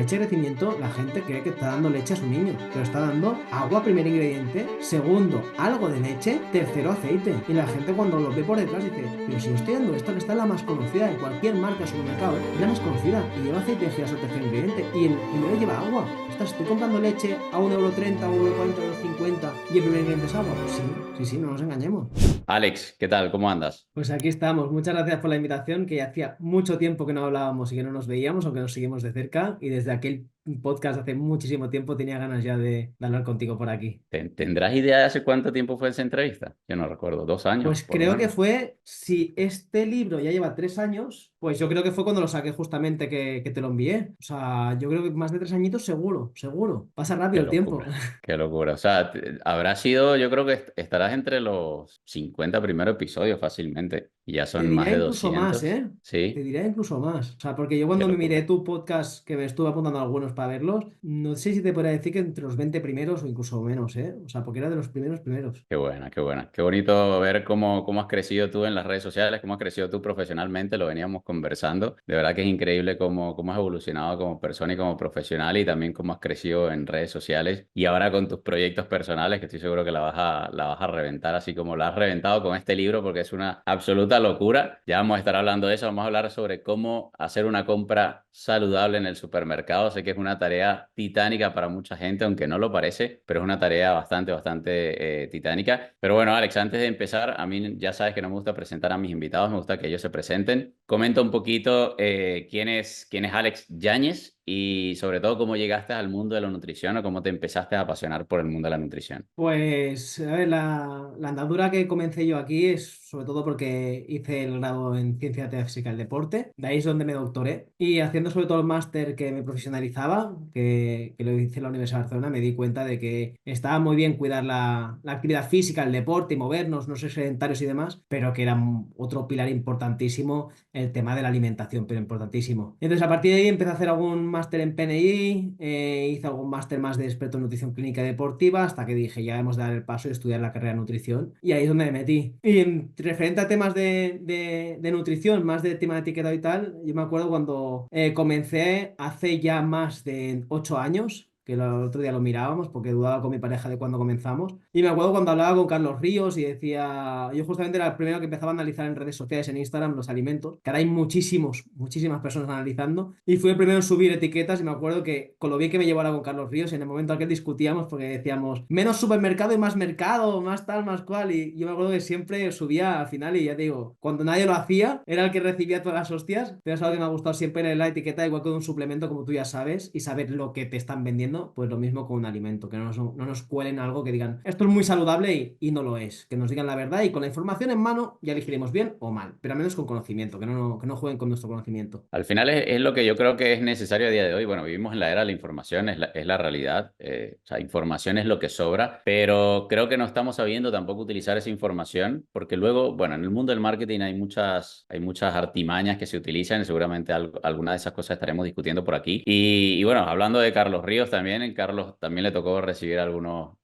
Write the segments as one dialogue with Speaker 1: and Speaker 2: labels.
Speaker 1: leche de crecimiento la gente cree que está dando leche a su niño, pero está dando agua, primer ingrediente, segundo, algo de leche, tercero, aceite. Y la gente cuando lo ve por detrás dice, pero si yo estoy dando esto, que está la más conocida de cualquier marca de supermercado, es la más conocida, y lleva aceite de girasol tercer ingrediente, y el primero lleva agua. Ostras, estoy comprando leche a 1,30 €, 1,40 €, 1,50 € y el primer ingrediente es agua. Pues sí, sí, sí, no nos engañemos.
Speaker 2: Alex, ¿qué tal? ¿Cómo andas?
Speaker 1: Pues aquí estamos. Muchas gracias por la invitación, que ya hacía mucho tiempo que no hablábamos y que no nos veíamos, aunque nos seguimos de cerca. Y desde aquel podcast hace muchísimo tiempo tenía ganas ya de hablar contigo por aquí.
Speaker 2: ¿Tendrás idea de hace cuánto tiempo fue esa entrevista? Yo no recuerdo, 2 años,
Speaker 1: Pues
Speaker 2: por lo
Speaker 1: creo que
Speaker 2: menos.
Speaker 1: fue, si este libro ya lleva 3 años, pues yo creo que fue cuando lo saqué justamente que te lo envié. O sea, yo creo que más de 3 añitos seguro, seguro. Pasa rápido
Speaker 2: Qué
Speaker 1: el tiempo.
Speaker 2: locura, qué locura. O sea, habrá sido, yo creo que estarás entre los 50 primeros episodios fácilmente. Y ya
Speaker 1: Te
Speaker 2: son más
Speaker 1: diría
Speaker 2: de
Speaker 1: incluso más,
Speaker 2: 200.
Speaker 1: ¿eh? Te
Speaker 2: Sí,
Speaker 1: diría incluso más. O sea, porque yo
Speaker 2: qué
Speaker 1: cuando me miré
Speaker 2: locura.
Speaker 1: tu podcast, que me estuve apuntando a algunos para verlos, no sé si te podría decir que entre los 20 primeros o incluso menos, ¿eh? O sea, porque era de los primeros primeros.
Speaker 2: Qué buena, qué buena. Qué bonito ver cómo has crecido tú en las redes sociales, cómo has crecido tú profesionalmente, lo veníamos conversando. De verdad que es increíble cómo has evolucionado como persona y como profesional y también cómo has crecido en redes sociales y ahora con tus proyectos personales, que estoy seguro que la vas a reventar así como la has reventado con este libro porque es una absoluta locura. Ya vamos a estar hablando de eso, vamos a hablar sobre cómo hacer una compra saludable en el supermercado. Sé que es una tarea titánica para mucha gente, aunque no lo parece, pero es una tarea bastante titánica. Pero bueno, Alex, antes de empezar, a mí ya sabes que no me gusta presentar a mis invitados, me gusta que ellos se presenten. Comenta un poquito quién es Alex Yáñez y sobre todo cómo llegaste al mundo de la nutrición o cómo te empezaste a apasionar por el mundo de la nutrición.
Speaker 1: Pues, a ver, la andadura que comencé yo aquí es sobre todo porque hice el grado en Ciencia Física del Deporte, de ahí es donde me doctoré, y haciendo sobre todo el máster que me profesionalizaba, que lo hice en la Universidad de Barcelona, me di cuenta de que estaba muy bien cuidar la actividad física, el deporte y movernos, no ser sedentarios y demás, pero que era otro pilar importantísimo el tema de la alimentación, pero importantísimo. Entonces, a partir de ahí empecé a hacer algún máster en PNI, hice algún máster más de experto en nutrición clínica y deportiva, hasta que dije, ya hemos de dar el paso y estudiar la carrera de nutrición. Y ahí es donde me metí. Y referente a temas de nutrición, más de tema de etiqueta y tal, yo me acuerdo cuando comencé hace ya más de 8 años, que el otro día lo mirábamos porque dudaba con mi pareja de cuándo comenzamos. Y me acuerdo cuando hablaba con Carlos Ríos y decía, yo justamente era el primero que empezaba a analizar en redes sociales, en Instagram, los alimentos, que ahora hay muchísimas personas analizando. Y fui el primero en subir etiquetas y me acuerdo que con lo bien que me llevaba con Carlos Ríos, en el momento en que discutíamos, porque decíamos, menos supermercado y más mercado, más tal, más cual. Y yo me acuerdo que siempre subía al final y ya te digo, cuando nadie lo hacía, era el que recibía todas las hostias, pero es algo que me ha gustado siempre leer la etiqueta, igual que de un suplemento, como tú ya sabes, y saber lo que te están vendiendo, pues lo mismo con un alimento, que no nos cuelen algo que digan, esto es muy saludable y no lo es, que nos digan la verdad y con la información en mano ya elegiremos bien o mal, pero al menos con conocimiento, que no jueguen con nuestro conocimiento.
Speaker 2: Al final es lo que yo creo que es necesario a día de hoy. Bueno, vivimos en la era de la información, es la realidad. O sea, información es lo que sobra, pero creo que no estamos sabiendo tampoco utilizar esa información, porque luego, bueno, en el mundo del marketing hay muchas artimañas que se utilizan y seguramente alguna de esas cosas estaremos discutiendo por aquí. Y bueno, hablando de Carlos Ríos también, en Carlos también le tocó recibir algunos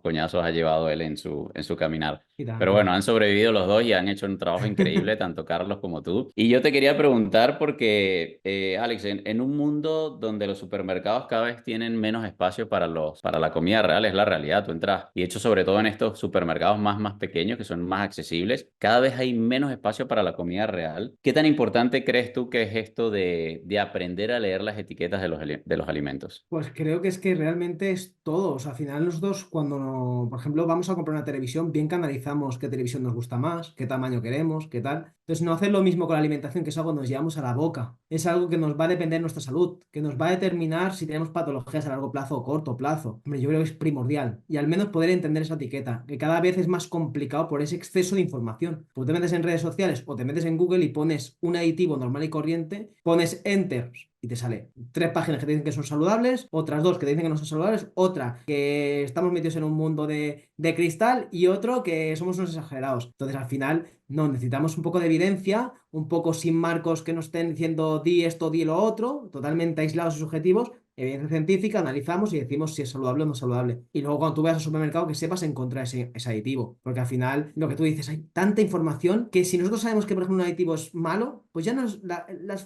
Speaker 2: coñazos, ha llevado él en su caminar.
Speaker 1: Y
Speaker 2: Pero
Speaker 1: tanto.
Speaker 2: bueno, han sobrevivido los dos y han hecho un trabajo increíble, tanto Carlos como tú. Y yo te quería preguntar porque, Alex, en un mundo donde los supermercados cada vez tienen menos espacio para la comida real, es la realidad, tú entras, y de hecho sobre todo en estos supermercados más pequeños, que son más accesibles, cada vez hay menos espacio para la comida real. ¿Qué tan importante crees tú que es esto de aprender a leer las etiquetas de los alimentos?
Speaker 1: Pues creo que es que realmente es todo. O sea, al final nosotros cuando, por ejemplo, vamos a comprar una televisión, bien que analizamos qué televisión nos gusta más, qué tamaño queremos, qué tal. Entonces, no hacer lo mismo con la alimentación, que es algo que nos llevamos a la boca. Es algo que nos va a depender de nuestra salud, que nos va a determinar si tenemos patologías a largo plazo o corto plazo. Hombre, yo creo que es primordial. Y al menos poder entender esa etiqueta, que cada vez es más complicado por ese exceso de información. Tú te metes en redes sociales o te metes en Google y pones un aditivo normal y corriente, pones Enter y te sale 3 páginas que te dicen que son saludables, otras 2 que te dicen que no son saludables, otra que estamos metidos en un mundo de cristal y otro que somos unos exagerados. Entonces, al final, no, necesitamos un poco de evidencia, un poco sin marcos que nos estén diciendo di esto, di lo otro, totalmente aislados y subjetivos, evidencia científica, analizamos y decimos si es saludable o no saludable. Y luego cuando tú veas al supermercado que sepas encontrar ese aditivo, porque al final lo que tú dices, hay tanta información que si nosotros sabemos que por ejemplo un aditivo es malo, pues ya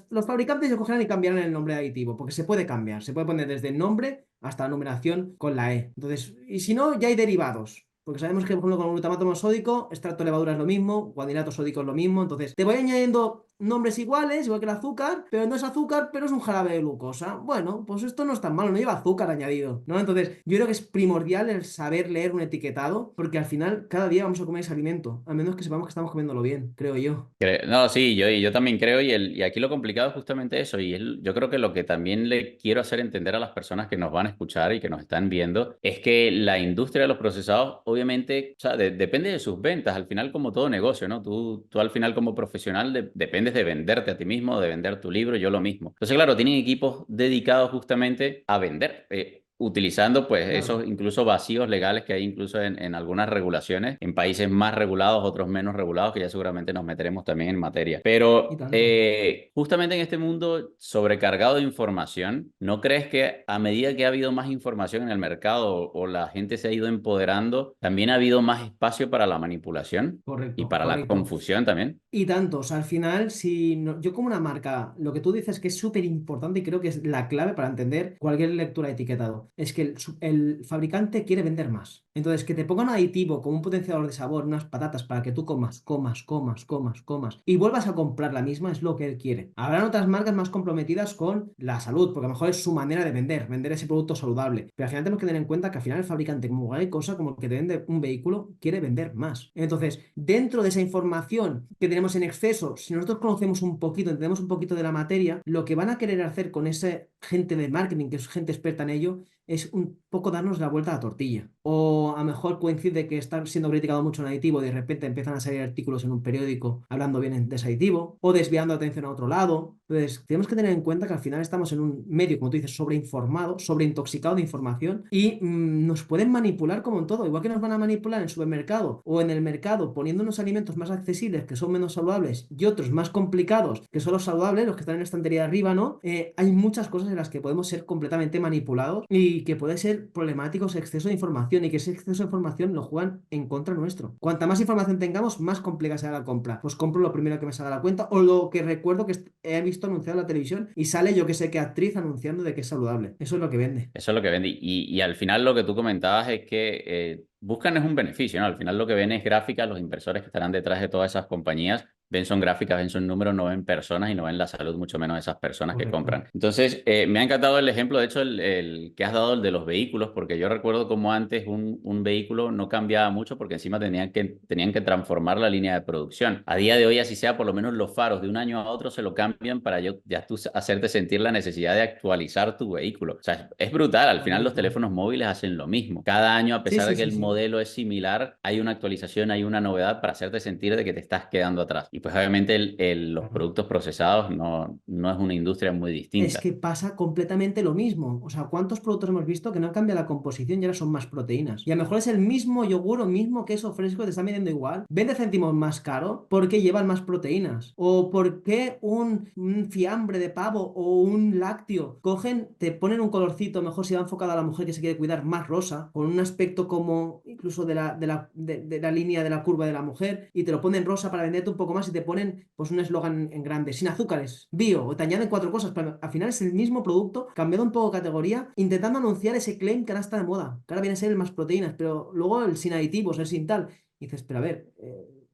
Speaker 1: los fabricantes ya cogerán y cambiarán el nombre de aditivo, porque se puede cambiar, se puede poner desde el nombre hasta la numeración con la E. Entonces, y si no, ya hay derivados. Porque sabemos que, por ejemplo, con el glutamato monosódico, extracto de levadura es lo mismo, guanilato sódico es lo mismo. Entonces, te voy añadiendo nombres iguales, igual que el azúcar, pero no es azúcar, pero es un jarabe de glucosa. Bueno, pues esto no es tan malo, no lleva azúcar añadido, ¿no? Entonces, yo creo que es primordial el saber leer un etiquetado, porque al final, cada día vamos a comer ese alimento, a menos que sepamos que estamos comiéndolo bien, creo yo.
Speaker 2: No, sí, yo también creo y aquí lo complicado es justamente eso y yo creo que lo que también le quiero hacer entender a las personas que nos van a escuchar y que nos están viendo es que la industria de los procesados obviamente, o sea, depende de sus ventas, al final como todo negocio, ¿no? Tú al final como profesional dependes de venderte a ti mismo, de vender tu libro, yo lo mismo. Entonces, claro, tienen equipos dedicados justamente a vender. Utilizando pues
Speaker 1: Claro,
Speaker 2: esos incluso vacíos legales que hay incluso en algunas regulaciones, en países más regulados, otros menos regulados, que ya seguramente nos meteremos también en materia.
Speaker 1: y
Speaker 2: Pero
Speaker 1: tanto.
Speaker 2: justamente en este mundo sobrecargado de información, ¿no crees que a medida que ha habido más información en el mercado o la gente se ha ido empoderando, también ha habido más espacio para la manipulación y
Speaker 1: Correcto,
Speaker 2: para la
Speaker 1: correcto.
Speaker 2: confusión también?
Speaker 1: Y tantos, al final, si yo como una marca, lo que tú dices que es súper importante y creo que es la clave para entender cualquier lectura de etiquetado, es que el fabricante quiere vender más. Entonces, que te ponga un aditivo como un potenciador de sabor, unas patatas para que tú comas y vuelvas a comprar la misma, es lo que él quiere. Habrán otras marcas más comprometidas con la salud, porque a lo mejor es su manera de vender ese producto saludable. Pero al final tenemos que tener en cuenta que al final el fabricante, como cualquier cosa, como el que te vende un vehículo, quiere vender más. Entonces, dentro de esa información que tenemos en exceso, si nosotros conocemos un poquito, entendemos un poquito de la materia, lo que van a querer hacer con esa gente de marketing, que es gente experta en ello, es un poco darnos la vuelta a la tortilla. O a lo mejor coincide que está siendo criticado mucho un aditivo y de repente empiezan a salir artículos en un periódico hablando bien de ese aditivo o desviando atención a otro lado. Entonces, tenemos que tener en cuenta que al final estamos en un medio, como tú dices, sobreinformado, sobreintoxicado de información y nos pueden manipular como en todo. Igual que nos van a manipular en el supermercado o en el mercado poniendo unos alimentos más accesibles que son menos saludables y otros más complicados que son los saludables, los que están en la estantería de arriba, ¿no? Hay muchas cosas en las que podemos ser completamente manipulados y que puede ser problemático ese exceso de información y que ese exceso de información lo juegan en contra nuestro. Cuanta más información tengamos, más compleja será la compra. Pues compro lo primero que me salga a la cuenta o lo que recuerdo que he visto anunciado en la televisión y sale yo que sé qué actriz anunciando de que es saludable. Eso es lo que vende.
Speaker 2: Eso es lo que vende. Y al final lo que tú comentabas es que buscan es un beneficio, ¿no? Al final lo que ven es gráficas, los inversores que estarán detrás de todas esas compañías ven son gráficas, ven son números, no ven personas y no ven la salud, mucho menos de esas personas que
Speaker 1: Correcto.
Speaker 2: compran. Entonces, me ha encantado el ejemplo, de hecho, el que has dado, el de los vehículos, porque yo recuerdo como antes un vehículo no cambiaba mucho porque encima tenían que transformar la línea de producción. A día de hoy, así sea, por lo menos los faros de un año a otro se lo cambian para ya tú hacerte sentir la necesidad de actualizar tu vehículo. O sea, es brutal. Al final los
Speaker 1: Correcto.
Speaker 2: teléfonos móviles hacen lo mismo. Cada año, a
Speaker 1: Sí,
Speaker 2: pesar
Speaker 1: sí,
Speaker 2: de que
Speaker 1: sí,
Speaker 2: el
Speaker 1: sí.
Speaker 2: modelo es similar, hay una actualización, hay una novedad para hacerte sentir de que te estás quedando atrás. Y pues obviamente los
Speaker 1: Claro.
Speaker 2: productos procesados no es una industria muy
Speaker 1: Es
Speaker 2: distinta.
Speaker 1: que pasa completamente lo mismo. O sea, ¿cuántos productos hemos visto que no cambia la composición y ahora son más proteínas? Y a lo mejor es el mismo yogur o mismo queso fresco que te están vendiendo igual. 20 céntimos más caro porque llevan más proteínas. O porque un fiambre de pavo o un lácteo cogen, te ponen un colorcito, mejor si va enfocado a la mujer que se quiere cuidar, más rosa, con un aspecto como incluso de la línea de la curva de la mujer, y te lo ponen rosa para venderte un poco más y te ponen pues un eslogan en grande, sin azúcares, bio, o te añaden cuatro cosas, pero al final es el mismo producto, cambiado un poco de categoría, intentando anunciar ese claim que ahora está de moda, que ahora viene a ser el más proteínas, pero luego el sin aditivos, el sin tal. Y dices, pero a ver,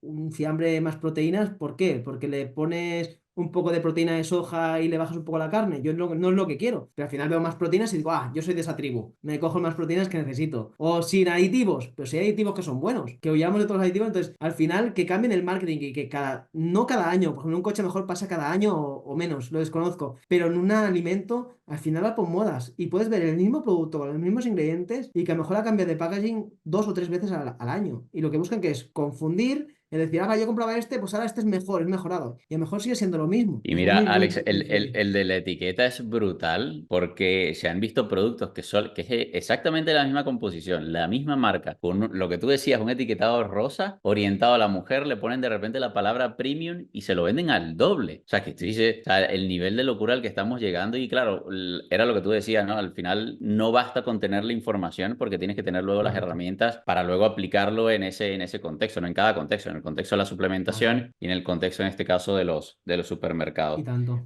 Speaker 1: un fiambre más proteínas, ¿por qué? Porque le pones un poco de proteína de soja y le bajas un poco la carne. Yo no es lo que quiero. Pero al final veo más proteínas y digo, ah, yo soy de esa tribu. Me cojo más proteínas que necesito. O sin aditivos. Pero si hay aditivos que son buenos. Que huyamos de todos los aditivos. Entonces, al final, que cambien el marketing y que no cada año, por ejemplo, un coche mejor pasa cada año o menos, lo desconozco. Pero en un alimento, al final va por modas. Y puedes ver el mismo producto con los mismos ingredientes y que a lo mejor ha cambiado de packaging dos o tres veces al año. Y lo que buscan que es confundir El decir, ahora yo compraba este, pues ahora este es mejor, es mejorado. Y a lo mejor sigue siendo lo mismo.
Speaker 2: Y
Speaker 1: Es
Speaker 2: mira,
Speaker 1: muy, muy,
Speaker 2: Alex,
Speaker 1: muy heavy.
Speaker 2: el de la etiqueta es brutal porque se han visto productos que es exactamente la misma composición, la misma marca, con lo que tú decías, un etiquetado rosa orientado a la mujer, le ponen de repente la palabra premium y se lo venden al doble. O sea, que tú dices, o sea, el nivel de locura al que estamos llegando y claro, era lo que tú decías, ¿no? Al final no basta con tener la información porque tienes que tener luego las
Speaker 1: Correcto.
Speaker 2: herramientas para luego aplicarlo en ese contexto, no en cada contexto, en el contexto de la
Speaker 1: Ajá.
Speaker 2: suplementación y en el contexto, en este caso, de los
Speaker 1: Y
Speaker 2: supermercados.
Speaker 1: tanto.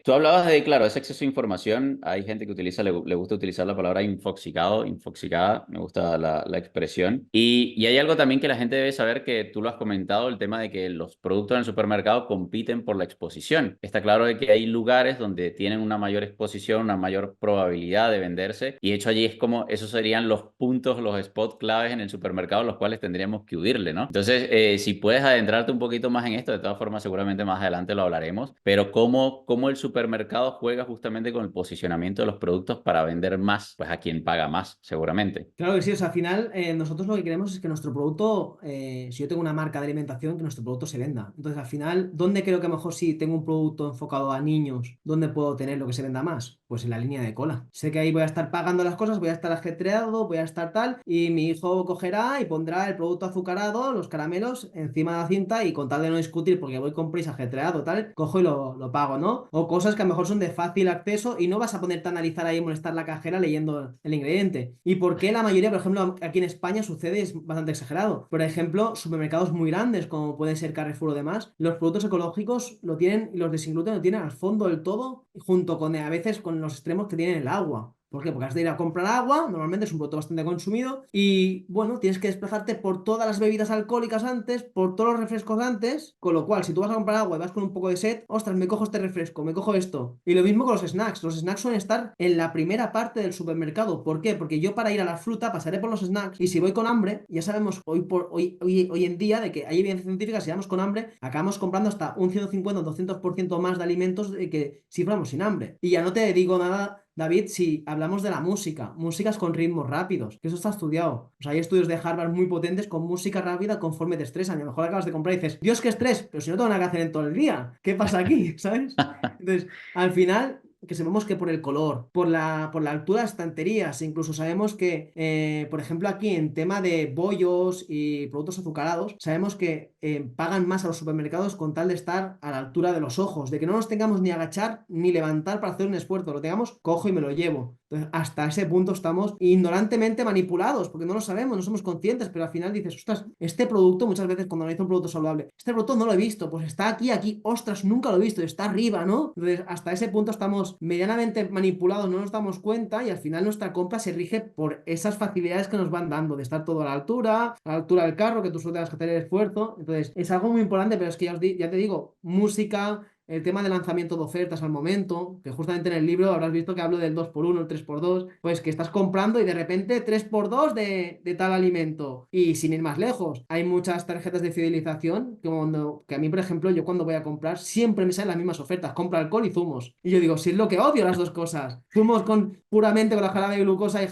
Speaker 2: Tú hablabas de, claro, ese exceso de información. Hay gente que utiliza, le gusta utilizar la palabra infoxicado, infoxicada, me gusta la expresión. Y hay algo también que la gente debe saber que tú lo has comentado, el tema de que los productos en el supermercado compiten por la exposición. Está claro de que hay lugares donde tienen una mayor exposición, una mayor probabilidad de venderse. Y de hecho allí es como, esos serían los puntos, los spots claves en el supermercado, los cuales tendríamos que huirle, ¿no? Entonces, si puedes adentrarte un poquito más en esto, de todas formas, seguramente más adelante lo hablaremos, pero cómo el supermercado juega justamente con el posicionamiento de los productos para vender más, pues a quien paga más, seguramente.
Speaker 1: Claro que sí, o sea, al final nosotros lo que queremos es que nuestro producto, si yo tengo una marca de alimentación, que nuestro producto se venda. Entonces, al final, ¿dónde creo que a lo mejor si tengo un producto enfocado a niños, dónde puedo tener lo que se venda más? Pues en la línea de cola. Sé que ahí voy a estar pagando las cosas, voy a estar ajetreado, voy a estar tal, y mi hijo cogerá y pondrá el producto azucarado, los caramelos, encima de la cinta y con tal de no discutir, porque voy con prisa ajetreado, tal, cojo y lo pago, ¿no? O cosas que a lo mejor son de fácil acceso y no vas a ponerte a analizar ahí y molestar la cajera leyendo el ingrediente. ¿Y por qué la mayoría, por ejemplo, aquí en España sucede, es bastante exagerado? Por ejemplo, supermercados muy grandes, como puede ser Carrefour o demás, los productos ecológicos lo tienen y los de sin gluten lo tienen al fondo del todo, junto con a veces con los extremos que tienen el agua. ¿Por qué? Porque has de ir a comprar agua, normalmente es un producto bastante consumido, y bueno, tienes que desplazarte por todas las bebidas alcohólicas antes, por todos los refrescos antes, con lo cual, si tú vas a comprar agua y vas con un poco de sed, ostras, me cojo este refresco, me cojo esto. Y lo mismo con los snacks suelen estar en la primera parte del supermercado. ¿Por qué? Porque yo para ir a la fruta pasaré por los snacks, y si voy con hambre, ya sabemos hoy en día de que hay evidencia científica, si vamos con hambre, acabamos comprando hasta un 150 o 200% más de alimentos que si fuéramos sin hambre. Y ya no te digo nada, David, si hablamos de la música, músicas con ritmos rápidos, que eso está estudiado. O sea, hay estudios de Harvard muy potentes con música rápida conforme te estresan. Y a lo mejor acabas de comprar y dices, Dios, qué estrés, pero si no tengo nada que hacer en todo el día, ¿qué pasa aquí? ¿Sabes? Entonces, al final, que sabemos que por el color, por la altura de estanterías, incluso sabemos que, por ejemplo, aquí en tema de bollos y productos azucarados, sabemos que pagan más a los supermercados con tal de estar a la altura de los ojos, de que no nos tengamos ni agachar ni levantar para hacer un esfuerzo, lo tengamos, cojo y me lo llevo. Entonces, hasta ese punto estamos ignorantemente manipulados, porque no lo sabemos, no somos conscientes, pero al final dices, ostras, este producto, muchas veces cuando analizo un producto saludable, este producto no lo he visto, pues está aquí, ostras, nunca lo he visto, está arriba, ¿no? Entonces, hasta ese punto estamos medianamente manipulados, no nos damos cuenta y al final nuestra compra se rige por esas facilidades que nos van dando, de estar todo a la altura del carro, que tú solo tengas que hacer el esfuerzo. Entonces, es algo muy importante, pero es que ya te digo, música, el tema de lanzamiento de ofertas al momento, que justamente en el libro habrás visto que hablo del 2x1 el 3x2, pues que estás comprando y de repente 3x2 de tal alimento. Y sin ir más lejos, hay muchas tarjetas de fidelización que a mí, por ejemplo, yo cuando voy a comprar siempre me salen las mismas ofertas, compra alcohol y zumos. Y yo digo, si es lo que odio las dos cosas, zumos puramente con la jarabe de glucosa y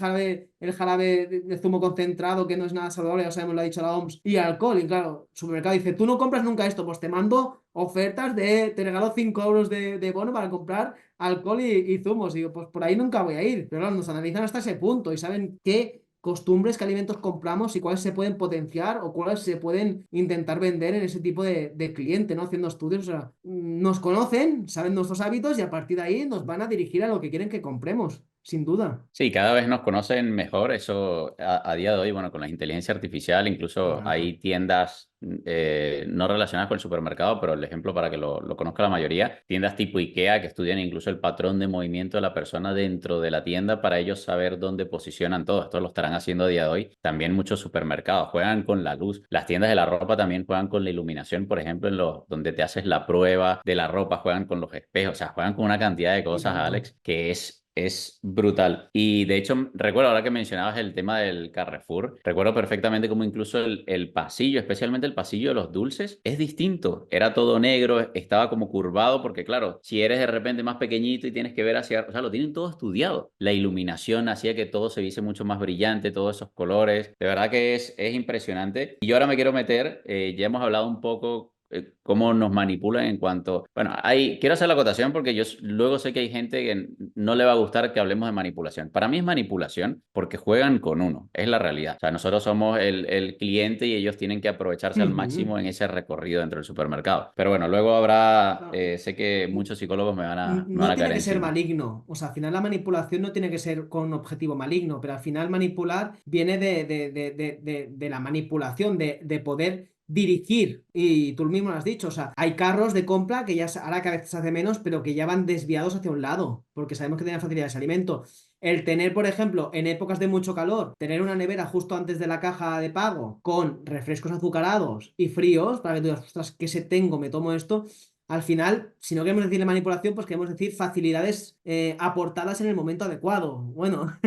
Speaker 1: el jarabe de zumo concentrado que no es nada saludable, ya sabemos, lo ha dicho la OMS, y alcohol. Y claro, el supermercado dice, tú no compras nunca esto, pues te mando ofertas te regalo 5 euros de bono para comprar alcohol y zumos. Y digo, pues por ahí nunca voy a ir. Pero claro, nos analizan hasta ese punto y saben qué costumbres, qué alimentos compramos y cuáles se pueden potenciar o cuáles se pueden intentar vender en ese tipo de cliente, ¿no? Haciendo estudios. O sea, nos conocen, saben nuestros hábitos y a partir de ahí nos van a dirigir a lo que quieren que compremos, sin duda.
Speaker 2: Sí, cada vez nos conocen mejor. Eso a día de hoy, bueno, con la inteligencia artificial,
Speaker 1: Y
Speaker 2: incluso
Speaker 1: tanto.
Speaker 2: hay tiendas no relacionadas con el supermercado, pero el ejemplo para que lo conozca la mayoría, tiendas tipo IKEA que estudian incluso el patrón de movimiento de la persona dentro de la tienda para ellos saber dónde posicionan todo. Esto lo estarán haciendo a día de hoy. También muchos supermercados juegan con la luz. Las tiendas de la ropa también juegan con la iluminación, por ejemplo, donde te haces la prueba de la ropa, juegan con los espejos, o sea, juegan con una cantidad de
Speaker 1: Y
Speaker 2: cosas,
Speaker 1: tanto.
Speaker 2: Alex, que es Es brutal. Y de hecho, recuerdo ahora que mencionabas el tema del Carrefour, recuerdo perfectamente cómo incluso el pasillo, especialmente el pasillo de los dulces, es distinto. Era todo negro, estaba como curvado, porque claro, si eres de repente más pequeñito y tienes que ver hacia, o sea, lo tienen todo estudiado. La iluminación hacía que todo se viese mucho más brillante, todos esos colores. De verdad que es impresionante. Y yo ahora me quiero meter, ya hemos hablado un poco cómo nos manipulan en cuanto... Bueno, quiero hacer la acotación porque luego sé que hay gente que no le va a gustar que hablemos de manipulación. Para mí es manipulación porque juegan con uno, es la realidad. O sea, nosotros somos el cliente y ellos tienen que aprovecharse al
Speaker 1: Ujú.
Speaker 2: máximo en ese recorrido dentro del supermercado. Pero bueno, luego habrá,
Speaker 1: Claro.
Speaker 2: sé que muchos psicólogos me van
Speaker 1: No
Speaker 2: a caer
Speaker 1: tiene que ser
Speaker 2: encima.
Speaker 1: maligno. O sea, al final la manipulación no tiene que ser con un objetivo maligno, pero al final manipular viene de la manipulación, de poder dirigir. Y tú mismo lo has dicho, o sea, hay carros de compra que ya ahora cada vez se hace menos, pero que ya van desviados hacia un lado, porque sabemos que tienen facilidades de alimento. El tener, por ejemplo, en épocas de mucho calor, tener una nevera justo antes de la caja de pago con refrescos azucarados y fríos, para que tú digas, ostras, ¿qué se tengo? Me tomo esto. Al final, si no queremos decirle manipulación, pues queremos decir facilidades aportadas en el momento adecuado. Bueno,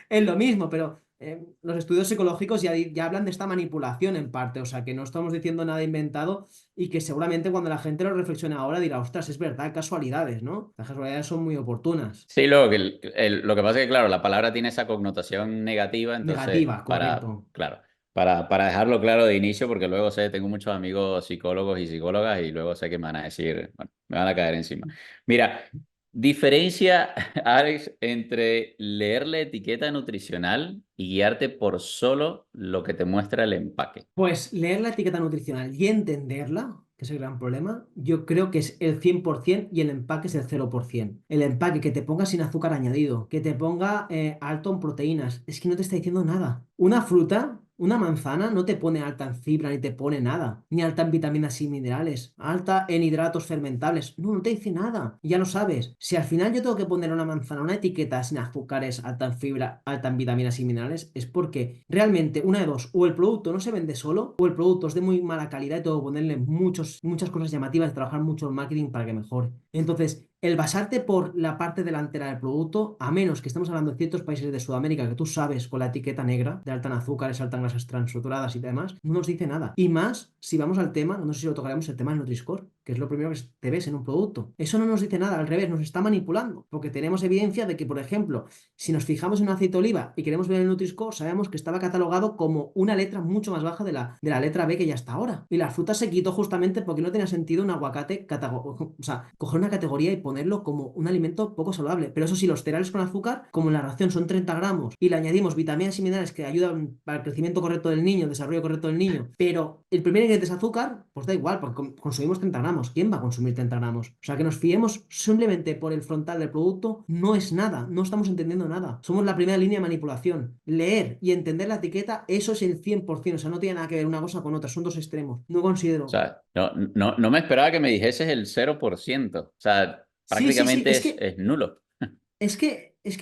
Speaker 1: es lo mismo, pero los estudios psicológicos ya hablan de esta manipulación en parte, o sea que no estamos diciendo nada inventado y que seguramente cuando la gente lo reflexione ahora dirá, ostras, es verdad, casualidades, ¿no? Las casualidades son muy oportunas.
Speaker 2: Sí, luego que lo que pasa es que, claro, la palabra tiene esa connotación negativa, entonces,
Speaker 1: Negativas, correcto.
Speaker 2: claro, para dejarlo claro de inicio, porque luego sé, tengo muchos amigos psicólogos y psicólogas y luego sé que me van a decir, bueno, me van a caer encima. Mira, diferencia, Alex, entre leer la etiqueta nutricional y guiarte por solo lo que te muestra el empaque.
Speaker 1: Pues leer la etiqueta nutricional y entenderla, que es el gran problema, yo creo que es el 100% y el empaque es el 0%. El empaque que te ponga sin azúcar añadido, que te ponga alto en proteínas, es que no te está diciendo nada. Una fruta, una manzana, no te pone alta en fibra ni te pone nada, ni alta en vitaminas y minerales, alta en hidratos fermentables. No, no te dice nada. Ya lo sabes. Si al final yo tengo que poner a una manzana una etiqueta sin azúcares, alta en fibra, alta en vitaminas y minerales, es porque realmente una de dos, o el producto no se vende solo, o el producto es de muy mala calidad y tengo que ponerle muchas cosas llamativas, trabajar mucho el marketing para que mejore. Entonces, el basarte por la parte delantera del producto, a menos que estemos hablando de ciertos países de Sudamérica que tú sabes con la etiqueta negra, de alta en azúcares, alta en grasas transaturadas y demás, no nos dice nada. Y más si vamos al tema, no sé si lo tocaremos, el tema del Nutri-Score, que es lo primero que te ves en un producto. Eso no nos dice nada, al revés, nos está manipulando, porque tenemos evidencia de que, por ejemplo, si nos fijamos en un aceite de oliva y queremos ver el Nutri-Score, sabemos que estaba catalogado como una letra mucho más baja de la letra B que ya está ahora. Y la fruta se quitó justamente porque no tenía sentido un aguacate, o sea, coger una categoría y ponerlo como un alimento poco saludable. Pero eso sí, los cereales con azúcar, como en la ración son 30 gramos y le añadimos vitaminas y minerales que ayudan para el crecimiento correcto del niño, el desarrollo correcto del niño, pero el primer ingrediente es azúcar, pues da igual, porque consumimos 30 gramos. ¿Quién va a consumir 30 gramos? O sea, que nos fiemos simplemente por el frontal del producto no es nada, no estamos entendiendo nada. Somos la primera línea de manipulación. Leer y entender la etiqueta, eso es el 100%, o sea, no tiene nada que ver una cosa con otra, son dos extremos. No
Speaker 2: O
Speaker 1: considero.
Speaker 2: sea, no me esperaba que me dijeses el 0%. O sea,
Speaker 1: Sí, sí, sí,
Speaker 2: prácticamente es nulo.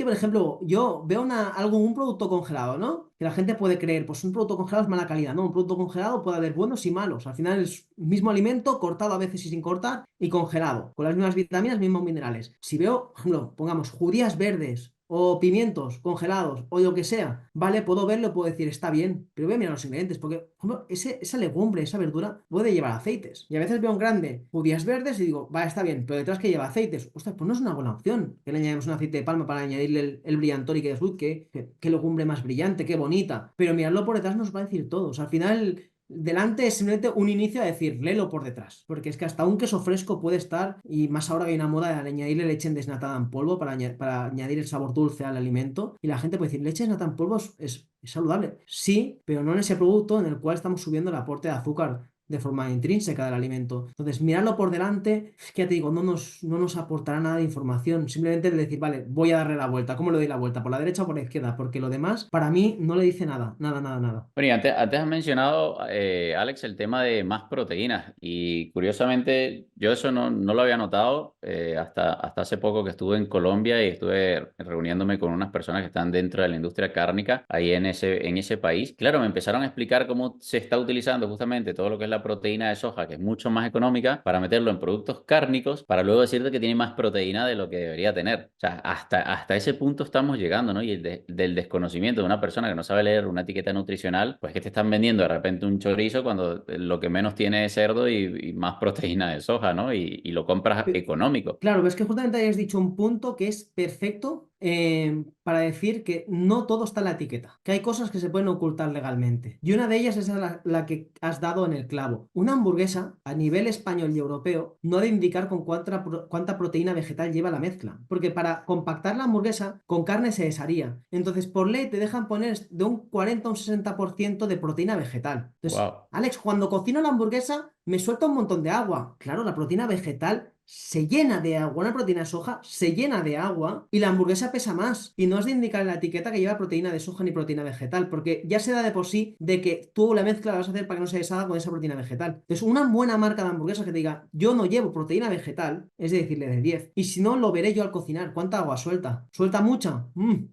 Speaker 1: por ejemplo, yo veo un producto congelado, ¿no? Que la gente puede creer, pues un producto congelado es mala calidad, ¿no? Un producto congelado puede haber buenos y malos. Al final es el mismo alimento, cortado a veces y sin cortar, y congelado, con las mismas vitaminas, mismos minerales. Si veo, por ejemplo, pongamos judías verdes o pimientos congelados o lo que sea, vale, puedo verlo, puedo decir, está bien, pero voy a mirar los ingredientes, porque, por ejemplo, esa legumbre, esa verdura puede llevar aceites. Y a veces veo un grande judías verdes y digo, va, está bien, pero detrás que lleva aceites. Ostras, pues no es una buena opción que le añadamos un aceite de palma para añadirle el brillantor y que uy, qué legumbre más brillante, qué bonita. Pero mirarlo por detrás nos va a decir todo. O sea, al final delante es simplemente un inicio a decir, léelo por detrás. Porque es que hasta un queso fresco puede estar, y más ahora que hay una moda de añadirle leche desnatada en polvo para añadir el sabor dulce al alimento. Y la gente puede decir, leche desnatada en polvo es saludable. Sí, pero no en ese producto en el cual estamos subiendo el aporte de azúcar de forma intrínseca del alimento. Entonces, mirarlo por delante, es que ya te digo, no nos aportará nada de información. Simplemente el decir, vale, voy a darle la vuelta. ¿Cómo le doy la vuelta? ¿Por la derecha o por la izquierda? Porque lo demás, para mí, no le dice nada. Nada, nada, nada.
Speaker 2: Bueno, y antes has mencionado, Alex, el tema de más proteínas. Y curiosamente, yo eso no lo había notado hasta hace poco que estuve en Colombia y estuve reuniéndome con unas personas que están dentro de la industria cárnica ahí en ese país. Claro, me empezaron a explicar cómo se está utilizando justamente todo lo que es la proteína de soja, que es mucho más económica, para meterlo en productos cárnicos, para luego decirte que tiene más proteína de lo que debería tener. O sea, hasta ese punto estamos llegando, ¿no? Y del desconocimiento de una persona que no sabe leer una etiqueta nutricional, pues que te están vendiendo de repente un chorizo cuando lo que menos tiene es cerdo y más proteína de soja, ¿no? Y lo compras económico.
Speaker 1: Claro, ves que justamente hayas dicho un punto que es perfecto para decir que no todo está en la etiqueta, que hay cosas que se pueden ocultar legalmente. Y una de ellas es la que has dado en el clavo. Una hamburguesa a nivel español y europeo no ha de indicar con cuánta proteína vegetal lleva la mezcla, porque para compactar la hamburguesa con carne se desharía. Entonces, por ley te dejan poner de un 40 a un 60% de proteína vegetal. Entonces,
Speaker 2: Wow.
Speaker 1: Alex, cuando cocino la hamburguesa me suelta un montón de agua. Claro, la proteína vegetal se llena de agua, una proteína de soja se llena de agua y la hamburguesa pesa más. Y no has de indicar en la etiqueta que lleva proteína de soja ni proteína vegetal, porque ya se da de por sí de que tú la mezcla la vas a hacer para que no se deshaga con esa proteína vegetal. Entonces, una buena marca de hamburguesa que te diga, yo no llevo proteína vegetal, es de decirle de 10. Y si no, lo veré yo al cocinar. ¿Cuánta agua suelta? ¿Suelta mucha?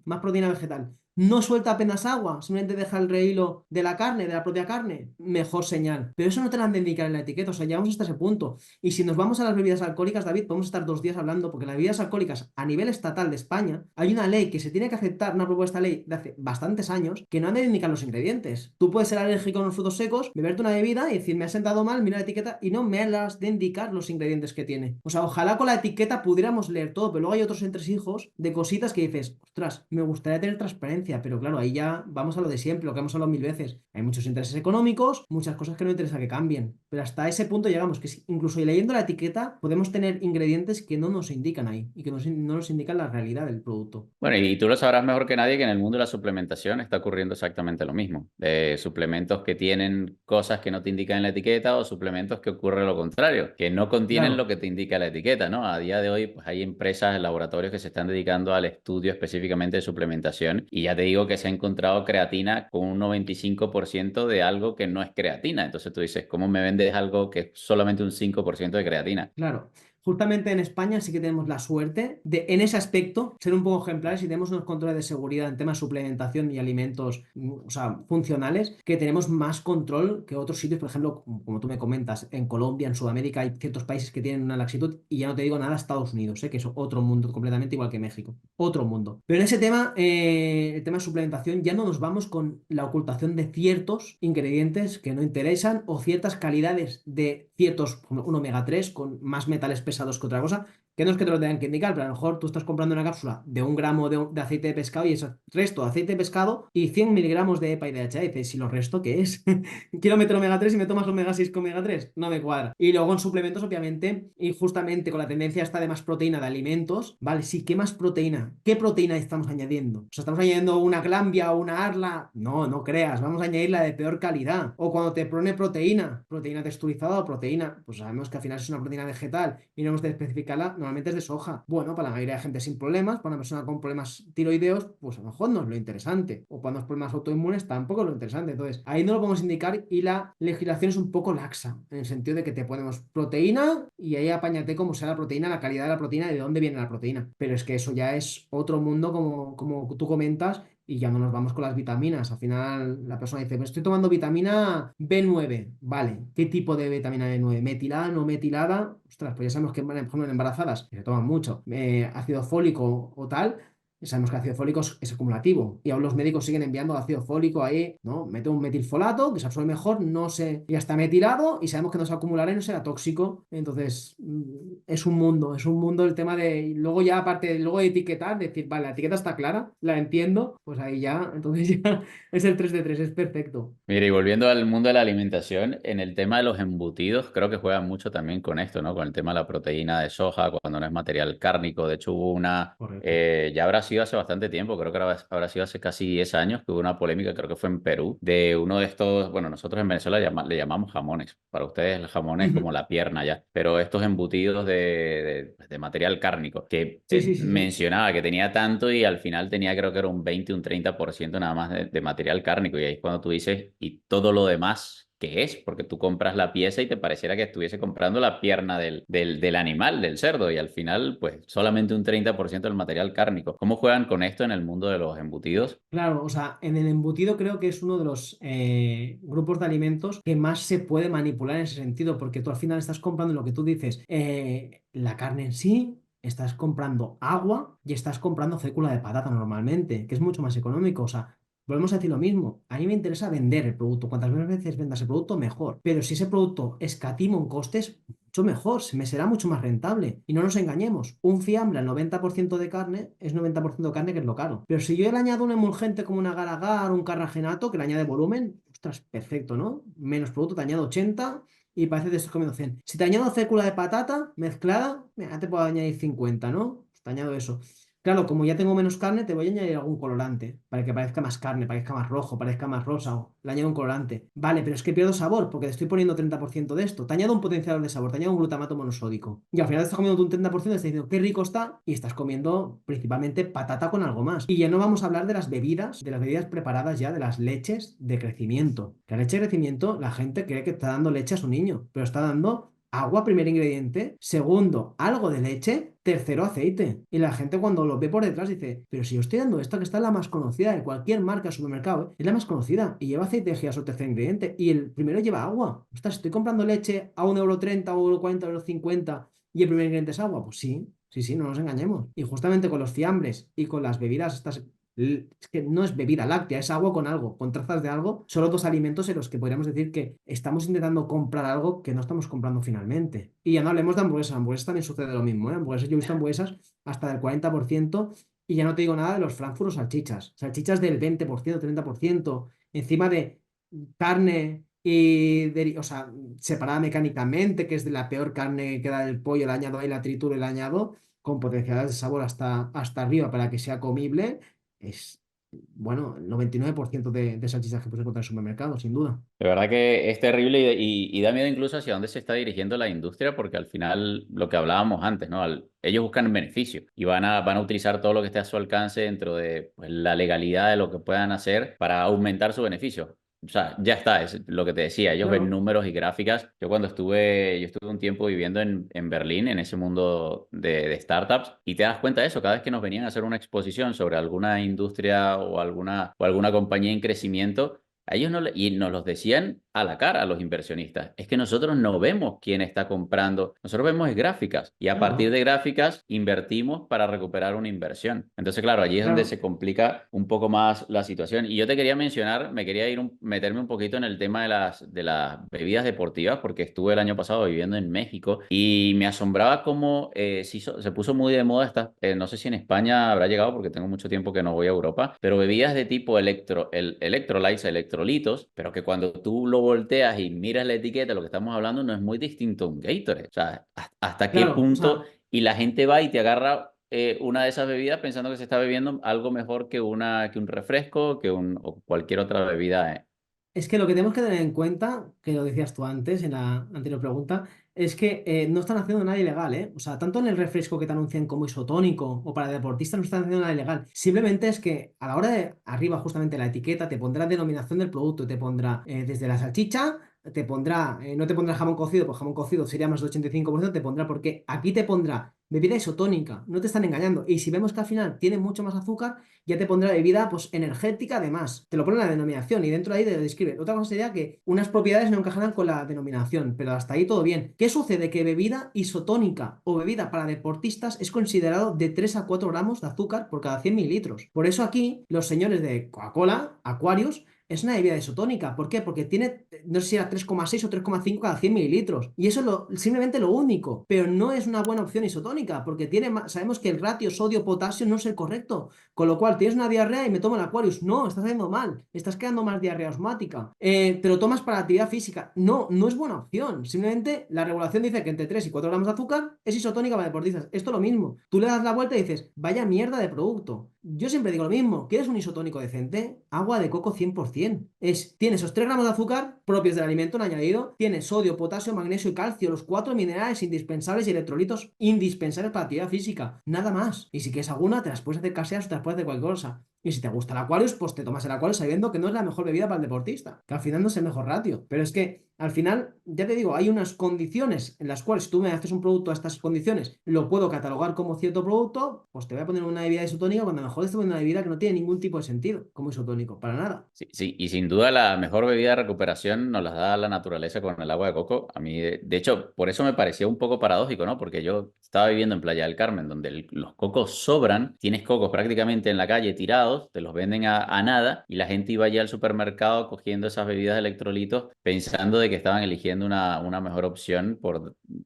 Speaker 1: Más proteína vegetal. No suelta apenas agua, simplemente deja el rehilo de la carne, de la propia carne, mejor señal. Pero eso no te lo han de indicar en la etiqueta, o sea, llegamos hasta ese punto. Y si nos vamos a las bebidas alcohólicas, David, podemos estar 2 días hablando, porque las bebidas alcohólicas a nivel estatal de España, hay una ley que se tiene que aceptar, una propuesta de ley de hace bastantes años, que no han de indicar los ingredientes. Tú puedes ser alérgico a los frutos secos, beberte una bebida y decir, me ha sentado mal, mira la etiqueta y no me has de indicar los ingredientes que tiene. O sea, ojalá con la etiqueta pudiéramos leer todo, pero luego hay otros entresijos de cositas que dices, ostras, me gustaría tener transparencia, pero claro, ahí ya vamos a lo de siempre, lo que hemos hablado 1000 veces. Hay muchos intereses económicos, muchas cosas que no interesa que cambien, pero hasta ese punto llegamos, que incluso leyendo la etiqueta podemos tener ingredientes que no nos indican ahí y que no nos indican la realidad del producto.
Speaker 2: Bueno, y tú lo sabrás mejor que nadie que en el mundo de la suplementación está ocurriendo exactamente lo mismo. De suplementos que tienen cosas que no te indican en la etiqueta o suplementos que ocurre lo contrario, que no contienen lo
Speaker 1: Claro.
Speaker 2: que te indica la etiqueta, ¿no? A día de hoy, pues hay empresas, laboratorios que se están dedicando al estudio específicamente de suplementación y ya te digo que se ha encontrado creatina con un 95% de algo que no es creatina. Entonces tú dices, ¿cómo me vendes algo que es solamente un 5% de creatina?
Speaker 1: Claro. Justamente en España sí que tenemos la suerte de, en ese aspecto, ser un poco ejemplares y tenemos unos controles de seguridad en temas de suplementación y alimentos, o sea, funcionales, que tenemos más control que otros sitios, por ejemplo, como tú me comentas, en Colombia, en Sudamérica, hay ciertos países que tienen una laxitud y ya no te digo nada, Estados Unidos, que es otro mundo completamente igual que México. Otro mundo. Pero en ese tema, el tema de suplementación, ya no nos vamos con la ocultación de ciertos ingredientes que no interesan o ciertas calidades de ciertos, por ejemplo, un omega 3 con más metales pesados que otra cosa, que no es que te lo tengan que indicar, pero a lo mejor tú estás comprando una cápsula de 1 gramo de aceite de pescado y es resto de aceite de pescado y 100 miligramos de EPA y DHA. Y dices, ¿y lo resto qué es? Quiero meter omega 3 y me tomas omega 6 con omega 3. No me cuadra. Y luego en suplementos, obviamente, y justamente con la tendencia esta de más proteína de alimentos, vale, sí, ¿qué más proteína? ¿Qué proteína estamos añadiendo? O sea, ¿estamos añadiendo una glambia o una arla? No, no creas, vamos a añadir la de peor calidad. O cuando te pone proteína texturizada o proteína, pues sabemos que al final es una proteína vegetal y no hemos de especificarla, normalmente es de soja. Bueno, para la mayoría de gente sin problemas, para una persona con problemas tiroideos, pues a lo mejor no es lo interesante. O para los problemas autoinmunes tampoco es lo interesante. Entonces, ahí no lo podemos indicar y la legislación es un poco laxa, en el sentido de que te ponemos proteína y ahí apáñate como sea la proteína, la calidad de la proteína y de dónde viene la proteína. Pero es que eso ya es otro mundo, como tú comentas, y ya no nos vamos con las vitaminas. Al final la persona dice, me estoy tomando vitamina B9. Vale, ¿qué tipo de vitamina B9? ¿Metilada, no metilada? Ostras, pues ya sabemos que, por ejemplo, en embarazadas que se toman mucho ácido fólico o tal. Ya sabemos que el ácido fólico es acumulativo y aún los médicos siguen enviando ácido fólico ahí, ¿no? Mete un metilfolato que se absorbe mejor, no se, ya está metilado y sabemos que no se acumulará y no será tóxico. Entonces, es un mundo el tema de, y luego ya aparte, luego de etiquetar, decir, vale, la etiqueta está clara, la entiendo, pues ahí ya, entonces ya es el 3 de 3 es perfecto.
Speaker 2: Mira, y volviendo al mundo de la alimentación, en el tema de los embutidos, creo que juegan mucho también con esto, ¿no? Con el tema de la proteína de soja, cuando no es material cárnico. De hecho, hubo una,
Speaker 1: Correcto.
Speaker 2: ya habrá sido hace bastante tiempo, creo que habrá sido hace casi 10 años, que hubo una polémica, creo que fue en Perú, de uno de estos, bueno, nosotros en Venezuela le llamamos jamones. Para ustedes el jamón es como
Speaker 1: Ujú.
Speaker 2: la pierna ya, pero estos embutidos de material cárnico, que
Speaker 1: Sí, sí, sí, sí.
Speaker 2: mencionaba que tenía tanto y al final tenía creo que era un 20 un 30% nada más de material cárnico. Y ahí es cuando tú dices, y todo lo demás, que es, porque tú compras la pieza y te pareciera que estuviese comprando la pierna del animal, del cerdo, y al final, pues solamente un 30% del material cárnico. ¿Cómo juegan con esto en el mundo de los embutidos?
Speaker 1: Claro, o sea, en el embutido creo que es uno de los grupos de alimentos que más se puede manipular en ese sentido, porque tú al final estás comprando lo que tú dices, la carne en sí, estás comprando agua y estás comprando fécula de patata normalmente, que es mucho más económico. O sea, volvemos a decir lo mismo. A mí me interesa vender el producto. Cuantas más veces vendas el producto, mejor. Pero si ese producto escatima en costes, mucho mejor, se me será mucho más rentable. Y no nos engañemos, un fiambre al 90% de carne es 90% de carne, que es lo caro. Pero si yo le añado un emulgente como un agar-agar, un carragenato que le añade volumen, ostras, perfecto, ¿no? Menos producto, te añado 80 y parece que te estoy comiendo 100. Si te añado fécula de patata mezclada, mira, te puedo añadir 50, ¿no? Pues te añado eso. Claro, como ya tengo menos carne, te voy a añadir algún colorante para que parezca más carne, parezca más rojo, parezca más rosa. O le añado un colorante. Vale, pero es que pierdo sabor porque te estoy poniendo 30% de esto. Te añado un potenciador de sabor, te añado un glutamato monosódico. Y al final te estás comiendo tú un 30%, estás diciendo qué rico está y estás comiendo principalmente patata con algo más. Y ya no vamos a hablar de las bebidas preparadas ya, de las leches de crecimiento. La leche de crecimiento, la gente cree que está dando leche a su niño, pero está dando agua, primer ingrediente; segundo, algo de leche; tercero, aceite. Y la gente cuando lo ve por detrás dice, pero si yo estoy dando esta, que está la más conocida de cualquier marca de supermercado, es la más conocida y lleva aceite de girasol tercer ingrediente y el primero lleva agua. Ostras, estoy comprando leche a 1,30 €, 1,40 €, 1,50 € y el primer ingrediente es agua. Pues sí, sí, sí, no nos engañemos. Y justamente con los fiambres y con las bebidas estas, es que no es bebida láctea, es agua con algo, con trazas de algo. Son los dos alimentos en los que podríamos decir que estamos intentando comprar algo que no estamos comprando finalmente. Y ya no hablemos de hamburguesas. Hamburguesas también sucede lo mismo, ¿eh? Hamburguesas, yo he visto hamburguesas hasta del 40%, y ya no te digo nada de los Frankfurt o salchichas. Salchichas del 20%, 30%, encima de carne o sea, separada mecánicamente, que es de la peor carne que da del pollo, el añado ahí, la trituro y el añado, con potencialidades de sabor hasta arriba para que sea comible. Es, bueno, el 99% de salchichas que puedes encontrar en el supermercado, sin duda.
Speaker 2: De verdad que es terrible y da miedo incluso hacia dónde se está dirigiendo la industria, porque al final lo que hablábamos antes, ¿no? Ellos buscan beneficio y van a utilizar todo lo que esté a su alcance dentro de pues, la legalidad de lo que puedan hacer para aumentar su beneficio. O sea, ya está, es lo que te decía, ellos ven
Speaker 1: Claro,
Speaker 2: números y gráficas. Yo estuve un tiempo viviendo en Berlín, en ese mundo de startups, y te das cuenta de eso, cada vez que nos venían a hacer una exposición sobre alguna industria o alguna compañía en crecimiento, a ellos no, y nos los decían a la cara a los inversionistas. Es que nosotros no vemos quién está comprando, nosotros vemos es gráficas y a partir
Speaker 1: claro,
Speaker 2: de gráficas invertimos para recuperar una inversión. Entonces, claro, allí es donde
Speaker 1: claro.
Speaker 2: se complica un poco más la situación. Y yo te quería mencionar, me quería meterme un poquito en el tema de las bebidas deportivas porque estuve el año pasado viviendo en México y me asombraba cómo se puso muy de moda no sé si en España habrá llegado porque tengo mucho tiempo que no voy a Europa, pero bebidas de tipo electrolytes, electrolitos, pero que cuando tú lo volteas y miras la etiqueta, lo que estamos hablando no es muy distinto a un Gatorade. O sea, ¿hasta qué
Speaker 1: Claro, o
Speaker 2: punto?
Speaker 1: sea,
Speaker 2: Y la gente va y te agarra una de esas bebidas pensando que se está bebiendo algo mejor que un refresco, o cualquier otra bebida.
Speaker 1: es que lo que tenemos que tener en cuenta, que lo decías tú antes en la anterior pregunta, es que no están haciendo nada ilegal, ¿eh? O sea, tanto en el refresco que te anuncian como isotónico o para deportistas no están haciendo nada ilegal. Simplemente es que a la hora de arriba, justamente la etiqueta, te pondrá denominación del producto, te pondrá desde la salchicha, te pondrá, no te pondrá jamón cocido, pues jamón cocido sería más del 85%, te pondrá, porque aquí te pondrá bebida isotónica, no te están engañando. Y si vemos que al final tiene mucho más azúcar, ya te pondrá bebida pues energética además. Te lo pone en la denominación y dentro de ahí te lo describe. Otra cosa sería que unas propiedades no encajarán con la denominación, pero hasta ahí todo bien. ¿Qué sucede? Que bebida isotónica o bebida para deportistas es considerado de 3 a 4 gramos de azúcar por cada 100 mililitros. Por eso aquí los señores de Coca-Cola, Aquarius, es una bebida isotónica. ¿Por qué? Porque tiene, no sé si era 3,6 o 3,5 cada 100 mililitros. Y eso es simplemente lo único. Pero no es una buena opción isotónica, porque sabemos que el ratio sodio-potasio no es el correcto. Con lo cual, tienes una diarrea y me tomo el Aquarius. No, estás haciendo mal. Estás creando más diarrea osmática. Te lo tomas para actividad física. No, no es buena opción. Simplemente la regulación dice que entre 3 y 4 gramos de azúcar es isotónica para deportistas. Esto es lo mismo. Tú le das la vuelta y dices, vaya mierda de producto. Yo siempre digo lo mismo. ¿Quieres un isotónico decente? Agua de coco 100%. Tiene esos 3 gramos de azúcar propios del alimento en añadido. Tiene sodio, potasio, magnesio y calcio. Los 4 minerales indispensables y electrolitos indispensables para la actividad física. Nada más. Y si quieres alguna, te las puedes hacer caseras o te las puedes hacer cualquier cosa. Y si te gusta el Aquarius, pues te tomas el Aquarius sabiendo que no es la mejor bebida para el deportista, que al final no es el mejor ratio. Pero es que al final, ya te digo, hay unas condiciones en las cuales si tú me haces un producto a estas condiciones, lo puedo catalogar como cierto producto, pues te voy a poner una bebida isotónica cuando a lo mejor estoy poniendo una bebida que no tiene ningún tipo de sentido como isotónico, para nada.
Speaker 2: Sí, sí, y sin duda la mejor bebida de recuperación nos la da la naturaleza con el agua de coco. A mí, de hecho, por eso me parecía un poco paradójico, ¿no? Porque yo estaba viviendo en Playa del Carmen, donde los cocos sobran, tienes cocos prácticamente en la calle tirados, te los venden a nada, y la gente iba allá al supermercado cogiendo esas bebidas de electrolitos pensando de que estaban eligiendo una mejor opción,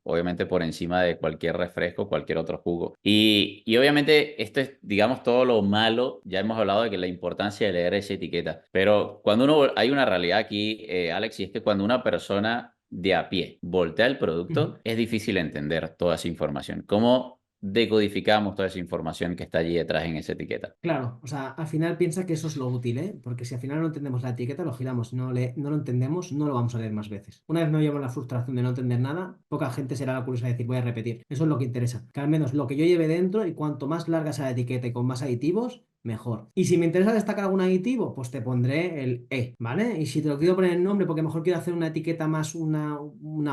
Speaker 2: obviamente por encima de cualquier refresco, cualquier otro jugo. Y obviamente esto es, digamos, todo lo malo. Ya hemos hablado de que la importancia de leer esa etiqueta, pero cuando hay una realidad aquí, Alex, y es que cuando una persona de a pie voltea el
Speaker 1: Ujú.
Speaker 2: producto, es difícil entender toda esa información. ¿Cómo decodificamos toda esa información que está allí detrás en esa etiqueta?
Speaker 1: Claro, o sea, al final piensa que eso es lo útil, ¿eh? Porque si al final no entendemos la etiqueta, lo giramos, no lo entendemos, no lo vamos a leer más veces. Una vez me llevo la frustración de no entender nada, poca gente será la curiosa de decir, voy a repetir. Eso es lo que interesa, que al menos lo que yo lleve dentro y cuanto más larga sea la etiqueta y con más aditivos, mejor. Y si me interesa destacar algún aditivo, pues te pondré el E, ¿vale? Y si te lo quiero poner en nombre porque mejor quiero hacer una etiqueta más, una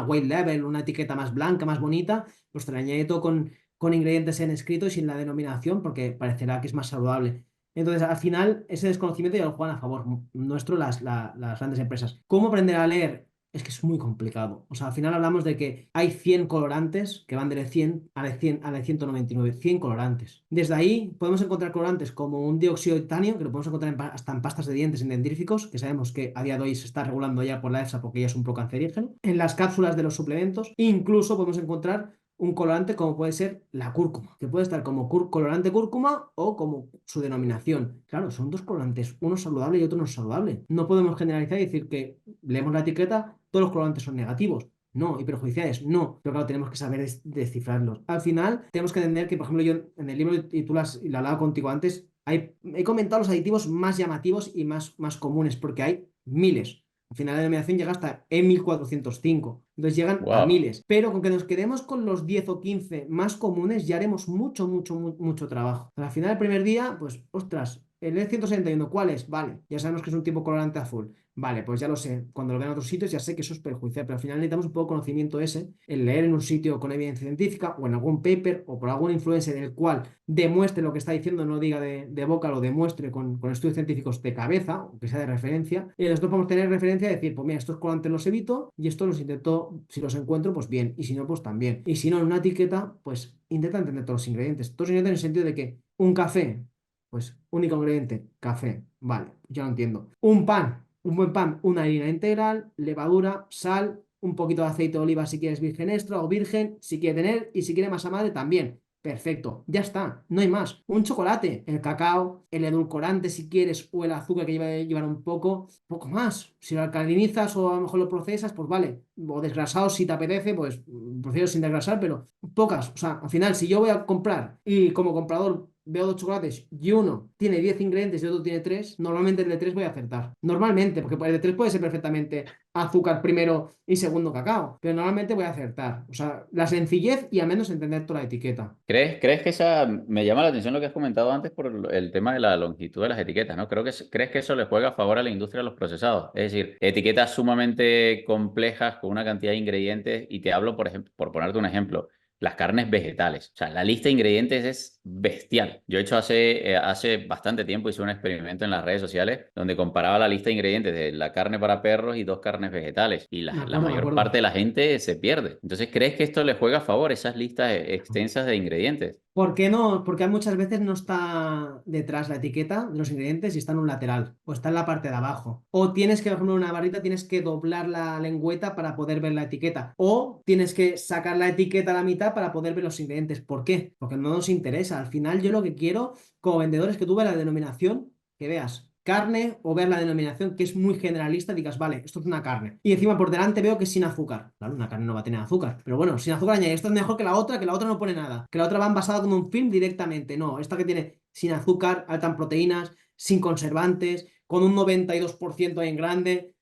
Speaker 1: white label, una etiqueta más blanca, más bonita, pues te la añado con ingredientes en escrito y sin la denominación porque parecerá que es más saludable. Entonces, al final, ese desconocimiento ya lo juegan a favor nuestro las grandes empresas. ¿Cómo aprender a leer? Es que es muy complicado. O sea, al final hablamos de que hay 100 colorantes que van de 100 a la 199, 100 colorantes. Desde ahí podemos encontrar colorantes como un dióxido de titanio, que lo podemos encontrar hasta en pastas de dientes, en dentífricos, que sabemos que a día de hoy se está regulando ya por la EFSA porque ya es un procancerígeno. En las cápsulas de los suplementos, incluso podemos encontrar un colorante como puede ser la cúrcuma, que puede estar como colorante cúrcuma o como su denominación. Claro, son dos colorantes, uno saludable y otro no saludable. No podemos generalizar y decir que leemos la etiqueta, todos los colorantes son negativos. No, y perjudiciales, no. Pero claro, tenemos que saber descifrarlos. Al final, tenemos que entender que, por ejemplo, yo en el libro, y tú y lo hablaba contigo antes, he comentado los aditivos más llamativos y más comunes, porque hay miles. Al final la denominación llega hasta E1405. Entonces llegan a
Speaker 2: Wow.
Speaker 1: miles. Pero con que nos quedemos con los 10 o 15 más comunes, ya haremos mucho trabajo. Al final, el primer día, pues, ostras, el E161, ¿cuál es? Vale, ya sabemos que es un tipo colorante azul. Vale, pues ya lo sé. Cuando lo vean en otros sitios, ya sé que eso es perjudicial. Pero al final necesitamos un poco de conocimiento ese, el leer en un sitio con evidencia científica o en algún paper o por algún influencer en el cual demuestre lo que está diciendo, no diga de boca, lo demuestre con estudios científicos de cabeza, o que sea de referencia. Y nosotros podemos tener referencia y decir, pues mira, estos colantes los evito y estos los intento, si los encuentro, pues bien, y si no, pues también. Y si no, en una etiqueta, pues intenta entender todos los ingredientes. Todos los ingredientes en el sentido de que un café, pues único ingrediente, café, vale, ya lo entiendo. Un pan, un buen pan, una harina integral, levadura, sal, un poquito de aceite de oliva si quieres virgen extra o virgen, si quiere tener, y si quiere masa madre también. Perfecto, ya está, no hay más. Un chocolate, el cacao, el edulcorante si quieres o el azúcar que llevar un poco más. Si lo alcalinizas o a lo mejor lo procesas, pues vale. O desgrasado si te apetece, pues prefiero sin desgrasar, pero pocas. O sea, al final, si yo voy a comprar y como comprador veo dos chocolates y uno tiene 10 ingredientes y otro tiene 3, normalmente el de 3 voy a acertar. Normalmente, porque el de 3 puede ser perfectamente azúcar primero y segundo cacao, pero normalmente voy a acertar. O sea, la sencillez y al menos entender toda la etiqueta.
Speaker 2: ¿Crees que esa, me llama la atención lo que has comentado antes por el tema de la longitud de las etiquetas, ¿no? ¿Crees que eso le juega a favor a la industria de los procesados? Es decir, etiquetas sumamente complejas con una cantidad de ingredientes y te hablo, por ejemplo, por ponerte un ejemplo, las carnes vegetales. O sea, la lista de ingredientes es bestial. Yo he hecho hace bastante tiempo, hice un experimento en las redes sociales donde comparaba la lista de ingredientes de la carne para perros y dos carnes vegetales y
Speaker 1: Me
Speaker 2: la
Speaker 1: acuerdo, me
Speaker 2: mayor parte
Speaker 1: acuerdo.
Speaker 2: de la gente se pierde. Entonces, ¿crees que esto le juega a favor, esas listas extensas de ingredientes?
Speaker 1: ¿Por qué no? Porque muchas veces no está detrás la etiqueta de los ingredientes y está en un lateral o está en la parte de abajo. O tienes que, por ejemplo, en una barrita tienes que doblar la lengüeta para poder ver la etiqueta. O tienes que sacar la etiqueta a la mitad para poder ver los ingredientes. ¿Por qué? Porque no nos interesa. Al final yo lo que quiero como vendedor es que tú veas la denominación, que veas carne o ver la denominación que es muy generalista, digas, vale, esto es una carne. Y encima por delante veo que es sin azúcar. Claro, una carne no va a tener azúcar. Pero bueno, sin azúcar añade, esto es mejor que la otra no pone nada. Que la otra va envasada como un film directamente. No, esta que tiene sin azúcar, alta en proteínas, sin conservantes, con un 92% en grande.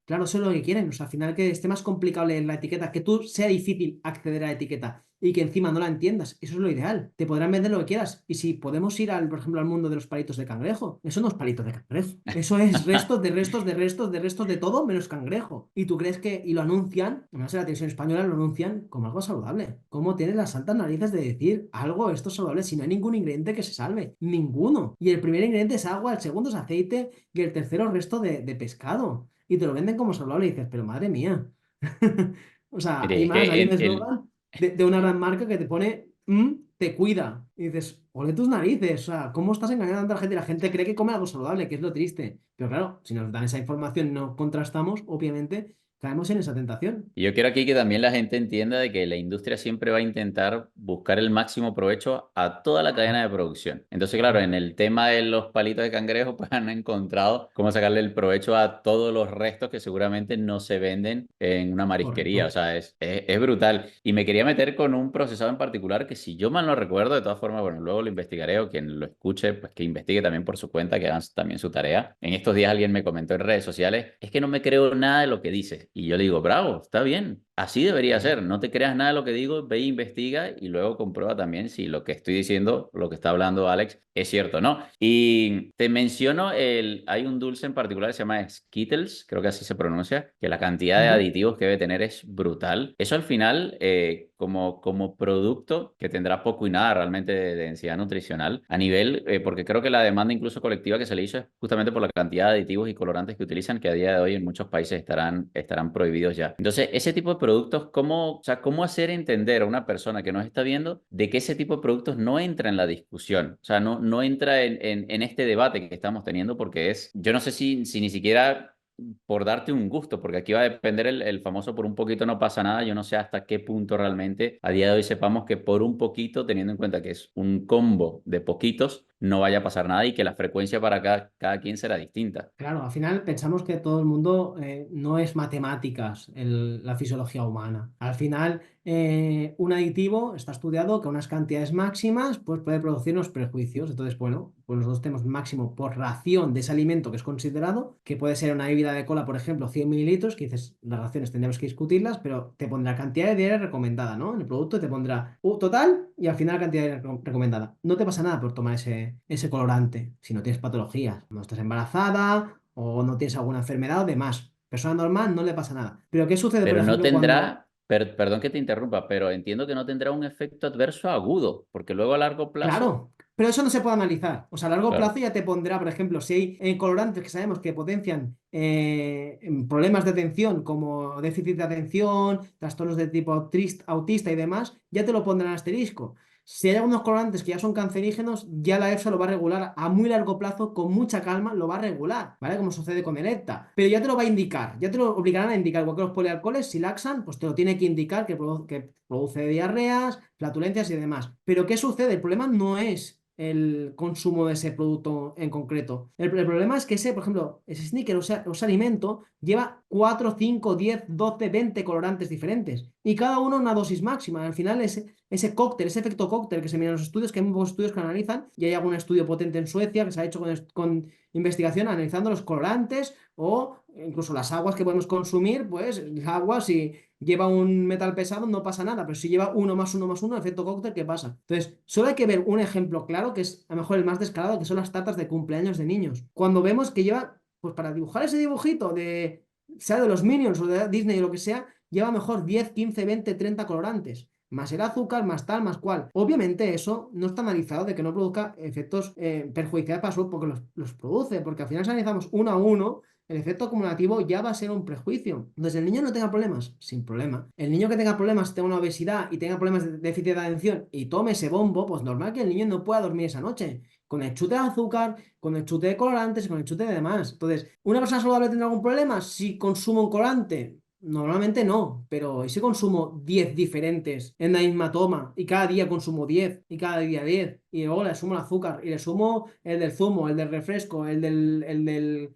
Speaker 1: Claro, eso es lo que quieren. O sea, al final que esté más complicado leer la etiqueta, que tú sea difícil acceder a la etiqueta y que encima no la entiendas. Eso es lo ideal. Te podrán vender lo que quieras. Y si podemos ir al, por ejemplo, al mundo de los palitos de cangrejo, eso no es palitos de cangrejo. Eso es restos de restos de restos de restos de todo menos cangrejo. Y tú crees que, y lo anuncian, al menos en la televisión española lo anuncian como algo saludable. ¿Cómo tienes las santas narices de decir algo esto es saludable si no hay ningún ingrediente que se salve? Ninguno. Y el primer ingrediente es agua, el segundo es aceite y el tercero resto de pescado y te lo venden como saludable y dices, pero madre mía. O sea,
Speaker 2: Mire,
Speaker 1: y
Speaker 2: es
Speaker 1: más, hay
Speaker 2: que
Speaker 1: un eslogan de una gran marca que te pone, te cuida. Y dices, ole tus narices, o sea, ¿cómo estás engañando a tanta gente? Y la gente cree que come algo saludable, que es lo triste. Pero claro, si nos dan esa información y no contrastamos, obviamente caemos en esa tentación.
Speaker 2: y yo quiero aquí que también la gente entienda de que la industria siempre va a intentar buscar el máximo provecho a toda la cadena de producción. Entonces, claro, en el tema de los palitos de cangrejo, pues han encontrado cómo sacarle el provecho a todos los restos que seguramente no se venden en una marisquería. O
Speaker 1: Correcto.
Speaker 2: sea, es brutal. Y me quería meter con un procesado en particular que si yo mal no recuerdo, de todas formas, bueno, luego lo investigaré o quien lo escuche, pues que investigue también por su cuenta, que hagan también su tarea. En estos días alguien me comentó en redes sociales, es que no me creo nada de lo que dice. Y yo le digo, bravo, está bien. Así debería ser. No te creas nada de lo que digo, ve e investiga y luego comprueba también si lo que estoy diciendo, lo que está hablando Alex, es cierto o no. Y te menciono, hay un dulce en particular que se llama Skittles, creo que así se pronuncia, que la cantidad de
Speaker 1: Ujú.
Speaker 2: aditivos que debe tener es brutal. Eso al final, como producto que tendrá poco y nada realmente de densidad nutricional a nivel, porque creo que la demanda incluso colectiva que se le hizo es justamente por la cantidad de aditivos y colorantes que utilizan, que a día de hoy en muchos países estarán prohibidos ya. Entonces, ese tipo de productos, ¿cómo, o sea, cómo hacer entender a una persona que nos está viendo de que ese tipo de productos no entra en la discusión? O sea, no entra en este debate que estamos teniendo porque yo no sé si ni siquiera por darte un gusto, porque aquí va a depender el famoso por un poquito no pasa nada. Yo no sé hasta qué punto realmente a día de hoy sepamos que por un poquito, teniendo en cuenta que es un combo de poquitos, no vaya a pasar nada y que la frecuencia para cada quien será distinta.
Speaker 1: Claro, al final pensamos que todo el mundo no es matemáticas la fisiología humana. Al final, un aditivo está estudiado que a unas cantidades máximas pues, puede producirnos prejuicios. Entonces, bueno, pues nosotros tenemos máximo por ración de ese alimento que es considerado, que puede ser una bebida de cola, por ejemplo, 100 mililitros, que dices, las raciones tendríamos que discutirlas, pero te pondrá cantidad de diaria recomendada, ¿no? En el producto te pondrá total y al final cantidad diaria recomendada. No te pasa nada por tomar ese colorante si no tienes patologías, no estás embarazada o no tienes alguna enfermedad o demás. Persona normal no le pasa nada. Pero ¿qué sucede, por
Speaker 2: Pero no
Speaker 1: ejemplo, cuando...
Speaker 2: tendrá, perdón que te interrumpa, pero entiendo que no tendrá un efecto adverso agudo, porque luego a largo plazo,
Speaker 1: Claro, pero eso no se puede analizar. O sea, a largo plazo
Speaker 2: claro.
Speaker 1: ya te pondrá, por ejemplo, si hay colorantes que sabemos que potencian problemas de atención como déficit de atención, trastornos de tipo autista y demás, ya te lo pondrán asterisco. Si hay algunos colorantes que ya son cancerígenos, ya la EFSA lo va a regular a muy largo plazo, con mucha calma, lo va a regular, ¿vale? Como sucede con el EPTA. Pero ya te lo va a indicar, ya te lo obligarán a indicar, igual que los polialcoholes, si laxan, pues te lo tiene que indicar que produce diarreas, flatulencias y demás. Pero ¿qué sucede? El problema no es el consumo de ese producto en concreto. El problema es que ese, por ejemplo, ese sneaker o ese alimento lleva 4, 5, 10, 12, 20 colorantes diferentes y cada uno una dosis máxima. Al final ese cóctel, ese efecto cóctel que se mira en los estudios, que hay muy pocos estudios que analizan y hay algún estudio potente en Suecia que se ha hecho con investigación analizando los colorantes o incluso las aguas que podemos consumir, pues aguas y lleva un metal pesado, no pasa nada, pero si lleva uno más uno más uno, efecto cóctel, ¿qué pasa? Entonces, solo hay que ver un ejemplo claro, que es a lo mejor el más descarado, que son las tartas de cumpleaños de niños. Cuando vemos que lleva, pues para dibujar ese dibujito sea de los Minions o de Disney o lo que sea, lleva a lo mejor 10, 15, 20, 30 colorantes. Más el azúcar, más tal, más cual. Obviamente eso no está analizado de que no produzca efectos perjudiciales para la salud porque los produce, porque al final si analizamos uno a uno, el efecto acumulativo ya va a ser un prejuicio. Entonces, el niño no tenga problemas, sin problema. El niño que tenga problemas, tenga una obesidad y tenga problemas de déficit de atención y tome ese bombo, pues normal que el niño no pueda dormir esa noche. Con el chute de azúcar, con el chute de colorantes y con el chute de demás. Entonces, ¿una persona saludable tendrá algún problema si consume un colorante? Normalmente no, pero ¿y si consumo 10 diferentes en la misma toma y cada día consumo 10 y cada día 10 y luego le sumo el azúcar y le sumo el del zumo, el del refresco, el de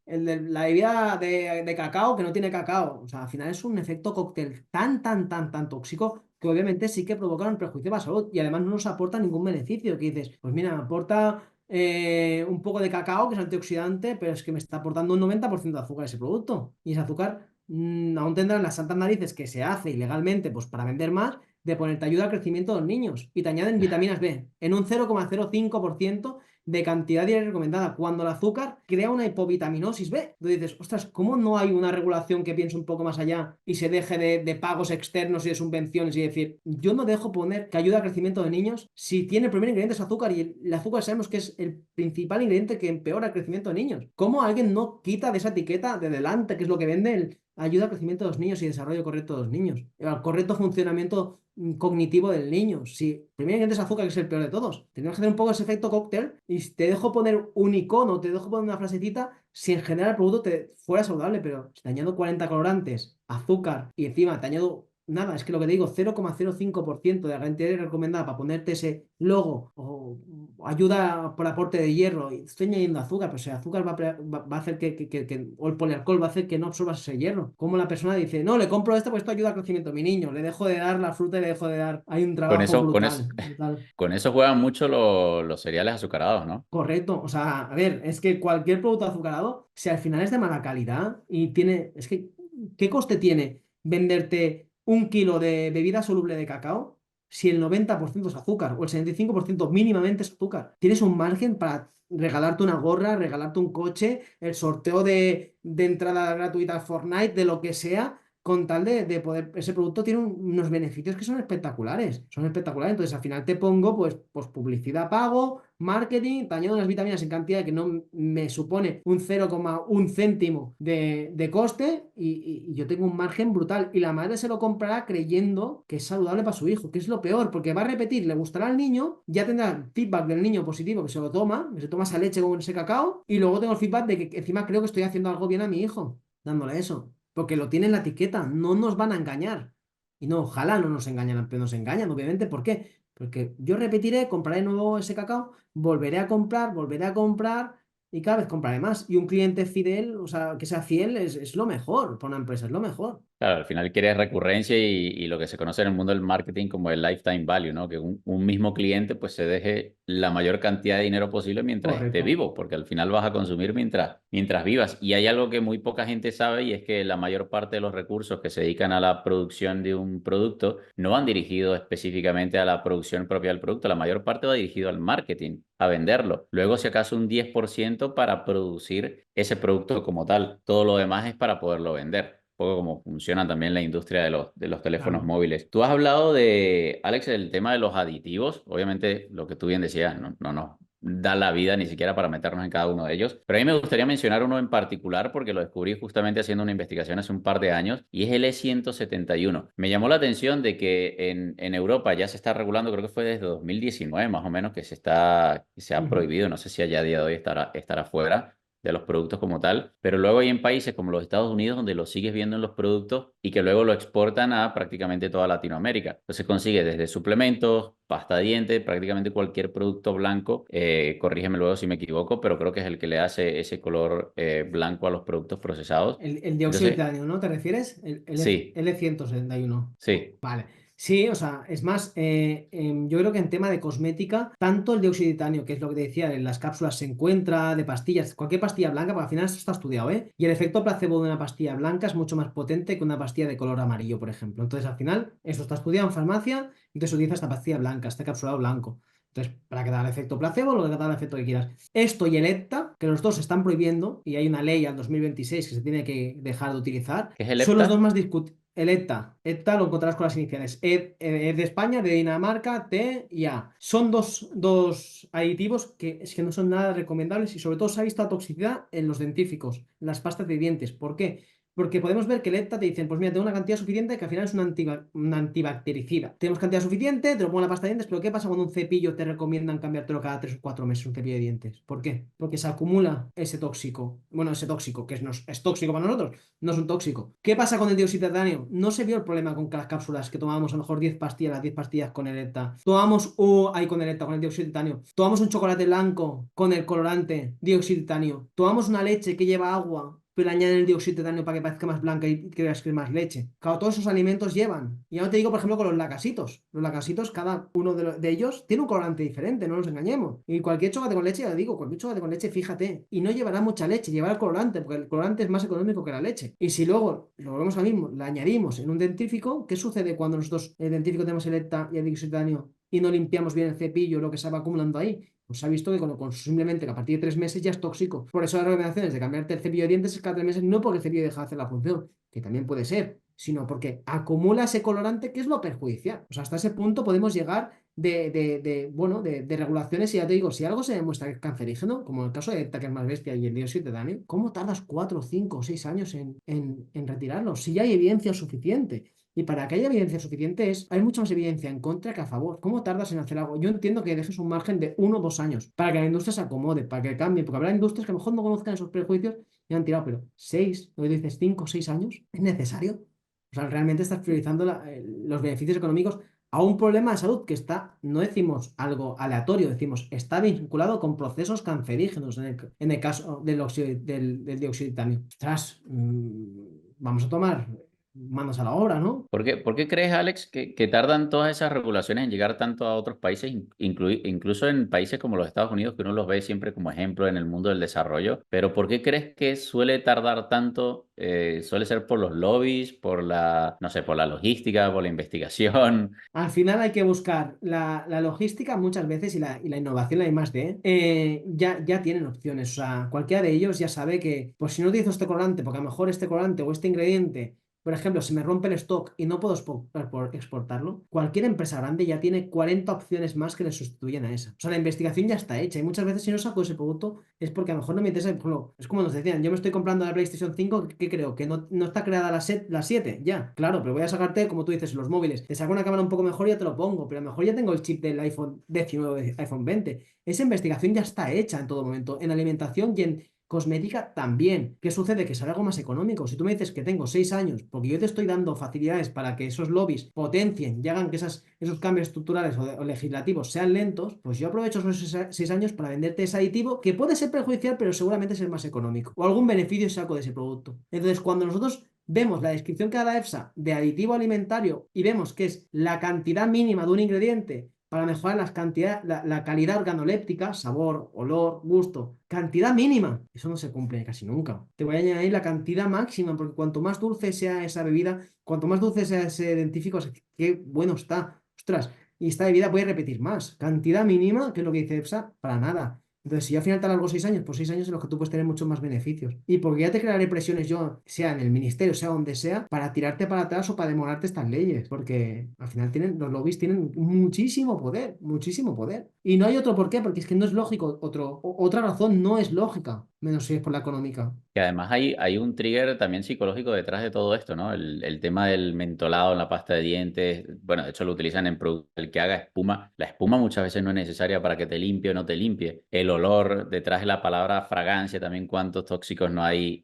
Speaker 1: la bebida de cacao que no tiene cacao? O sea, al final es un efecto cóctel tan, tan, tan, tan tóxico que obviamente sí que provoca un perjuicio para la salud y además no nos aporta ningún beneficio. Que dices, pues mira, me aporta un poco de cacao, que es antioxidante, pero es que me está aportando un 90% de azúcar ese producto. Y ese azúcar aún tendrán las santas narices que se hace ilegalmente pues para vender más, de ponerte ayuda al crecimiento de los niños y te añaden vitaminas B en un 0,05% de cantidad diaria recomendada, cuando el azúcar crea una hipovitaminosis B. Tú dices, ostras, ¿cómo no hay una regulación que piense un poco más allá y se deje de pagos externos y de subvenciones y decir, yo no dejo poner que ayuda al crecimiento de niños si tiene el primer ingrediente es azúcar y el azúcar sabemos que es el principal ingrediente que empeora el crecimiento de niños? ¿Cómo alguien no quita de esa etiqueta de delante, que es lo que vende el ayuda al crecimiento de los niños y desarrollo correcto de los niños, al correcto funcionamiento cognitivo del niño? Si primero ingrediente es azúcar, que es el peor de todos, tenemos que hacer un poco ese efecto cóctel y te dejo poner un icono, te dejo poner una frasecita, si en general el producto te fuera saludable, pero si te añado 40 colorantes, azúcar y encima te añado nada, es que lo que te digo, 0,05% de la cantidad recomendada para ponerte ese logo o ayuda por aporte de hierro, y estoy añadiendo azúcar, pero ese azúcar va a hacer o el polialcohol va a hacer que no absorbas ese hierro. Como la persona dice, no, le compro esto porque esto ayuda al crecimiento de mi niño, le dejo de dar la fruta y le dejo de dar. Hay un
Speaker 2: Con
Speaker 1: trabajo
Speaker 2: eso, con eso,
Speaker 1: brutal, brutal.
Speaker 2: con eso juegan mucho los cereales azucarados, ¿no?
Speaker 1: Correcto, o sea, a ver, es que cualquier producto azucarado, si al final es de mala calidad y tiene, es que, ¿qué coste tiene venderte 1 kilo de bebida soluble de cacao si el 90% es azúcar o el 75% mínimamente es azúcar? Tienes un margen para regalarte una gorra, regalarte un coche, el sorteo de entrada gratuita a Fortnite, de lo que sea, con tal de poder, ese producto tiene unos beneficios que son espectaculares, entonces al final te pongo pues publicidad a pago, marketing, te añado unas vitaminas en cantidad que no me supone un 0,1 céntimo de coste y yo tengo un margen brutal y la madre se lo comprará creyendo que es saludable para su hijo, que es lo peor, porque va a repetir, le gustará al niño, ya tendrá feedback del niño positivo que se lo toma, que se toma esa leche con ese cacao y luego tengo el feedback de que encima creo que estoy haciendo algo bien a mi hijo, dándole eso. Porque lo tiene en la etiqueta, no nos van a engañar. Y no, ojalá no nos engañan, pero nos engañan, obviamente. ¿Por qué? Porque yo repetiré, compraré de nuevo ese cacao, volveré a comprar y cada vez compraré más. Y un cliente fidel, o sea, que sea fiel, es lo mejor para una empresa, es lo mejor.
Speaker 2: Claro, al final quieres recurrencia y lo que se conoce en el mundo del marketing como el lifetime value, ¿no? Que un mismo cliente pues se deje la mayor cantidad de dinero posible mientras esté
Speaker 1: Correcto.
Speaker 2: vivo, porque al final vas a consumir mientras vivas. Y hay algo que muy poca gente sabe y es que la mayor parte de los recursos que se dedican a la producción de un producto no van dirigidos específicamente a la producción propia del producto, la mayor parte va dirigido al marketing, a venderlo. Luego, si acaso, un 10% para producir ese producto como tal. Todo lo demás es para poderlo vender poco como funciona también la industria de los teléfonos
Speaker 1: Claro.
Speaker 2: móviles. Tú has hablado de, Alex, el tema de los aditivos. Obviamente, lo que tú bien decías, no nos da la vida ni siquiera para meternos en cada uno de ellos. Pero a mí me gustaría mencionar uno en particular porque lo descubrí justamente haciendo una investigación hace un par de años y es el E171. Me llamó la atención de que en Europa ya se está regulando, creo que fue desde 2019 más o menos que se ha
Speaker 1: Ujú.
Speaker 2: prohibido, no sé si allá a día de hoy estará fuera de los productos como tal, pero luego hay en países como los Estados Unidos donde lo sigues viendo en los productos y que luego lo exportan a prácticamente toda Latinoamérica. Entonces consigue desde suplementos, pasta de dientes, prácticamente cualquier producto blanco, corrígeme luego si me equivoco, pero creo que es el que le hace ese color blanco a los productos procesados.
Speaker 1: El dióxido de
Speaker 2: Entonces,
Speaker 1: titanio, ¿no? ¿Te refieres? El
Speaker 2: sí,
Speaker 1: L171.
Speaker 2: sí.
Speaker 1: Vale. Sí, o sea, es más, yo creo que en tema de cosmética, tanto el dióxido de titanio, que es lo que te decía, en las cápsulas se encuentra, de pastillas, cualquier pastilla blanca, porque al final esto está estudiado, ¿eh? Y el efecto placebo de una pastilla blanca es mucho más potente que una pastilla de color amarillo, por ejemplo. Entonces, al final, esto está estudiado en farmacia, entonces utiliza esta pastilla blanca, este capsulado blanco. Entonces, para que te haga el efecto placebo, lo que te haga el efecto que quieras. Esto y el EPTA, que los dos se están prohibiendo, y hay una ley al 2026 que se tiene que dejar de utilizar,
Speaker 2: ¿Qué es el
Speaker 1: son los dos
Speaker 2: EPTA?
Speaker 1: más discutidos. El EPTA. EPTA lo encontrarás con las iniciales. E de España, de Dinamarca, T y A. Son dos aditivos que es que no son nada recomendables y sobre todo se ha visto la toxicidad en los dentífricos, en las pastas de dientes. ¿Por qué? Porque podemos ver que el EPTA te dicen, pues mira, tengo una cantidad suficiente que al final es un antibactericida. Tenemos cantidad suficiente, te lo pongo en la pasta de dientes, pero ¿qué pasa cuando un cepillo te recomiendan cambiártelo cada 3 o 4 meses, un cepillo de dientes? ¿Por qué? Porque se acumula ese tóxico. Bueno, ese tóxico, que es tóxico para nosotros, no es un tóxico. ¿Qué pasa con el dióxido de titanio? No se vio el problema con las cápsulas que tomábamos a lo mejor 10 pastillas, las 10 pastillas con el EPTA. Tomamos, ahí con el EPTA, con el dióxido de titanio. Tomamos un chocolate blanco con el colorante, dióxido de titanio. Tomamos una leche que lleva agua pero le añaden el dióxido de titanio para que parezca más blanca y creas que es más leche. Claro, todos esos alimentos llevan. Y ya no te digo, por ejemplo, con los lacasitos. Los lacasitos, cada uno de ellos tiene un colorante diferente, no nos engañemos. Y cualquier chocolate con leche, ya digo, cualquier chocolate con leche, fíjate, y no llevará mucha leche, llevará el colorante, porque el colorante es más económico que la leche. Y si luego, lo volvemos a mismo, la añadimos en un dentífrico, ¿qué sucede cuando nosotros en el dentífrico tenemos el ETA y el dióxido de titanio y no limpiamos bien el cepillo, lo que se va acumulando ahí? Pues se ha visto que simplemente a partir de 3 meses ya es tóxico. Por eso las recomendaciones de cambiarte el cepillo de dientes es cada 3 meses, no porque el cepillo deja de hacer la función, que también puede ser, sino porque acumula ese colorante que es lo perjudicial. O sea, hasta ese punto podemos llegar bueno, de regulaciones. Y ya te digo, si algo se demuestra que es cancerígeno, como el caso de ETA, que es más bestia, y el dióxido de titanio, ¿cómo tardas 4, 5 o 6 años en retirarlo? Si ya hay evidencia suficiente. Y para que haya evidencia suficiente hay mucha más evidencia en contra que a favor. ¿Cómo tardas en hacer algo? Yo entiendo que dejes un margen de 1 o 2 años para que la industria se acomode, para que cambie, porque habrá industrias que a lo mejor no conozcan esos prejuicios y han tirado, pero 6, lo que dices, 5 o 6 años, ¿es necesario? O sea, realmente estás priorizando los beneficios económicos a un problema de salud que está, no decimos algo aleatorio, decimos, está vinculado con procesos cancerígenos en el caso del dióxido de titanio. Ostras, vamos a tomar manos a la obra, ¿no?
Speaker 2: Por qué crees, Alex, que tardan todas esas regulaciones en llegar tanto a otros países, incluso en países como los Estados Unidos, que uno los ve siempre como ejemplo en el mundo del desarrollo? Pero ¿por qué crees que suele tardar tanto? ¿Suele ser por los lobbies, por la, no sé, por la logística, por la investigación?
Speaker 1: Al final hay que buscar la logística muchas veces y la innovación, la I+D, ya tienen opciones. O sea, cualquiera de ellos ya sabe que, pues si no utilizo este colorante, porque a lo mejor este colorante o este ingrediente, por ejemplo, se me rompe el stock y no puedo exportarlo, cualquier empresa grande ya tiene 40 opciones más que le sustituyen a esa. O sea, la investigación ya está hecha y muchas veces si no saco ese producto es porque a lo mejor no me interesa. Por ejemplo, es como nos decían, yo me estoy comprando la PlayStation 5, ¿qué creo? Que no está creada la 7, ya, claro, pero voy a sacarte, como tú dices, los móviles. Te saco una cámara un poco mejor y ya te lo pongo, pero a lo mejor ya tengo el chip del iPhone 19, iPhone 20. Esa investigación ya está hecha en todo momento, en alimentación y en cosmética también. ¿Qué sucede? Que sale algo más económico. Si tú me dices que tengo 6 años, porque yo te estoy dando facilidades para que esos lobbies potencien y hagan que esos cambios estructurales o legislativos sean lentos, pues yo aprovecho esos 6 años para venderte ese aditivo que puede ser perjudicial, pero seguramente es el más económico. O algún beneficio saco de ese producto. Entonces, cuando nosotros vemos la descripción que da la EFSA de aditivo alimentario y vemos que es la cantidad mínima de un ingrediente para mejorar la calidad organoléptica, sabor, olor, gusto, cantidad mínima. Eso no se cumple casi nunca. Te voy a añadir la cantidad máxima, porque cuanto más dulce sea esa bebida, cuanto más dulce sea ese dentífrico, qué bueno está. Ostras, y esta bebida puede repetir más. Cantidad mínima, que es lo que dice EFSA, para nada. Entonces, si yo al final te alargo 6 años, pues 6 años en los que tú puedes tener muchos más beneficios. Y porque ya te crearé presiones yo, sea en el ministerio, sea donde sea, para tirarte para atrás o para demorarte estas leyes. Porque al final los lobbies tienen muchísimo poder, muchísimo poder. Y no hay otro por qué, porque es que no es lógico. Otra razón no es lógica, menos si es por la económica.
Speaker 2: Que además hay un trigger también psicológico detrás de todo esto, ¿no? El tema del mentolado en la pasta de dientes, bueno, de hecho lo utilizan en productos, el que haga espuma. La espuma muchas veces no es necesaria para que te limpie o no te limpie. El olor, detrás de la palabra fragancia, también cuántos tóxicos no hay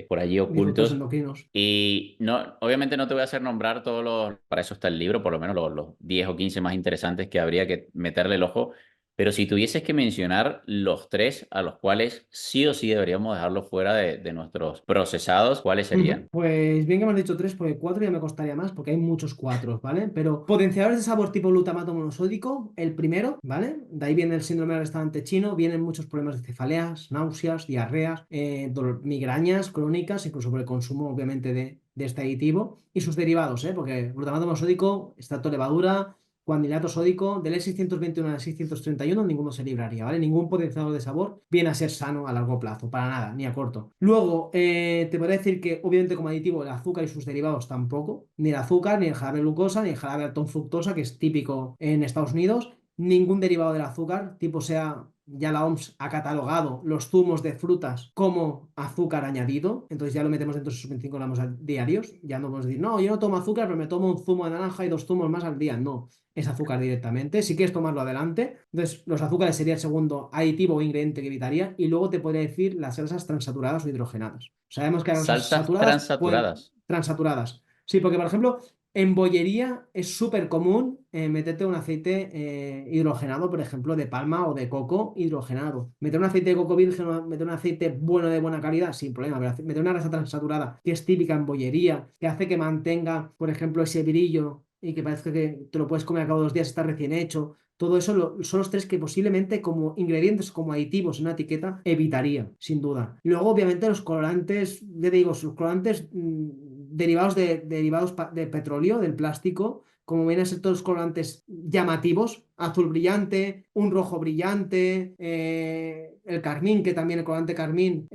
Speaker 2: por allí
Speaker 1: Disruptores
Speaker 2: ocultos.
Speaker 1: endocrinos.
Speaker 2: Y no, obviamente no te voy a hacer nombrar todos para eso está el libro, por lo menos los 10 o 15 más interesantes que habría que meterle el ojo. Pero si tuvieses que mencionar los tres a los cuales sí o sí deberíamos dejarlos fuera de nuestros procesados, ¿cuáles
Speaker 1: Ujú.
Speaker 2: serían?
Speaker 1: Pues bien que me has dicho 3, porque 4 ya me costaría más, porque hay muchos 4, ¿vale? Pero potenciadores de sabor tipo glutamato monosódico, el primero, ¿vale? De ahí viene el síndrome del restaurante chino, vienen muchos problemas de cefaleas, náuseas, diarreas, migrañas crónicas, incluso por el consumo, obviamente, de este aditivo y sus derivados, ¿eh? Porque glutamato monosódico, extracto de levadura, cuandilato sódico, del E621 al 631 ninguno se libraría, ¿vale? Ningún potenciador de sabor viene a ser sano a largo plazo, para nada, ni a corto. Luego, te podría decir que, obviamente, como aditivo, el azúcar y sus derivados tampoco, ni el azúcar, ni el jarabe de glucosa, ni el jarabe de alto fructosa, que es típico en Estados Unidos, ningún derivado del azúcar, tipo sea, ya la OMS ha catalogado los zumos de frutas como azúcar añadido, entonces ya lo metemos dentro de esos 25 gramos diarios, ya no podemos decir, no, yo no tomo azúcar, pero me tomo un zumo de naranja y 2 zumos más al día, no, es azúcar directamente. Si quieres tomarlo adelante, entonces los azúcares sería el segundo aditivo o ingrediente que evitaría. Y luego te podría decir las grasas transaturadas o hidrogenadas. Sabemos que las grasas
Speaker 2: Salsas
Speaker 1: saturadas pueden.
Speaker 2: transaturadas.
Speaker 1: Transaturadas. Sí, porque por ejemplo, En bollería es súper común meterte un aceite hidrogenado, por ejemplo, de palma o de coco hidrogenado. Meter un aceite de coco virgen o meter un aceite bueno de buena calidad, sin problema. Pero meter una grasa transaturada, que es típica en bollería, que hace que mantenga, por ejemplo, ese brillo y que parezca que te lo puedes comer a cabo de 2 días, está recién hecho. Todo eso son los tres que posiblemente como ingredientes, como aditivos en una etiqueta, evitaría, sin duda. Luego, obviamente, los colorantes, ya te digo, sus colorantes derivados de petróleo, del plástico, como vienen a ser todos los colorantes llamativos, azul brillante, un rojo brillante, el carmín, que también el colorante carmín,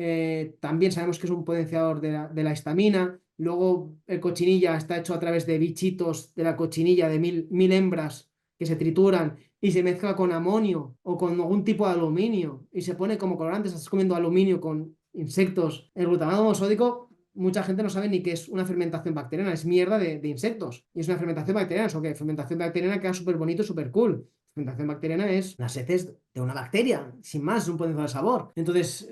Speaker 1: también sabemos que es un potenciador de la histamina. Luego el cochinilla está hecho a través de bichitos de la cochinilla de mil hembras que se trituran y se mezcla con amonio o con algún tipo de aluminio y se pone como colorante. Estás comiendo aluminio con insectos. El glutamato monosódico, mucha gente no sabe ni qué es una fermentación bacteriana, es mierda de insectos. Y es una fermentación bacteriana, eso que fermentación bacteriana queda súper bonito, súper cool. Fermentación bacteriana es las heces de una bacteria, sin más, es un potenciador de sabor. Entonces,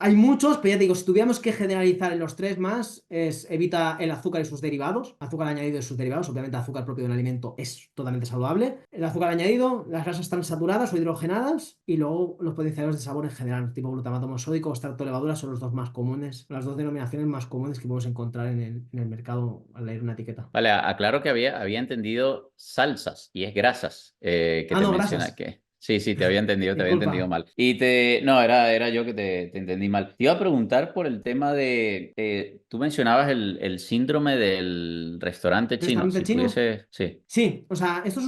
Speaker 1: hay muchos, pero ya te digo, si tuviéramos que generalizar en los tres más, es evita el azúcar y sus derivados, azúcar añadido y sus derivados, obviamente el azúcar propio de un alimento es totalmente saludable, el azúcar añadido, las grasas transaturadas o hidrogenadas y luego los potenciadores de sabor en general, tipo glutamato monosódico o extracto de levadura son los dos más comunes, las dos denominaciones más comunes que podemos encontrar en el mercado al leer una etiqueta.
Speaker 2: Vale, aclaro que había entendido salsas y es grasas que
Speaker 1: Ah,
Speaker 2: te
Speaker 1: no,
Speaker 2: menciona
Speaker 1: grasas,
Speaker 2: que sí, sí, te había entendido
Speaker 1: disculpa.
Speaker 2: mal. No, era yo que te entendí mal. Te iba a preguntar por el tema de, tú mencionabas el síndrome del restaurante chino,
Speaker 1: ¿Restaurante
Speaker 2: si
Speaker 1: chino?
Speaker 2: pudiese, sí.
Speaker 1: Sí, o sea, esto es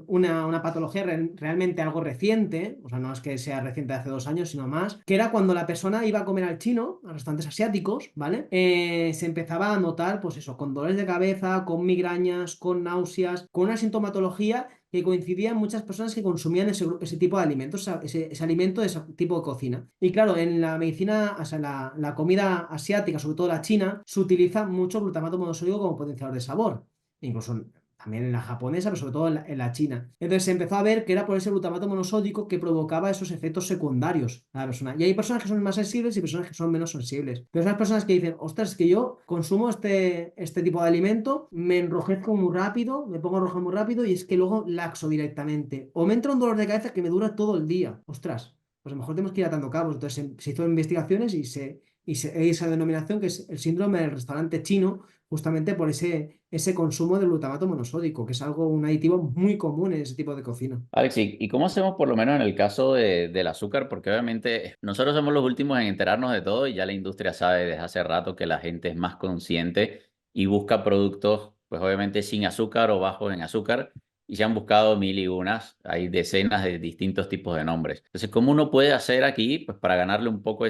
Speaker 1: una patología realmente algo reciente, o sea, no es que sea reciente de hace 2 años, sino más, que era cuando la persona iba a comer al chino, a restaurantes asiáticos, ¿vale? Se empezaba a notar, pues eso, con dolores de cabeza, con migrañas, con náuseas, con una sintomatología que coincidía en muchas personas que consumían ese tipo de alimentos, ese alimento de ese tipo de cocina. Y claro, en la medicina, o sea, la comida asiática, sobre todo la china, se utiliza mucho glutamato monosódico como potenciador de sabor incluso también en la japonesa, pero sobre todo en la china. Entonces se empezó a ver que era por ese glutamato monosódico que provocaba esos efectos secundarios a la persona. Y hay personas que son más sensibles y personas que son menos sensibles. Pero esas personas que dicen, ostras, es que yo consumo este tipo de alimento, me enrojezco muy rápido, me pongo rojo muy rápido y es que luego laxo directamente. O me entra un dolor de cabeza que me dura todo el día. Ostras, pues a lo mejor tenemos que ir atando cabos. Entonces se hizo investigaciones y esa denominación que es el síndrome del restaurante chino justamente por ese consumo de glutamato monosódico, que es algo, un aditivo muy común en ese tipo de cocina.
Speaker 2: Alex, ¿y cómo hacemos por lo menos en el caso del azúcar? Porque obviamente nosotros somos los últimos en enterarnos de todo y ya la industria sabe desde hace rato que la gente es más consciente y busca productos, pues obviamente sin azúcar o bajos en azúcar. Y se han buscado mil y unas, hay decenas de distintos tipos de nombres. Entonces, ¿cómo uno puede hacer aquí, pues para ganarle un poco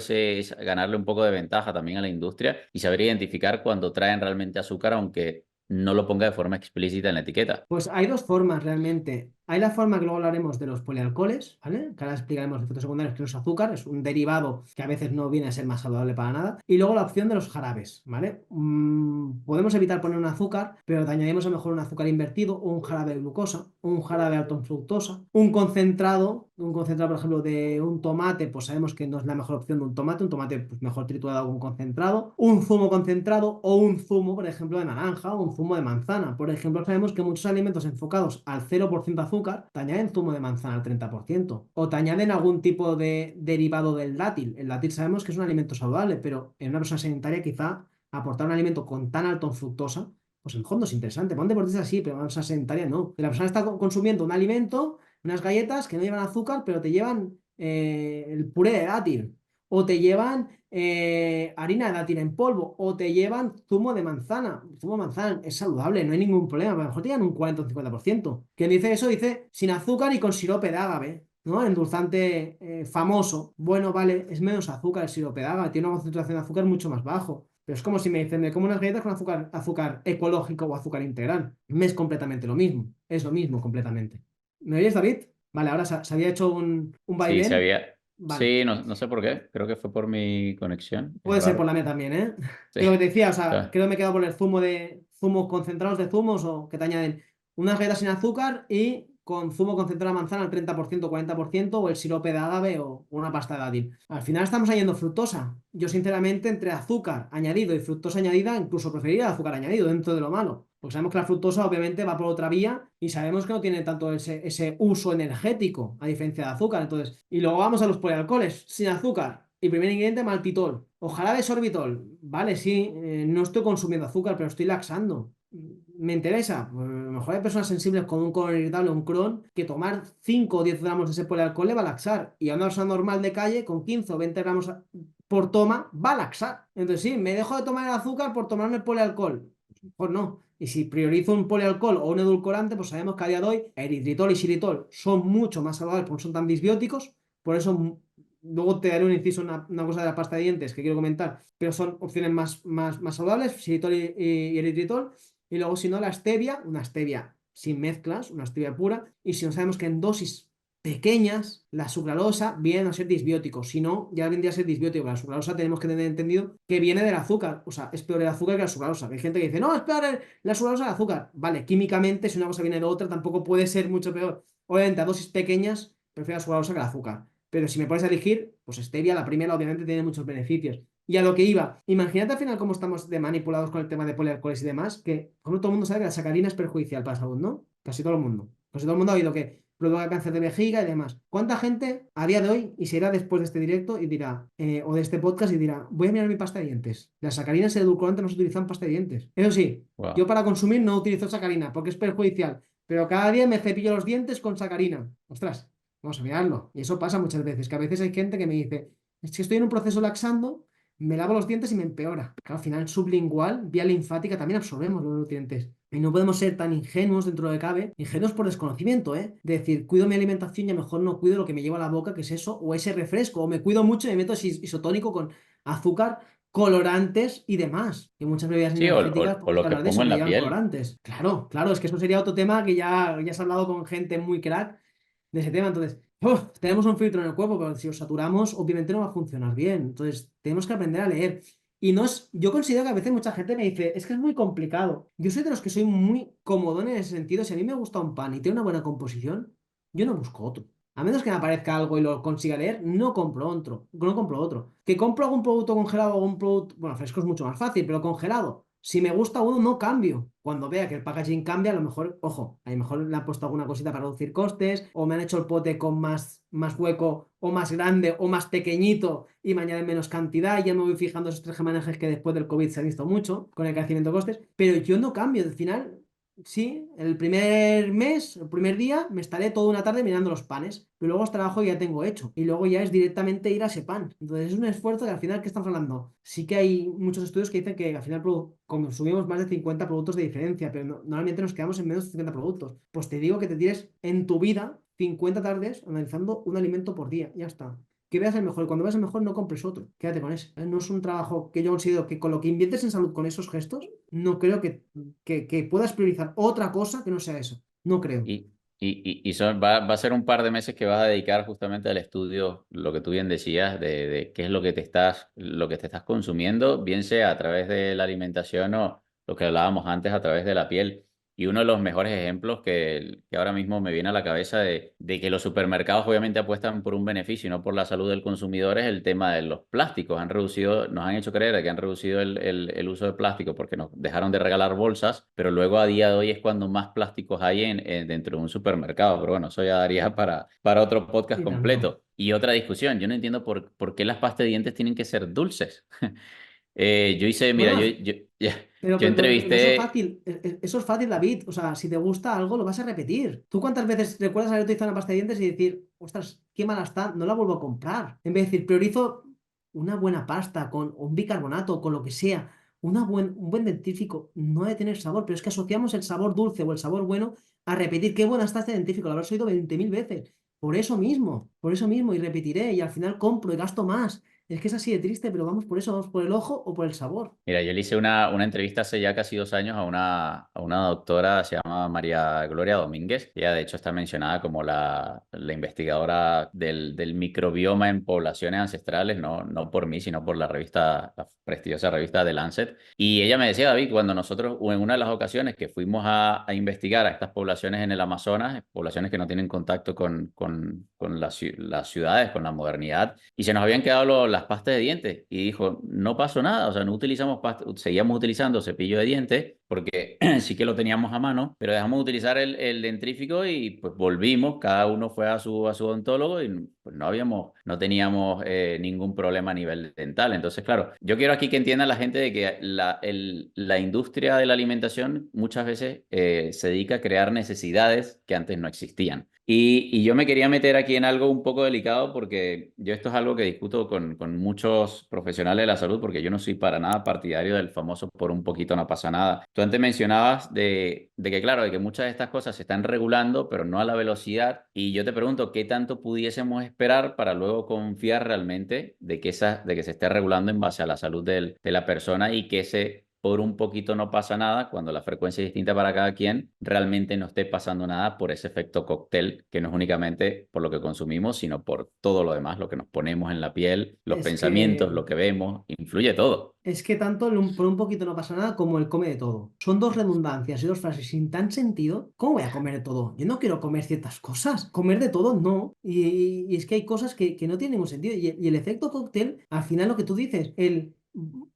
Speaker 2: ganarle un poco de ventaja también a la industria y saber identificar cuando traen realmente azúcar, aunque no lo ponga de forma explícita en la etiqueta?
Speaker 1: Pues hay dos formas realmente. Hay la forma que luego hablaremos de los polialcoholes, ¿vale? Que ahora explicaremos los efectos secundarios, que no es azúcar, es un derivado que a veces no viene a ser más saludable para nada. Y luego la opción de los jarabes, ¿vale? Podemos evitar poner un azúcar, pero te añadimos a lo mejor un azúcar invertido o un jarabe de glucosa, o un jarabe alto en fructosa, un concentrado, por ejemplo, de un tomate, pues sabemos que no es la mejor opción de un tomate pues mejor triturado o un concentrado, un zumo concentrado o un zumo, por ejemplo, de naranja o un zumo de manzana. Por ejemplo, sabemos que muchos alimentos enfocados al 0% azúcar te añaden zumo de manzana al 30% o te añaden algún tipo de derivado del dátil. El dátil sabemos que es un alimento saludable, pero en una persona sedentaria quizá aportar un alimento con tan alto en fructosa pues en el fondo es interesante. Para un deportista sí, pero para una persona sedentaria no. La persona está consumiendo un alimento, unas galletas que no llevan azúcar, pero te llevan el puré de dátil. O te llevan harina de dátil en polvo. O te llevan zumo de manzana. El zumo de manzana es saludable, no hay ningún problema. A lo mejor te llevan un 40 o un 50%. Quien dice eso dice sin azúcar y con sirope de agave. ¿No? Endulzante famoso. Bueno, vale, es menos azúcar el sirope de agave. Tiene una concentración de azúcar mucho más bajo. Pero es como si me dicen, me como unas galletas con azúcar ecológico o azúcar integral. Me es completamente lo mismo. Es lo mismo completamente. ¿Me oyes, David? Vale, ahora se había hecho un
Speaker 2: Sí, se
Speaker 1: vaivén.
Speaker 2: había.
Speaker 1: Vale.
Speaker 2: Sí, no, no sé por qué. Creo que fue por mi conexión. Es
Speaker 1: Puede ser por
Speaker 2: raro.
Speaker 1: la mía también, ¿eh?
Speaker 2: Sí.
Speaker 1: Que lo que te decía, o sea,
Speaker 2: Ah,
Speaker 1: creo que me he quedado por el zumo de zumos concentrados de zumos o que te añaden unas galletas sin azúcar y con zumo concentrado de manzana al 30%, 40% o el sirope de agave o una pasta de dátil. Al final estamos añadiendo fructosa. Yo, sinceramente, entre azúcar añadido y fructosa añadida, incluso preferiría el azúcar añadido dentro de lo malo. Porque sabemos que la fructosa obviamente va por otra vía y sabemos que no tiene tanto ese uso energético, a diferencia del azúcar. Entonces, y luego vamos a los polialcoholes, sin azúcar. Y primer ingrediente, maltitol. O jarabe sorbitol. Vale, sí, no estoy consumiendo azúcar, pero estoy laxando. ¿Me interesa? Pues a lo mejor hay personas sensibles con un colon irritable o un Crohn que tomar 5 o 10 gramos de ese polialcohol le va a laxar. Y a una persona normal de calle con 15 o 20 gramos por toma va a laxar. Entonces sí, me dejo de tomar el azúcar por tomarme el polialcohol. Pues no. Y si priorizo un polialcohol o un edulcorante, pues sabemos que a día de hoy eritritol y xilitol son mucho más saludables porque no son tan disbióticos. Por eso luego te daré un inciso, una cosa de la pasta de dientes que quiero comentar, pero son opciones más saludables, xilitol y eritritol. Y luego, si no, la stevia, una stevia sin mezclas, una stevia pura. Y si no sabemos que en dosis pequeñas, la sucralosa viene a ser disbiótico. Si no, ya vendría a ser disbiótico. La sucralosa tenemos que tener entendido que viene del azúcar. O sea, es peor el azúcar que la sucralosa. Hay gente que dice, no, es peor la sucralosa que el azúcar. Vale, químicamente, si una cosa viene de otra, tampoco puede ser mucho peor. Obviamente, a dosis pequeñas, prefiero la sucralosa que el azúcar. Pero si me pones a elegir, pues stevia, la primera, obviamente tiene muchos beneficios. Y a lo que iba, imagínate al final cómo estamos de manipulados con el tema de polialcoholes y demás, que como todo el mundo sabe que la sacarina es perjudicial para la salud, ¿no? Casi todo el mundo. Casi todo el mundo ha oído que provoca cáncer de vejiga y demás. ¿Cuánta gente a día de hoy y se irá después de este directo y dirá, o de este podcast y dirá, voy a mirar mi pasta de dientes? Las sacarinas y el edulcorante no se utilizan pasta de dientes. Eso sí,
Speaker 2: Wow.
Speaker 1: yo para consumir no utilizo sacarina porque es perjudicial, pero cada día me cepillo los dientes con sacarina. Ostras, vamos a mirarlo. Y eso pasa muchas veces, que a veces hay gente que me dice, es que estoy en un proceso laxando, me lavo los dientes y me empeora. Claro, al final sublingual, vía linfática, también absorbemos los nutrientes. Y no podemos ser tan ingenuos dentro de cabe, ingenuos por desconocimiento, ¿eh? De decir, cuido mi alimentación y a lo mejor no cuido lo que me lleva a la boca, que es eso, o ese refresco, o me cuido mucho y me meto isotónico con azúcar, colorantes y demás. Que muchas bebidas
Speaker 2: Sí,
Speaker 1: energéticas,
Speaker 2: o
Speaker 1: podemos
Speaker 2: lo que
Speaker 1: hablar de
Speaker 2: pongo
Speaker 1: eso,
Speaker 2: en
Speaker 1: que
Speaker 2: la
Speaker 1: llevan
Speaker 2: piel.
Speaker 1: colorantes. Claro, claro, es que eso sería otro tema que ya has hablado con gente muy crack de ese tema. Entonces, tenemos un filtro en el cuerpo, pero si lo saturamos, obviamente no va a funcionar bien. Entonces, tenemos que aprender a leer. Y no es, yo considero que a veces mucha gente me dice, es que es muy complicado. Yo soy de los que soy muy comodón en ese sentido. Si a mí me gusta un pan y tiene una buena composición, yo no busco otro. A menos que me aparezca algo y lo consiga leer, no compro otro. No compro otro. Que compro algún producto congelado o algún producto, bueno, fresco es mucho más fácil, pero congelado. Si me gusta uno, no cambio. Cuando vea que el packaging cambia, a lo mejor, ojo, a lo mejor le han puesto alguna cosita para reducir costes, o me han hecho el pote con más hueco, o más grande, o más pequeñito, y me añaden menos cantidad. Y ya me voy fijando esos tres manejes que después del COVID se han visto mucho con el crecimiento de costes. Pero yo no cambio. Al final, sí, el primer mes, el primer día, me estaré toda una tarde mirando los panes. Pero luego es trabajo que ya tengo hecho. Y luego ya es directamente ir a ese pan. Entonces es un esfuerzo que al final, ¿qué estamos hablando? Sí que hay muchos estudios que dicen que al final consumimos más de 50 productos de diferencia, pero normalmente nos quedamos en menos de 50 productos. Pues te digo que te tires en tu vida 50 tardes analizando un alimento por día. Ya está. Que veas el mejor. Y cuando veas el mejor, no compres otro. Quédate con ese. No es un trabajo que yo considero que con lo que inviertes en salud con esos gestos, no creo que puedas priorizar otra cosa que no sea eso. No creo.
Speaker 2: Va a ser un par de meses que vas a dedicar justamente al estudio, lo que tú bien decías, de qué es lo que te estás consumiendo, bien sea a través de la alimentación o lo que hablábamos antes a través de la piel. Y uno de los mejores ejemplos que ahora mismo me viene a la cabeza de que los supermercados obviamente apuestan por un beneficio y no por la salud del consumidor es el tema de los plásticos. Nos han hecho creer que han reducido el uso de plástico porque nos dejaron de regalar bolsas, pero luego a día de hoy es cuando más plásticos hay dentro de un supermercado. Pero bueno, eso ya daría para otro podcast
Speaker 1: Y tanto.
Speaker 2: completo. Y otra discusión, yo no entiendo por qué las pastas de dientes tienen que ser dulces. Yo hice, mira,
Speaker 1: Bueno, Pero,
Speaker 2: yo
Speaker 1: pero, pero- pero eso es
Speaker 2: entrevisté.
Speaker 1: fácil, eso es fácil, David. O sea, si te gusta algo, lo vas a repetir. ¿Tú cuántas veces recuerdas haber utilizado una pasta de dientes y decir, ostras, qué mala está, no la vuelvo a comprar? En vez de decir, priorizo una buena pasta con un bicarbonato, con lo que sea, un buen dentífrico, no ha de tener sabor, pero es que asociamos el sabor dulce o el sabor bueno a repetir, qué buena está este dentífrico, lo habrás oído 20.000 veces. Por eso mismo, y repetiré, y al final compro y gasto más. Es que es así de triste, pero vamos por eso, vamos por el ojo o por el sabor.
Speaker 2: Mira, yo le hice una entrevista hace ya casi 2 años a una doctora, se llama María Gloria Domínguez. Ella, de hecho, está mencionada como la investigadora del microbioma en poblaciones ancestrales, no por mí, sino por la prestigiosa revista The Lancet. Y ella me decía, David, cuando nosotros, o en una de las ocasiones que fuimos a investigar a estas poblaciones en el Amazonas, poblaciones que no tienen contacto con las ciudades, con la modernidad, y se nos habían quedado las las pastas de dientes y dijo, no pasó nada, o sea, no utilizamos pasta, seguíamos utilizando cepillo de dientes porque sí que lo teníamos a mano, pero dejamos de utilizar el dentrífico y pues volvimos, cada uno fue a su odontólogo y pues no teníamos ningún problema a nivel dental. Entonces, claro, yo quiero aquí que entienda la gente de que la industria de la alimentación muchas veces se dedica a crear necesidades que antes no existían. Y yo me quería meter aquí en algo un poco delicado porque yo esto es algo que discuto con muchos profesionales de la salud porque yo no soy para nada partidario del famoso por un poquito no pasa nada. Tú antes mencionabas de que, claro, de que muchas de estas cosas se están regulando, pero no a la velocidad. Y yo te pregunto, ¿qué tanto pudiésemos esperar para luego confiar realmente de que se esté regulando en base a la salud de la persona y que ese por un poquito no pasa nada, cuando la frecuencia es distinta para cada quien, realmente no esté pasando nada por ese efecto cóctel, que no es únicamente por lo que consumimos, sino por todo lo demás, lo que nos ponemos en la piel, los
Speaker 1: Es que
Speaker 2: pensamientos, lo que vemos, influye todo.
Speaker 1: Es que tanto por un poquito no pasa nada como el come de todo. Son dos redundancias y dos frases sin tan sentido. ¿Cómo voy a comer de todo? Yo no quiero comer ciertas cosas. Comer de todo, no. Y es que hay cosas que no tienen ningún sentido. Y el efecto cóctel, al final lo que tú dices,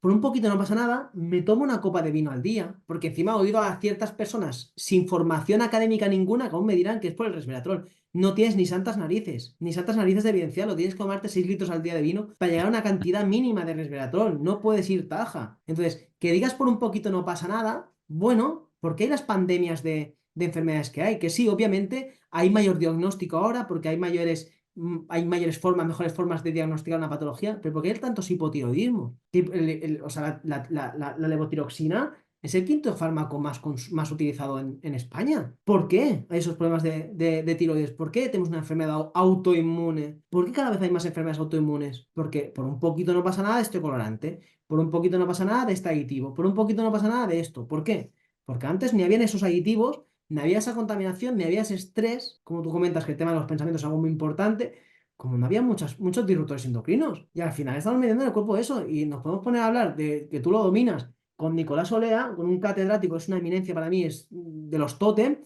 Speaker 1: por un poquito no pasa nada, me tomo una copa de vino al día. Porque encima he oído a ciertas personas sin formación académica ninguna que aún me dirán que es por el resveratrol. No tienes ni santas narices de evidenciarlo. Tienes que tomarte 6 litros al día de vino para llegar a una cantidad mínima de resveratrol. No puedes ir taja. Entonces, que digas por un poquito no pasa nada, bueno, porque hay las pandemias de enfermedades que hay. Que sí, obviamente hay mayor diagnóstico ahora porque hay mayores formas, mejores formas de diagnosticar una patología, pero porque hay tantos hipotiroidismo. O sea, la levotiroxina es el quinto fármaco más utilizado en España. ¿Por qué hay esos problemas de tiroides? ¿Por qué tenemos una enfermedad autoinmune? ¿Por qué cada vez hay más enfermedades autoinmunes? Porque por un poquito no pasa nada de este colorante, por un poquito no pasa nada de este aditivo, por un poquito no pasa nada de esto. ¿Por qué? Porque antes ni habían esos aditivos, ni había esa contaminación, ni había ese estrés, como tú comentas que el tema de los pensamientos es algo muy importante, como no había muchos disruptores endocrinos. Y al final estamos metiendo en el cuerpo eso y nos podemos poner a hablar de que tú lo dominas con Nicolás Olea, con un catedrático, es una eminencia para mí, es de los tótem,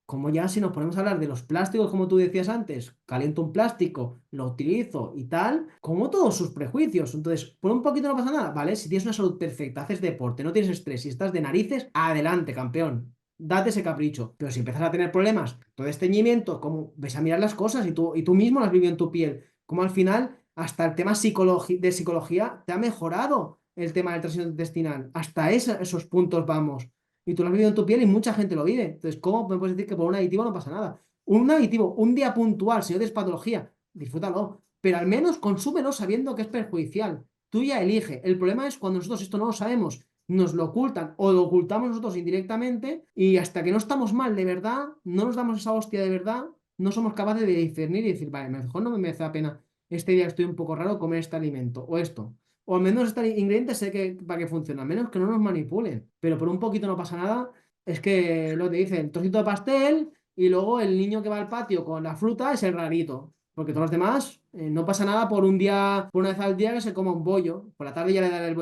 Speaker 1: como ya si nos ponemos a hablar de los plásticos, como tú decías antes, caliento un plástico, lo utilizo y tal, como todos sus prejuicios. Entonces, por un poquito no pasa nada, ¿vale? Si tienes una salud perfecta, haces deporte, no tienes estrés, si estás de narices, adelante, campeón. Date ese capricho. Pero si empiezas a tener problemas, todo estreñimiento, como ves a mirar las cosas y tú mismo las vivido en tu piel, como al final hasta el tema de psicología te ha mejorado el tema del tránsito intestinal. Hasta esos puntos vamos. Y tú lo has vivido en tu piel y mucha gente lo vive. Entonces, ¿cómo me puedes decir que por un aditivo no pasa nada? Un aditivo, un día puntual, si no tienes patología, disfrútalo. Pero al menos consúmelo sabiendo que es perjudicial. Tú ya elige. El problema es cuando nosotros esto no lo sabemos, nos lo ocultan o lo ocultamos nosotros indirectamente y hasta que no estamos mal de verdad, no nos damos esa hostia de verdad, no somos capaces de discernir y decir, vale, mejor no me merece la pena este día estoy un poco raro comer este alimento o esto. O al menos este ingrediente sé que para qué funciona, a menos que no nos manipulen. Pero por un poquito no pasa nada. Es que lo que dicen, trocito de pastel y luego el niño que va al patio con la fruta es el rarito. Porque todos los demás no pasa nada por un día, por una vez al día que se coma un bollo. Por la tarde ya le daré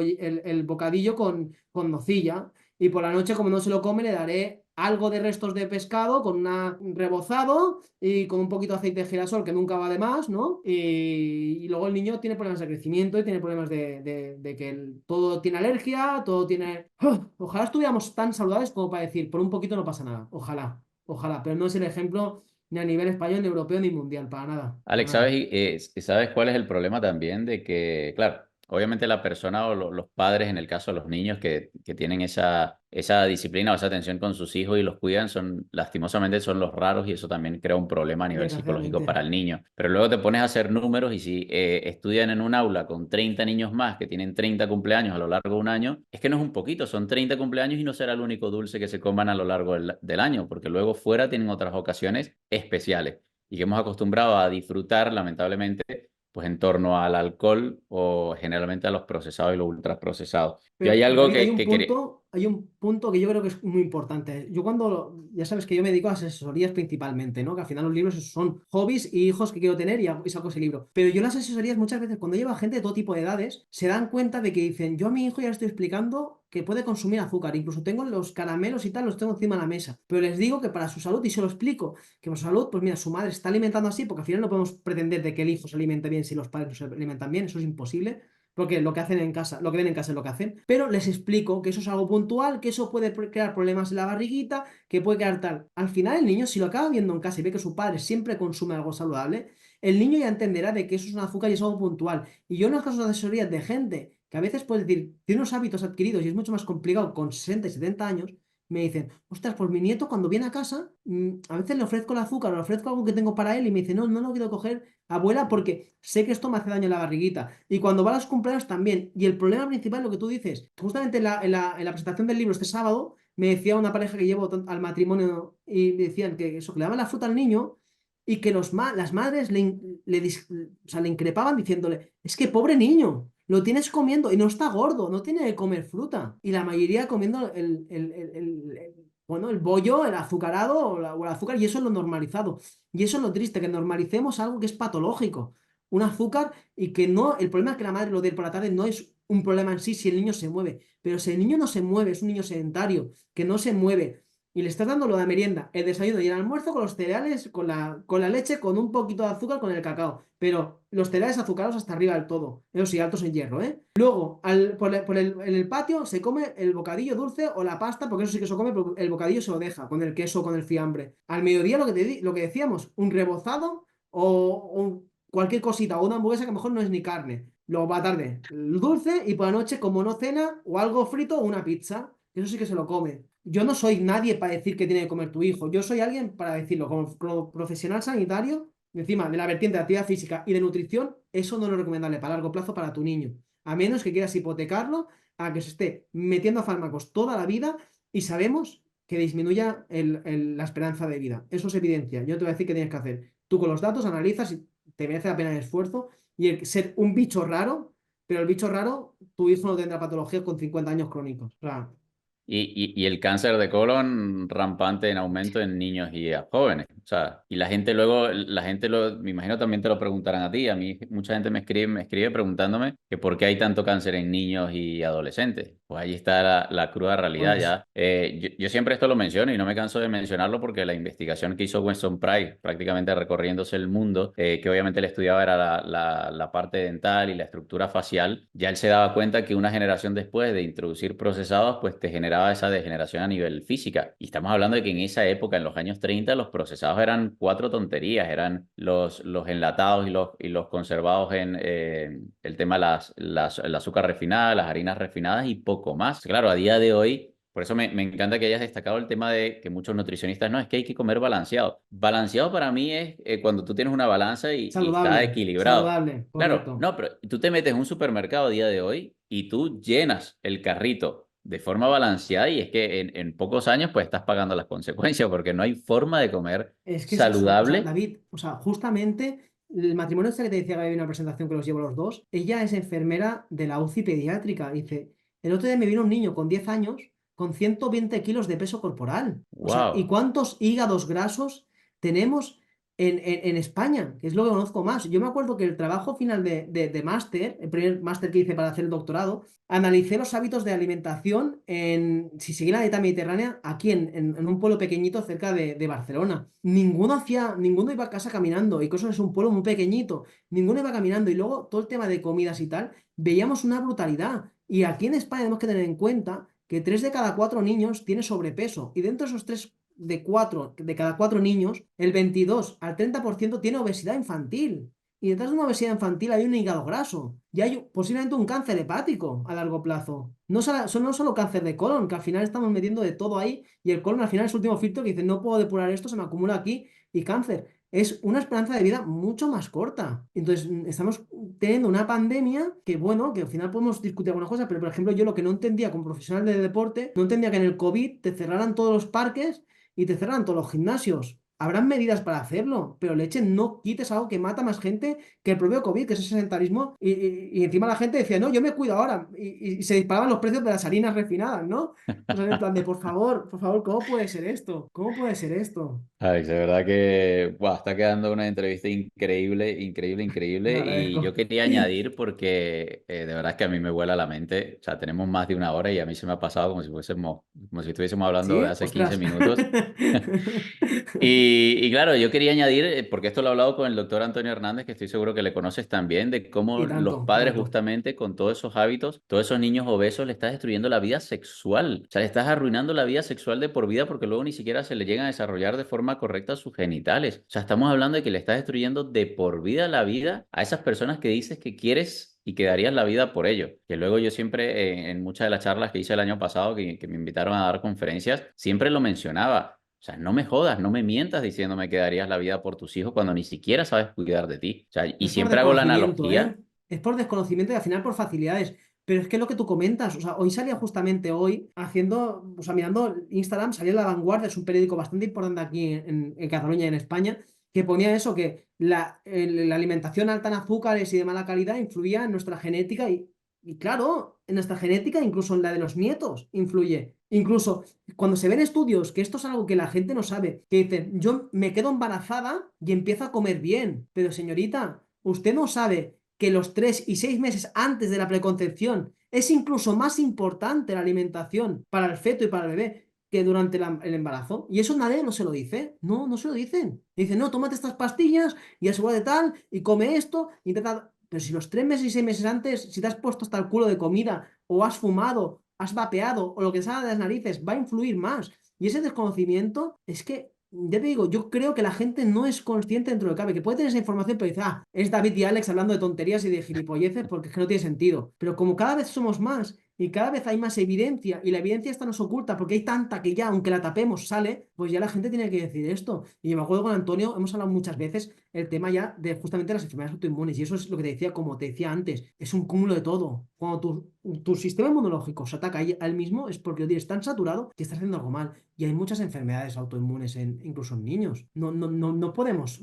Speaker 1: el bocadillo con nocilla. Y por la noche, como no se lo come, le daré algo de restos de pescado con un rebozado y con un poquito de aceite de girasol que nunca va de más, ¿no? Y luego el niño tiene problemas de crecimiento y tiene problemas de que todo tiene alergia, todo tiene... ¡Ah! Ojalá estuviéramos tan saludables como para decir, por un poquito no pasa nada. Ojalá, ojalá, pero no es el ejemplo ni a nivel español, ni europeo, ni mundial, para nada, para
Speaker 2: Alex,
Speaker 1: nada.
Speaker 2: ¿sabes cuál es el problema también? De que, claro, obviamente la persona o los padres, en el caso de los niños que tienen esa disciplina o esa atención con sus hijos y los cuidan, lastimosamente son los raros y eso también crea un problema a nivel psicológico
Speaker 1: Desgraciadamente.
Speaker 2: para el niño. Pero luego te pones a hacer números y si estudian en un aula con 30 niños más que tienen 30 cumpleaños a lo largo de un año, es que no es un poquito, son 30 cumpleaños y no será el único dulce que se coman a lo largo del año, porque luego fuera tienen otras ocasiones especiales y que hemos acostumbrado a disfrutar, lamentablemente, pues en torno al alcohol o generalmente a los procesados y los ultraprocesados. Yo hay
Speaker 1: Pero
Speaker 2: algo
Speaker 1: hay un
Speaker 2: que quería...
Speaker 1: punto hay un punto que yo creo que es muy importante. Yo ya sabes que yo me dedico a asesorías principalmente, ¿no? Que al final los libros son hobbies y hijos que quiero tener y saco ese libro. Pero yo las asesorías muchas veces cuando lleva gente de todo tipo de edades, se dan cuenta de que dicen, yo a mi hijo ya le estoy explicando que puede consumir azúcar, incluso tengo los caramelos y tal, los tengo encima de la mesa, pero les digo que para su salud, y se lo explico, que por su salud, pues mira, su madre está alimentando así, porque al final no podemos pretender de que el hijo se alimente bien si los padres no se alimentan bien, eso es imposible. Porque lo que hacen en casa, lo que ven en casa es lo que hacen. Pero les explico que eso es algo puntual, que eso puede crear problemas en la barriguita, que puede crear tal. Al final el niño, si lo acaba viendo en casa y ve que su padre siempre consume algo saludable, el niño ya entenderá de que eso es un azúcar y es algo puntual. Y yo en los casos de asesorías de gente que a veces puede decir, tiene unos hábitos adquiridos y es mucho más complicado con 60 y 70 años, me dicen, ostras, pues mi nieto cuando viene a casa, a veces le ofrezco el azúcar o le ofrezco algo que tengo para él y me dice, no, no lo quiero coger, abuela, porque sé que esto me hace daño en la barriguita. Y cuando va a los cumpleaños también. Y el problema principal, lo que tú dices, justamente en la presentación del libro este sábado, me decía una pareja que llevo al matrimonio y me decían que eso, que le daban la fruta al niño y que las madres o sea, le increpaban diciéndole, es que pobre niño, lo tienes comiendo y no está gordo, no tiene que comer fruta. Y la mayoría comiendo bueno, el bollo, el azucarado o el azúcar, y eso es lo normalizado. Y eso es lo triste, que normalicemos algo que es patológico, un azúcar, y que no, el problema es que la madre lo dé por la tarde no es un problema en sí si el niño se mueve, pero si el niño no se mueve, es un niño sedentario, que no se mueve, y le estás dando lo de merienda, el desayuno y el almuerzo con los cereales, con la leche, con un poquito de azúcar, con el cacao, pero los cereales azucarados hasta arriba del todo, eso sí, altos en hierro, ¿eh? Luego, en el patio se come el bocadillo dulce o la pasta, porque eso sí que se come, pero el bocadillo se lo deja, con el queso, con el fiambre. Al mediodía lo que decíamos, un rebozado o cualquier cosita, o una hamburguesa que mejor no es ni carne. Luego para la tarde, el dulce, y por la noche, como no cena, o algo frito o una pizza. Eso sí que se lo come. Yo no soy nadie para decir que tiene que comer tu hijo. Yo soy alguien para decirlo como profesional sanitario, encima de la vertiente de actividad física y de nutrición, eso no es lo recomendable para largo plazo para tu niño. A menos que quieras hipotecarlo a que se esté metiendo a fármacos toda la vida y sabemos que disminuya la esperanza de vida. Eso es evidencia. Yo te voy a decir qué tienes que hacer. Tú con los datos analizas y te merece la pena el esfuerzo y el ser un bicho raro, pero el bicho raro, tu hijo no tendrá patologías con 50 años crónicos. O sea,
Speaker 2: Y el cáncer de colon rampante en aumento en niños y a jóvenes. O sea, y me imagino también te lo preguntarán a ti. A mí mucha gente me escribe preguntándome que por qué hay tanto cáncer en niños y adolescentes. Pues ahí está la cruda realidad
Speaker 1: pues
Speaker 2: ya. Yo siempre esto lo menciono y no me canso de mencionarlo porque la investigación que hizo Winston Price, prácticamente recorriéndose el mundo, que obviamente él estudiaba era la parte dental y la estructura facial, ya él se daba cuenta que una generación después de introducir procesados, pues te generaba esa degeneración a nivel física. Y estamos hablando de que en esa época, en los años 30 los procesados eran cuatro tonterías, eran los enlatados y los conservados en el tema de el azúcar refinada, las harinas refinadas y poco más. Claro, a día de hoy, por eso me encanta que hayas destacado el tema de que muchos nutricionistas no, es que hay que comer balanceado. Balanceado para mí es cuando tú tienes una balanza y está
Speaker 1: saludable,
Speaker 2: equilibrado.
Speaker 1: saludable,
Speaker 2: Claro,
Speaker 1: correcto.
Speaker 2: no, pero tú te metes en un supermercado a día de hoy y tú llenas el carrito de forma balanceada y es que en pocos años pues estás pagando las consecuencias porque no hay forma de comer
Speaker 1: Es que es eso, o sea,
Speaker 2: saludable.
Speaker 1: David, o sea, justamente el matrimonio este que te decía que había una presentación que los llevo los dos, ella es enfermera de la UCI pediátrica. Dice, el otro día me vino un niño con 10 años con 120 kilos de peso corporal. O sea, ¿y
Speaker 2: Wow.
Speaker 1: cuántos hígados grasos tenemos en España? Que es lo que conozco más. Yo me acuerdo que el trabajo final de máster, el primer máster que hice para hacer el doctorado, analicé los hábitos de alimentación si seguía la dieta mediterránea aquí en un pueblo pequeñito cerca de Barcelona. Ninguno iba a casa caminando, y Cosos es un pueblo muy pequeñito, ninguno iba caminando, y luego todo el tema de comidas y tal, veíamos una brutalidad. Y aquí en España tenemos que tener en cuenta que 3 de cada 4 niños tiene sobrepeso, y dentro de esos 3 de cada 4 niños, el 22 al 30% tiene obesidad infantil. Y detrás de una obesidad infantil hay un hígado graso y hay posiblemente un cáncer hepático a largo plazo. No solo cáncer de colon, que al final estamos metiendo de todo ahí, y el colon al final es el último filtro que dice, no puedo depurar esto, se me acumula aquí, y cáncer. Es una esperanza de vida mucho más corta. Entonces, estamos teniendo una pandemia que, bueno, que al final podemos discutir algunas cosas, pero por ejemplo, yo lo que no entendía como profesional de deporte, no entendía que en el COVID te cerraran todos los parques y te cerraran todos los gimnasios. Habrán medidas para hacerlo, pero leche, no quites algo que mata más gente que el propio COVID, que es el sedentarismo. Y encima la gente decía, no, yo me cuido ahora. Y se disparaban los precios de las harinas refinadas, ¿no? O sea, en plan de, por favor, ¿cómo puede ser esto? ¿Cómo puede ser esto?
Speaker 2: Alex, de verdad que buah, está quedando una entrevista increíble, increíble,
Speaker 1: Te lo
Speaker 2: increíble. Y yo
Speaker 1: agradezco.
Speaker 2: quería añadir porque de verdad que a mí me vuela la mente. O sea, tenemos más de una hora y a mí se me ha pasado como si estuviésemos hablando de
Speaker 1: ¿Sí?
Speaker 2: hace 15
Speaker 1: Ostras.
Speaker 2: minutos. Y claro, yo quería añadir, porque esto lo he hablado con el doctor Antonio Hernández, que estoy seguro que le conoces también, de cómo
Speaker 1: Y
Speaker 2: los
Speaker 1: tanto,
Speaker 2: padres
Speaker 1: tanto.
Speaker 2: justamente con todos esos hábitos, todos esos niños obesos, le estás destruyendo la vida sexual. O sea, le estás arruinando la vida sexual de por vida porque luego ni siquiera se le llegan a desarrollar de forma correcta sus genitales. O sea, estamos hablando de que le estás destruyendo de por vida la vida a esas personas que dices que quieres y que darías la vida por ello. Que luego yo siempre, en muchas de las charlas que hice el año pasado, que me invitaron a dar conferencias, siempre lo mencionaba. O sea, no me jodas, no me mientas diciéndome que darías la vida por tus hijos cuando ni siquiera sabes cuidar de ti. O sea, y
Speaker 1: Es por
Speaker 2: siempre hago la
Speaker 1: desconocimiento, ¿eh?
Speaker 2: analogía.
Speaker 1: Es por desconocimiento y al final por facilidades. Pero es que lo que tú comentas, o sea, hoy salía justamente hoy haciendo, o sea, mirando Instagram, salía La Vanguardia, es un periódico bastante importante aquí en Cataluña y en España, que ponía eso, que la alimentación alta en azúcares y de mala calidad influía en nuestra genética y claro, en nuestra genética, incluso en la de los nietos, influye. Incluso cuando se ven estudios, que esto es algo que la gente no sabe, que dicen, yo me quedo embarazada y empiezo a comer bien, pero señorita, usted no sabe que los 3 y 6 meses antes de la preconcepción es incluso más importante la alimentación para el feto y para el bebé que durante el embarazo. Y eso nadie no se lo dice. No, no se lo dicen. Dicen, no, tómate estas pastillas y asegura de tal y come esto. Intenta... Pero si los 3 meses y 6 meses antes, si te has puesto hasta el culo de comida o has fumado, has vapeado o lo que salga de las narices, va a influir más. Y ese desconocimiento es que ya te digo, yo creo que la gente no es consciente dentro de lo que cabe, que puede tener esa información, pero dice, ah, es David y Alex hablando de tonterías y de gilipolleces porque es que no tiene sentido. Pero como cada vez somos más y cada vez hay más evidencia y la evidencia esta nos oculta porque hay tanta que ya, aunque la tapemos, sale, pues ya la gente tiene que decir esto. Y yo me acuerdo con Antonio, hemos hablado muchas veces el tema ya de justamente las enfermedades autoinmunes y eso es lo que te decía, como te decía antes, es un cúmulo de todo. Cuando tu sistema inmunológico se ataca a él mismo es porque lo tienes tan saturado que estás haciendo algo mal. Y hay muchas enfermedades autoinmunes incluso en niños. No podemos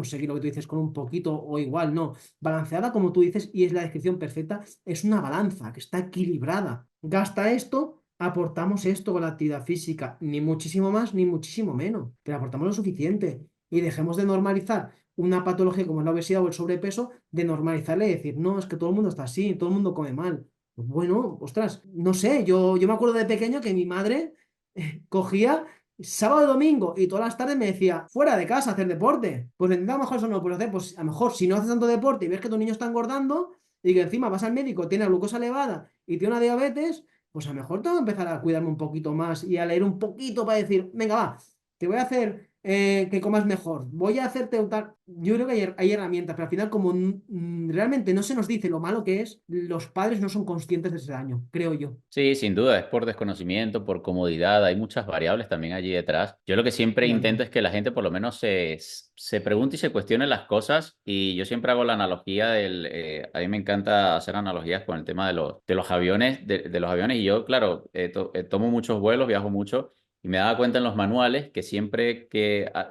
Speaker 1: seguir lo que tú dices con un poquito o igual, no. Balanceada, como tú dices, y es la descripción perfecta, es una balanza que está equilibrada. Gasta esto, aportamos esto con la actividad física, ni muchísimo más ni muchísimo menos, pero aportamos lo suficiente. Y dejemos de normalizar una patología como es la obesidad o el sobrepeso, de normalizarle y decir, no, es que todo el mundo está así, todo el mundo come mal. Pues bueno, ostras, no sé, yo me acuerdo de pequeño que mi madre cogía sábado y domingo y todas las tardes me decía, fuera de casa, a hacer deporte. Pues a lo mejor eso no lo puedes hacer, pues a lo mejor si no haces tanto deporte y ves que tu niño está engordando y que encima vas al médico, tiene la glucosa elevada y tiene una diabetes, pues a lo mejor tengo que empezar a cuidarme un poquito más y a leer un poquito para decir, venga, va, te voy a hacer que comas mejor, voy a hacerte tal. Yo creo que hay herramientas, pero al final como realmente no se nos dice lo malo que es, los padres no son conscientes de ese daño, creo yo.
Speaker 2: Sí, sin duda, es por desconocimiento, por comodidad, hay muchas variables también allí detrás. Yo lo que siempre
Speaker 1: Y
Speaker 2: intento
Speaker 1: tanto.
Speaker 2: es que la gente por lo menos se pregunte y se cuestione las cosas y yo siempre hago la analogía a mí me encanta hacer analogías con el tema de los aviones, de los aviones y yo, claro, tomo muchos vuelos, viajo mucho y me daba cuenta en los manuales que siempre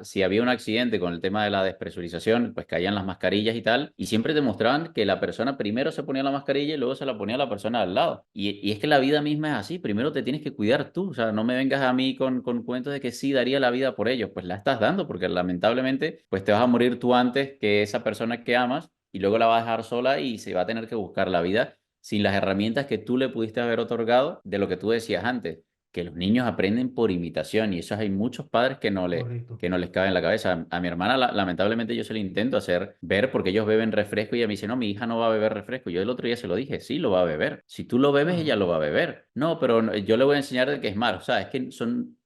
Speaker 2: si había un accidente con el tema de la despresurización, pues caían las mascarillas y tal, y siempre te mostraban que la persona primero se ponía la mascarilla y luego se la ponía la persona al lado. Y es que la vida misma es así, primero te tienes que cuidar tú, o sea, no me vengas a mí con cuentos de que sí daría la vida por ellos, pues la estás dando, porque lamentablemente, pues te vas a morir tú antes que esa persona que amas y luego la vas a dejar sola y se va a tener que buscar la vida sin las herramientas que tú le pudiste haber otorgado de lo que tú decías antes que los niños aprenden por imitación y eso hay muchos padres
Speaker 1: Correcto.
Speaker 2: que no les cabe en la cabeza. A mi hermana, lamentablemente, yo se lo intento hacer ver porque ellos beben refresco y ella me dice, no, mi hija no va a beber refresco. Yo el otro día se lo dije, sí, lo va a beber. Si tú lo bebes, ella
Speaker 1: Claro.
Speaker 2: lo va a beber. No, pero yo le voy a enseñar de que es malo. O sea, es que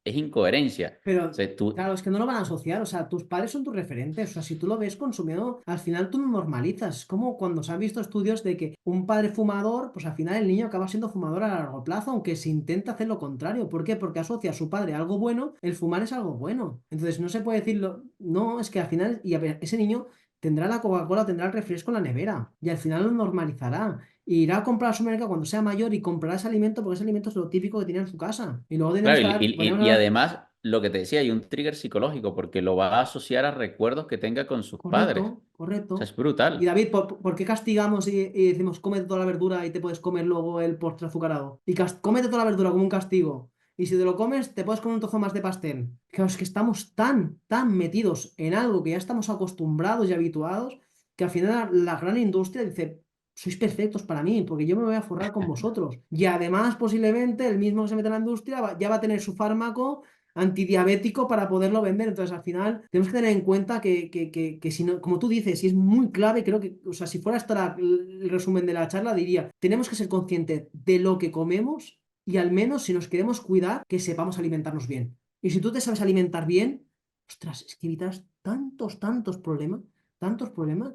Speaker 2: es incoherencia. O
Speaker 1: Pero,
Speaker 2: sea, tú,
Speaker 1: claro, es que no lo van a asociar. O sea, tus padres son tus referentes. O sea, si tú lo ves consumiendo, al final tú lo normalizas. Es como cuando se han visto estudios de que un padre fumador, pues al final el niño acaba siendo fumador a largo plazo, aunque se intenta hacer lo contrario. ¿Por qué? Porque asocia a su padre a algo bueno, el fumar es algo bueno. Entonces no se puede decirlo. No, es que al final, y a ver, ese niño tendrá la Coca-Cola, tendrá el refresco en la nevera. Y al final lo normalizará. Y irá a comprar al supermercado cuando sea mayor y comprará ese alimento porque ese alimento es lo típico que tiene en su casa. Y luego tenemos
Speaker 2: claro,
Speaker 1: que dar, podríamos
Speaker 2: y
Speaker 1: hablar.
Speaker 2: además. lo que te decía, hay un trigger psicológico porque lo va a asociar a recuerdos que tenga con sus padres.
Speaker 1: Correcto,
Speaker 2: O sea,
Speaker 1: correcto.
Speaker 2: es
Speaker 1: Y
Speaker 2: brutal.
Speaker 1: David, ¿por qué castigamos y decimos cómete toda la verdura y te puedes comer luego el postre azucarado? Y cómete toda la verdura como un castigo. Y si te lo comes, te puedes comer un trozo más de pastel. Claro, es que estamos tan metidos en algo que ya estamos acostumbrados y habituados que al final la gran industria dice, sois perfectos para mí, porque yo me voy a forrar con vosotros. Y además, posiblemente, el mismo que se mete en la industria ya va a tener su fármaco antidiabético para poderlo vender. Entonces, al final, tenemos que tener en cuenta que si no, como tú dices, y es muy clave, creo que, o sea, si fuera hasta el resumen de la charla, diría, tenemos que ser conscientes de lo que comemos y al menos si nos queremos cuidar, que sepamos alimentarnos bien. Y si tú te sabes alimentar bien, ostras, es que evitas tantos problemas,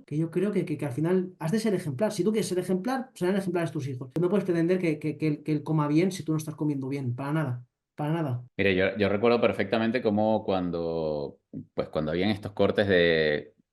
Speaker 1: que yo creo que al final has de ser ejemplar. Si tú quieres ser ejemplar, serán ejemplares tus hijos. No puedes pretender que él coma bien si tú no estás comiendo bien, para nada, para nada.
Speaker 2: Mire, yo recuerdo perfectamente cómo pues cuando habían estos cortes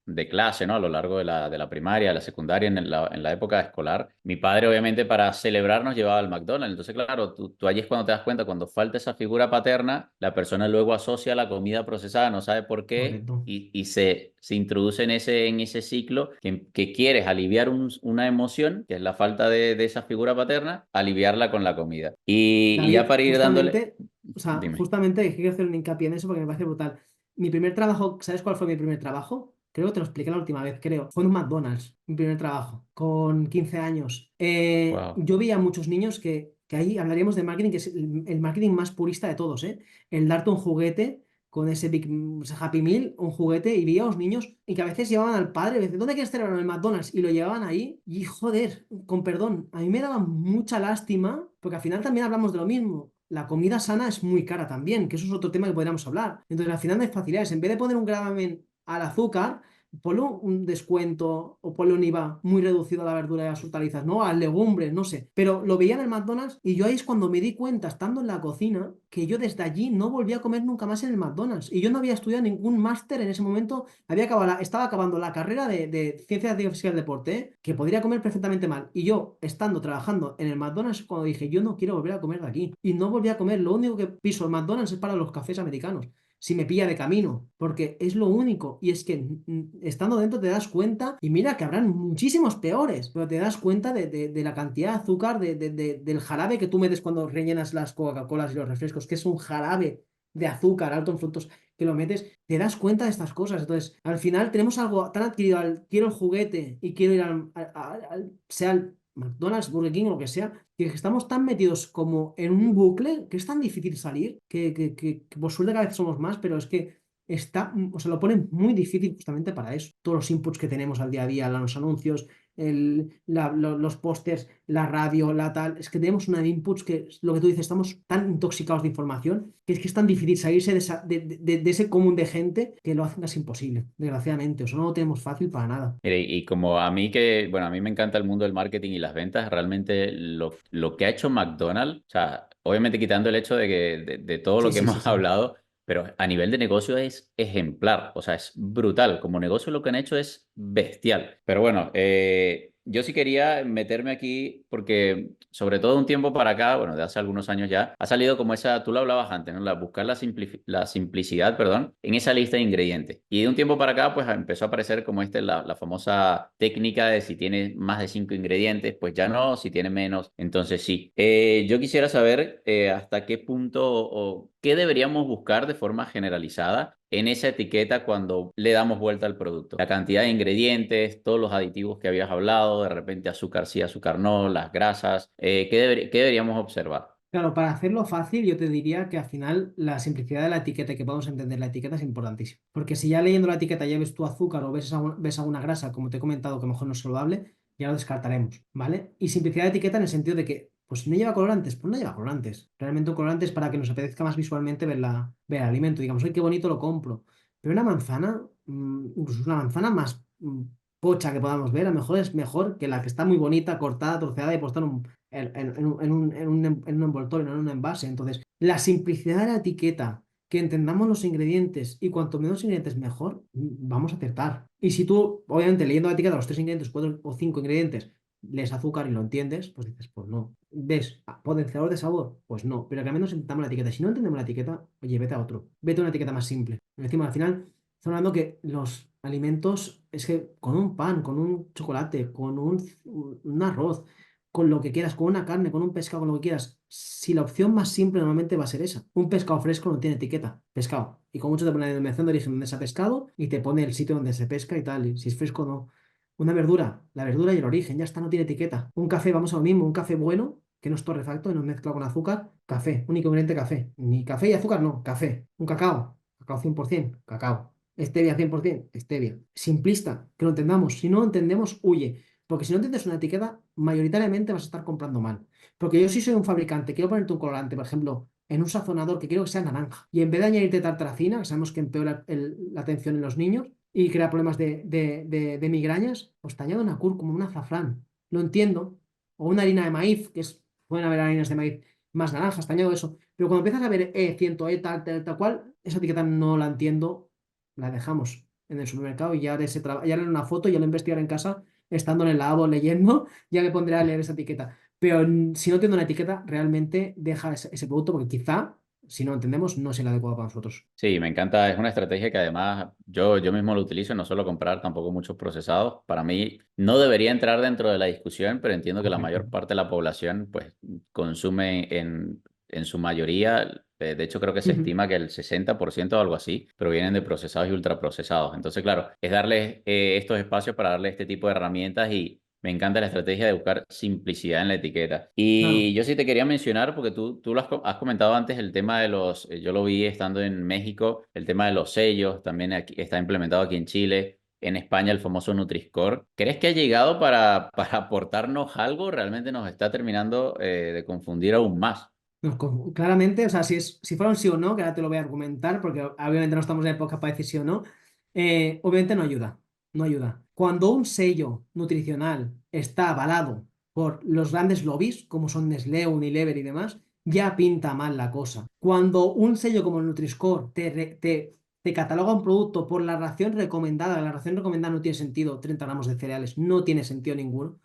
Speaker 2: de clase, ¿no? A lo largo de la primaria, de la secundaria, en la época escolar, mi padre obviamente para celebrar nos llevaba al McDonald's. Entonces, claro, tú allí es cuando te das cuenta, cuando falta esa figura paterna, la persona luego asocia la comida procesada, no sabe por qué,
Speaker 1: Correcto.
Speaker 2: y se introduce en ese ciclo que quieres aliviar una emoción, que es la falta de esa figura paterna, aliviarla con la comida. Y ya
Speaker 1: David,
Speaker 2: para ir dándole...
Speaker 1: justamente, o sea,
Speaker 2: Dime.
Speaker 1: justamente quiero hacer un hincapié en eso porque me parece brutal. Mi primer trabajo, ¿sabes cuál fue mi primer trabajo? Creo que te lo expliqué la última vez, creo. Fue en un McDonald's, mi primer trabajo, con 15 años.
Speaker 2: Wow.
Speaker 1: Yo veía muchos niños que ahí hablaríamos de marketing, que es el marketing más purista de todos, ¿eh? El darte un juguete con ese Happy Meal, un juguete, y veía a los niños y que a veces llevaban al padre, y decían, ¿dónde quieres celebrar? En el McDonald's, y lo llevaban ahí, y joder, con perdón, a mí me daba mucha lástima, porque al final también hablamos de lo mismo. La comida sana es muy cara también, que eso es otro tema que podríamos hablar. Entonces, al final no hay facilidades. En vez de poner un gravamen al azúcar, ponle un descuento o ponle un IVA muy reducido a la verdura y a las hortalizas, ¿no? A legumbres, no sé. Pero lo veía en el McDonald's y yo ahí es cuando me di cuenta, estando en la cocina, que yo desde allí no volví a comer nunca más en el McDonald's. Y yo no había estudiado ningún máster en ese momento, estaba acabando la carrera de Ciencias de Física del Deporte, ¿eh? Que podría comer perfectamente mal. Y yo, estando trabajando en el McDonald's, cuando dije, yo no quiero volver a comer de aquí. Y no volví a comer, lo único que piso el McDonald's es para los cafés americanos si me pilla de camino, porque es lo único. Y es que estando dentro te das cuenta, y mira que habrán muchísimos peores, pero te das cuenta de la cantidad de azúcar, del jarabe que tú metes cuando rellenas las Coca-Colas y los refrescos, que es un jarabe de azúcar alto en frutos que lo metes, te das cuenta de estas cosas. Entonces, al final tenemos algo tan adquirido al quiero el juguete y quiero ir sea al McDonald's, Burger King o lo que sea, que estamos tan metidos como en un bucle que es tan difícil salir, que por suerte cada vez somos más, pero es que o sea, lo ponen muy difícil justamente para eso. Todos los inputs que tenemos al día a día, los anuncios, los pósters, la radio, la tal, es que tenemos una de inputs que, lo que tú dices, estamos tan intoxicados de información que es tan difícil salirse de ese común de gente que lo hacen casi imposible, desgraciadamente. O sea, no lo tenemos fácil para nada.
Speaker 2: Mire, y como a mí bueno, a mí me encanta el mundo del marketing y las ventas, realmente lo que ha hecho McDonald's, o sea, obviamente quitando el hecho de todo lo
Speaker 1: Sí,
Speaker 2: que
Speaker 1: sí, sí,
Speaker 2: hemos
Speaker 1: sí.
Speaker 2: hablado, pero a nivel de negocio es ejemplar, o sea, es brutal. Como negocio lo que han hecho es bestial. Pero bueno, yo sí quería meterme aquí porque, sobre todo un tiempo para acá, bueno, de hace algunos años ya, ha salido como esa, tú lo hablabas antes, ¿no? Buscar la simplicidad, perdón, en esa lista de ingredientes. Y de un tiempo para acá, pues empezó a aparecer como la famosa técnica de si tiene más de 5 ingredientes, pues ya no, si tiene menos, entonces sí. Yo quisiera saber hasta qué punto o qué deberíamos buscar de forma generalizada en esa etiqueta cuando le damos vuelta al producto. La cantidad de ingredientes, todos los aditivos que habías hablado, de repente azúcar sí, azúcar no, las grasas, ¿qué deberíamos observar?
Speaker 1: Claro, para hacerlo fácil, yo te diría que al final la simplicidad de la etiqueta y que podamos entender la etiqueta es importantísimo. Porque si ya leyendo la etiqueta ya ves tu azúcar o ves alguna grasa, como te he comentado, que mejor no es saludable, ya lo descartaremos, ¿vale? Y simplicidad de etiqueta en el sentido de que, pues no lleva colorantes, pues no lleva colorantes. Realmente un colorante es para que nos apetezca más visualmente ver el alimento. Digamos, ¡ay, qué bonito lo compro! Pero una manzana, incluso una manzana más pocha que podamos ver, a lo mejor es mejor que la que está muy bonita, cortada, troceada y puesta en un envoltorio, no en un envase. Entonces, la simplicidad de la etiqueta, que entendamos los ingredientes y cuanto menos ingredientes mejor, vamos a acertar. Y si tú, obviamente, leyendo la etiqueta, los 3 ingredientes, 4 o 5 ingredientes, lees azúcar y lo entiendes, pues dices, pues no. ¿Ves potenciador de sabor? Pues no. Pero que al menos entendamos la etiqueta. Si no entendemos la etiqueta, oye, vete a otro. Vete a una etiqueta más simple. Encima, al final, estamos hablando que los alimentos, es que con un pan, con un chocolate, con un arroz, con lo que quieras, con una carne, con un pescado, con lo que quieras, si la opción más simple normalmente va a ser esa. Un pescado fresco no tiene etiqueta. Pescado. Y con mucho te pone la denominación de origen donde se ha pescado y te pone el sitio donde se pesca y tal. Y si es fresco, no. Una verdura, la verdura y el origen, ya está, no tiene etiqueta. Un café, vamos a lo mismo, un café bueno, que no es torrefacto y no es mezclado con azúcar, café, único ingrediente café. Ni café y azúcar, no, café. Un cacao, cacao 100%, cacao. Stevia 100%, stevia. Simplista, que lo entendamos. Si no lo entendemos, huye. Porque si no entiendes una etiqueta, mayoritariamente vas a estar comprando mal. Porque yo si soy un fabricante, quiero ponerte un colorante, por ejemplo, en un sazonador que quiero que sea naranja, y en vez de añadirte tartaracina, que sabemos que empeora la atención en los niños, y crea problemas de migrañas, pues te añado una cúrcuma, un azafrán. Lo entiendo. O una harina de maíz, pueden haber harinas de maíz más naranjas, te añado eso. Pero cuando empiezas a ver E100 tal, tal, tal cual, esa etiqueta no la entiendo, la dejamos en el supermercado y ya haré una foto, ya lo investigaré en casa, estando en el lavabo leyendo, ya me pondré a leer esa etiqueta. Pero si no entiendo una etiqueta, realmente deja ese producto porque quizá, si no lo entendemos, no es el adecuado para nosotros.
Speaker 2: Sí, me encanta, es una estrategia que además yo mismo lo utilizo, no suelo comprar tampoco muchos procesados. Para mí no debería entrar dentro de la discusión, pero entiendo que la
Speaker 1: Correcto.
Speaker 2: mayor parte de la población pues consume en su mayoría, de hecho creo que se
Speaker 1: Ujú.
Speaker 2: estima que el 60% o algo así provienen de procesados y ultraprocesados. Entonces, claro, es darles estos espacios para darle este tipo de herramientas y me encanta la estrategia de buscar simplicidad en la etiqueta. Y
Speaker 1: Claro.
Speaker 2: yo sí te quería mencionar, porque tú lo has comentado antes, el tema de yo lo vi estando en México, el tema de los sellos, también está implementado aquí en Chile. En España el famoso Nutri-Score. ¿Crees que ha llegado para aportarnos algo? Realmente nos está terminando de confundir aún más.
Speaker 1: Claramente, o sea, si fuera un sí o no, que ahora te lo voy a argumentar, porque obviamente no estamos en época para decir sí o no, obviamente no ayuda, no ayuda. Cuando un sello nutricional está avalado por los grandes lobbies, como son Nestlé, Unilever y demás, ya pinta mal la cosa. Cuando un sello como el Nutri-Score te cataloga un producto por la ración recomendada no tiene sentido, 30 gramos de cereales, no tiene sentido ninguno,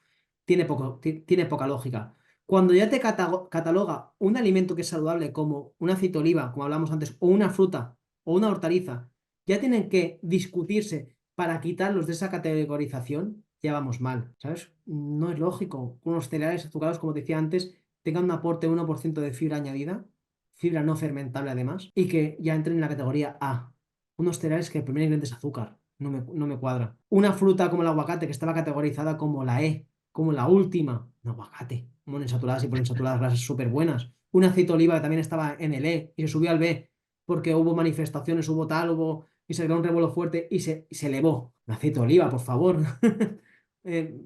Speaker 1: tiene poca lógica. Cuando ya te cataloga un alimento que es saludable como un aceite de oliva, como hablamos antes, o una fruta o una hortaliza, ya tienen que discutirse para quitarlos de esa categorización, ya vamos mal, ¿sabes? No es lógico que unos cereales azucarados, como decía antes, tengan un aporte de 1% de fibra añadida, fibra no fermentable además, y que ya entren en la categoría A. Unos cereales que el primer ingrediente es azúcar. No me cuadra. Una fruta como el aguacate, que estaba categorizada como la E, como la última, un aguacate, monoinsaturadas y poliinsaturadas grasas súper buenas. Un aceite de oliva que también estaba en el E y se subió al B porque hubo manifestaciones, hubo tal, y se creó un revuelo fuerte y se elevó. Un aceite de oliva, por favor.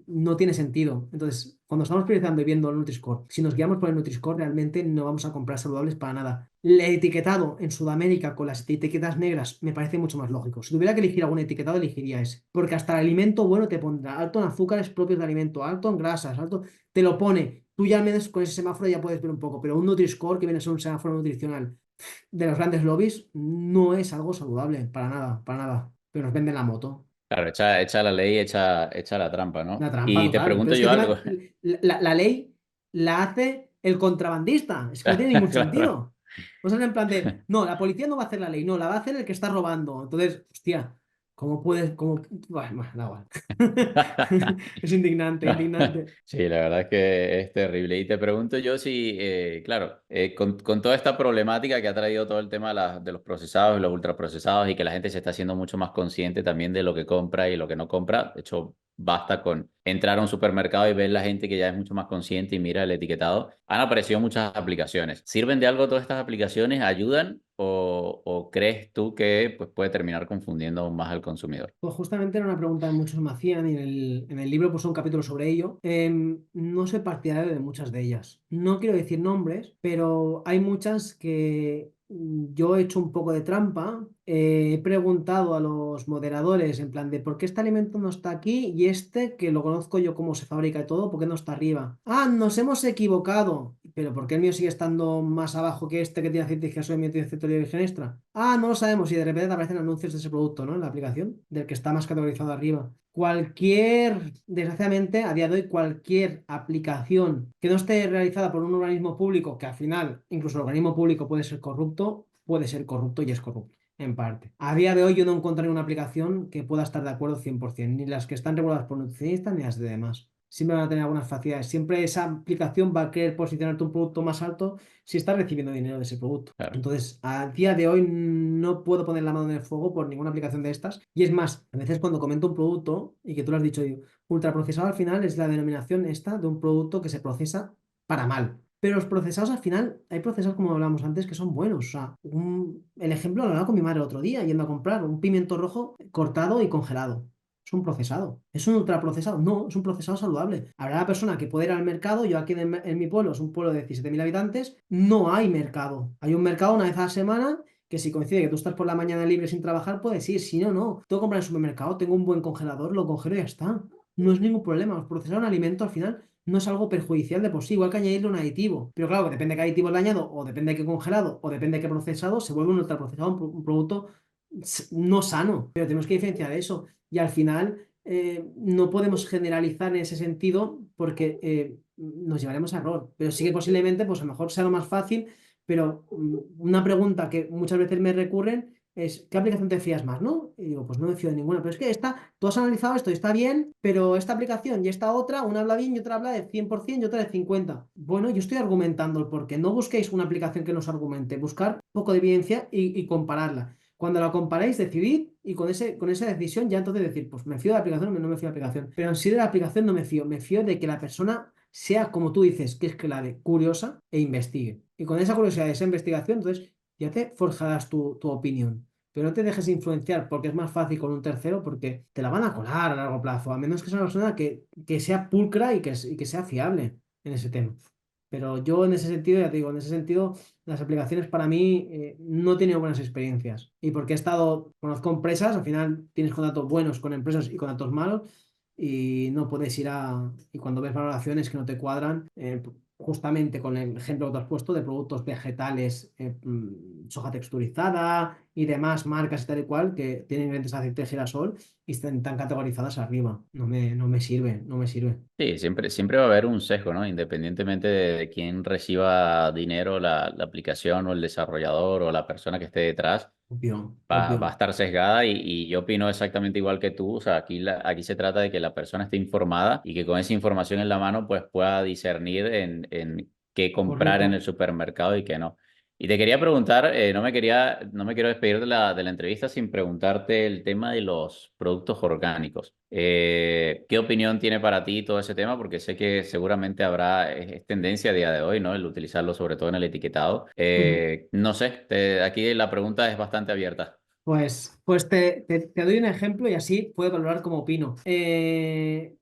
Speaker 1: No tiene sentido. Entonces, cuando estamos priorizando y viendo el Nutri-Score, si nos guiamos por el Nutri-Score, realmente no vamos a comprar saludables para nada. El etiquetado en Sudamérica con las etiquetas negras me parece mucho más lógico. Si tuviera que elegir algún etiquetado, elegiría ese. Porque hasta el alimento bueno te pondrá alto en azúcares propios del alimento, alto en grasas, alto. Te lo pone. Tú ya al menos con ese semáforo ya puedes ver un poco. Pero un Nutri-Score que viene a ser un semáforo nutricional de los grandes lobbies no es algo saludable. Para nada, para nada. Pero nos venden la moto.
Speaker 2: Claro, echa la ley, echa la trampa, ¿no?
Speaker 1: Una trampa
Speaker 2: Y te
Speaker 1: total. Pero
Speaker 2: pregunto
Speaker 1: es que
Speaker 2: yo algo.
Speaker 1: encima la ley la hace el contrabandista. Es que no tiene ningún
Speaker 2: Claro.
Speaker 1: sentido. O sea, en plan de, no, la policía no va a hacer la ley, no, la va a hacer el que está robando. Entonces, hostia, ¿cómo puedes? Bueno, da igual. Es indignante, indignante.
Speaker 2: Sí, la verdad es que es terrible. Y te pregunto yo si, claro, con toda esta problemática que ha traído todo el tema de los procesados y los ultraprocesados y que la gente se está haciendo mucho más consciente también de lo que compra y lo que no compra. De hecho, basta con entrar a un supermercado y ver la gente que ya es mucho más consciente y mira el etiquetado. Han aparecido muchas aplicaciones. ¿Sirven de algo todas estas aplicaciones? ¿Ayudan? ¿O crees tú que pues, puede terminar confundiendo aún más al consumidor?
Speaker 1: Pues justamente era una pregunta que muchos me hacían y en el libro pues un capítulo sobre ello. No soy partidario de muchas de ellas. No quiero decir nombres, pero hay muchas que yo he hecho un poco de trampa. He preguntado a los moderadores en plan de ¿por qué este alimento no está aquí y este que lo conozco yo cómo se fabrica y todo, por qué no está arriba? Ah, nos hemos equivocado. pero ¿por qué el mío sigue estando más abajo que este que tiene aceite de girasol y el mío tiene aceite de virgen extra? Ah, no lo sabemos y de repente te aparecen anuncios de ese producto, ¿no? En la aplicación, del que está más categorizado arriba. Desgraciadamente, a día de hoy, cualquier aplicación que no esté realizada por un organismo público, que al final, incluso el organismo público puede ser corrupto y es corrupto, en parte. A día de hoy yo no encontré una aplicación que pueda estar de acuerdo 100%, ni las que están reguladas por nutricionistas ni las de demás. Siempre van a tener algunas facilidades. Siempre esa aplicación va a querer posicionarte un producto más alto si estás recibiendo dinero de ese producto.
Speaker 2: Claro.
Speaker 1: Entonces, a día de hoy no puedo poner la mano en el fuego por ninguna aplicación de estas. Y es más, a veces cuando comento un producto y que tú lo has dicho, digo, ultraprocesado al final es la denominación esta de un producto que se procesa para mal. Pero los procesados al final, hay procesados como hablamos antes que son buenos. O sea, el ejemplo lo hablaba con mi madre el otro día, yendo a comprar un pimiento rojo cortado y congelado. Es un procesado. ¿Es un ultraprocesado? No, es un procesado saludable. Habrá la persona que puede ir al mercado. Yo aquí en mi pueblo, es un pueblo de 17.000 habitantes, no hay mercado. Hay un mercado una vez a la semana que si coincide que tú estás por la mañana libre sin trabajar, puedes ir. Si no, no. Tengo que comprar en el supermercado, tengo un buen congelador, lo congelo y ya está. No es ningún problema. Los procesar un alimento al final no es algo perjudicial de por sí, igual que añadirle un aditivo. Pero claro, depende de qué aditivo le añado, o depende de qué congelado, o depende de qué procesado, se vuelve un ultraprocesado, un producto no sano. Pero tenemos que diferenciar eso. Y al final no podemos generalizar en ese sentido porque nos llevaremos a error. Pero sí que posiblemente, pues a lo mejor sea lo más fácil, pero una pregunta que muchas veces me recurren es, ¿qué aplicación te fías más, no? Y digo, pues no me fío de ninguna, pero es que tú has analizado esto y está bien, pero esta aplicación y esta otra, una habla bien y otra habla de 100% y otra de 50%. Bueno, yo estoy argumentando el porqué. No busquéis una aplicación que nos argumente, buscar un poco de evidencia y compararla. Cuando la comparéis, decidid y con esa decisión ya entonces decir, pues me fío de la aplicación o no me fío de la aplicación. Pero en sí de la aplicación no me fío de que la persona sea, como tú dices, que es clave, curiosa e investigue. Y con esa curiosidad, esa investigación, entonces ya te forjarás tu opinión. Pero no te dejes influenciar porque es más fácil con un tercero porque te la van a colar a largo plazo, a menos que sea una persona que sea pulcra y que sea fiable en ese tema. Pero yo en ese sentido, ya te digo, en ese sentido, las aplicaciones para mí no he tenido buenas experiencias. Y porque conozco empresas, al final tienes contratos buenos con empresas y contratos malos, y no puedes y cuando ves valoraciones que no te cuadran, justamente con el ejemplo que te has puesto de productos vegetales, soja texturizada y demás marcas y tal y cual, que tienen ingredientes de aceite de girasol y están tan categorizadas arriba. No me sirve, no me sirve.
Speaker 2: Sí, siempre va a haber un sesgo, ¿no? Independientemente de quién reciba dinero, la aplicación o el desarrollador o la persona que esté detrás,
Speaker 1: Obvio,
Speaker 2: va a
Speaker 1: obvio.
Speaker 2: estar sesgada y yo opino exactamente igual que tú. O sea, aquí se trata de que la persona esté informada y que con esa información en la mano pues pueda discernir en qué comprar en el
Speaker 1: Correcto.
Speaker 2: supermercado y qué no. Y te quería preguntar, no me quiero despedir de la entrevista sin preguntarte el tema de los productos orgánicos. ¿Qué opinión tiene para ti todo ese tema? Porque sé que seguramente habrá, es tendencia a día de hoy, ¿no? El utilizarlo sobre todo en el etiquetado.
Speaker 1: Ujú.
Speaker 2: No sé, aquí la pregunta es bastante abierta.
Speaker 1: Pues te doy un ejemplo y así puedo valorar cómo opino.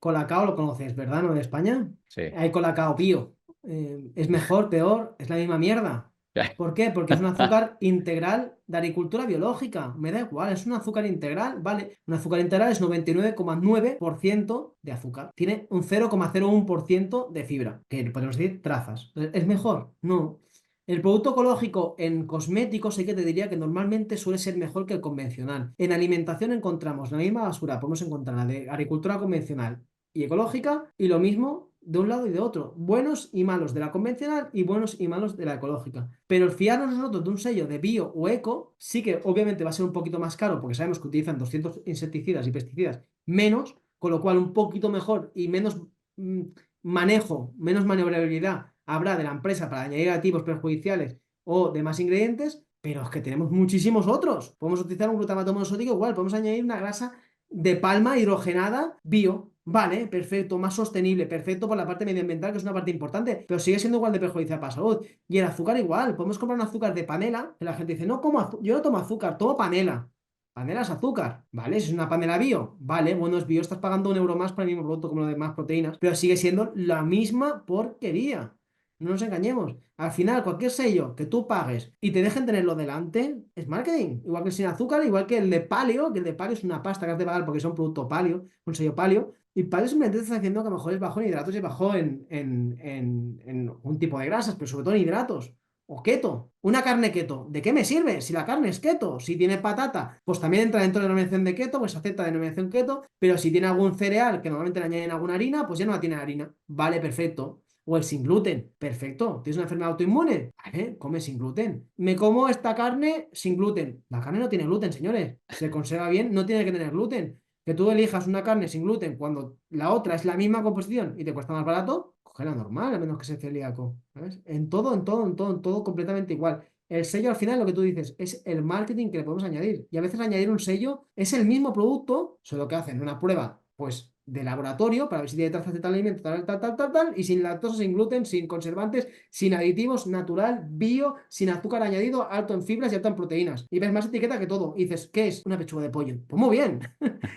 Speaker 1: Colacao lo conoces, ¿verdad? ¿No? De España.
Speaker 2: Sí.
Speaker 1: Hay Colacao Bio. ¿Es mejor, peor? Es la misma mierda. ¿Por qué? Porque es un azúcar integral de agricultura biológica. Me da igual, es un azúcar integral, ¿vale? Un azúcar integral es 99,9% de azúcar. Tiene un 0,01% de fibra, que podemos decir trazas. ¿Es mejor? No. El producto ecológico en cosméticos sí que te diría que normalmente suele ser mejor que el convencional. En alimentación encontramos la misma basura, podemos encontrar la de agricultura convencional y ecológica y lo mismo de un lado y de otro. Buenos y malos de la convencional y buenos y malos de la ecológica. Pero el fiarnos nosotros de un sello de bio o eco sí que obviamente va a ser un poquito más caro porque sabemos que utilizan 200 insecticidas y pesticidas menos, con lo cual un poquito mejor y menos mm, manejo, menos maniobrabilidad habrá de la empresa para añadir aditivos perjudiciales o demás ingredientes, pero es que tenemos muchísimos otros. Podemos utilizar un glutamato monosódico igual, podemos añadir una grasa de palma hidrogenada bio. Vale, perfecto, más sostenible, perfecto por la parte medioambiental, que es una parte importante, pero sigue siendo igual de perjudicial para la salud. Y el azúcar igual, podemos comprar un azúcar de panela, que la gente dice, no como yo no tomo azúcar, tomo panela. Panela es azúcar, ¿vale? Si es una panela bio, vale, bueno, es bio, estás pagando 1 euro más por el mismo producto como lo de más proteínas, pero sigue siendo la misma porquería. No nos engañemos. Al final, cualquier sello que tú pagues y te dejen tenerlo delante, es marketing. Igual que el sin azúcar, igual que el de paleo, que el de paleo es una pasta que has de pagar porque es un producto paleo, un sello paleo. Y paleo simplemente te está diciendo que a lo mejor es bajo en hidratos y es bajo en un tipo de grasas, pero sobre todo en hidratos. O keto. Una carne keto. ¿De qué me sirve? Si la carne es keto, si tiene patata, pues también entra dentro de la denominación de keto, pues acepta denominación keto, pero si tiene algún cereal que normalmente le añaden alguna harina, pues ya no la tiene harina. Vale, perfecto. O el sin gluten. Perfecto. ¿Tienes una enfermedad autoinmune? Vale, come sin gluten. Me como esta carne sin gluten. La carne no tiene gluten, señores. Se conserva bien, no tiene que tener gluten. Que tú elijas una carne sin gluten cuando la otra es la misma composición y te cuesta más barato, coge la normal, a menos que sea celíaco. ¿Sabes? En todo, completamente igual. El sello al final, lo que tú dices, es el marketing que le podemos añadir. Y a veces añadir un sello es el mismo producto, solo que hacen una prueba, pues, de laboratorio para ver si tiene trazas de tal alimento, tal, tal, tal, tal, tal, y sin lactosa, sin gluten, sin conservantes, sin aditivos, natural, bio, sin azúcar añadido, alto en fibras y alto en proteínas. Y ves más etiqueta que todo. Y dices, ¿qué es? Una pechuga de pollo. Pues muy bien.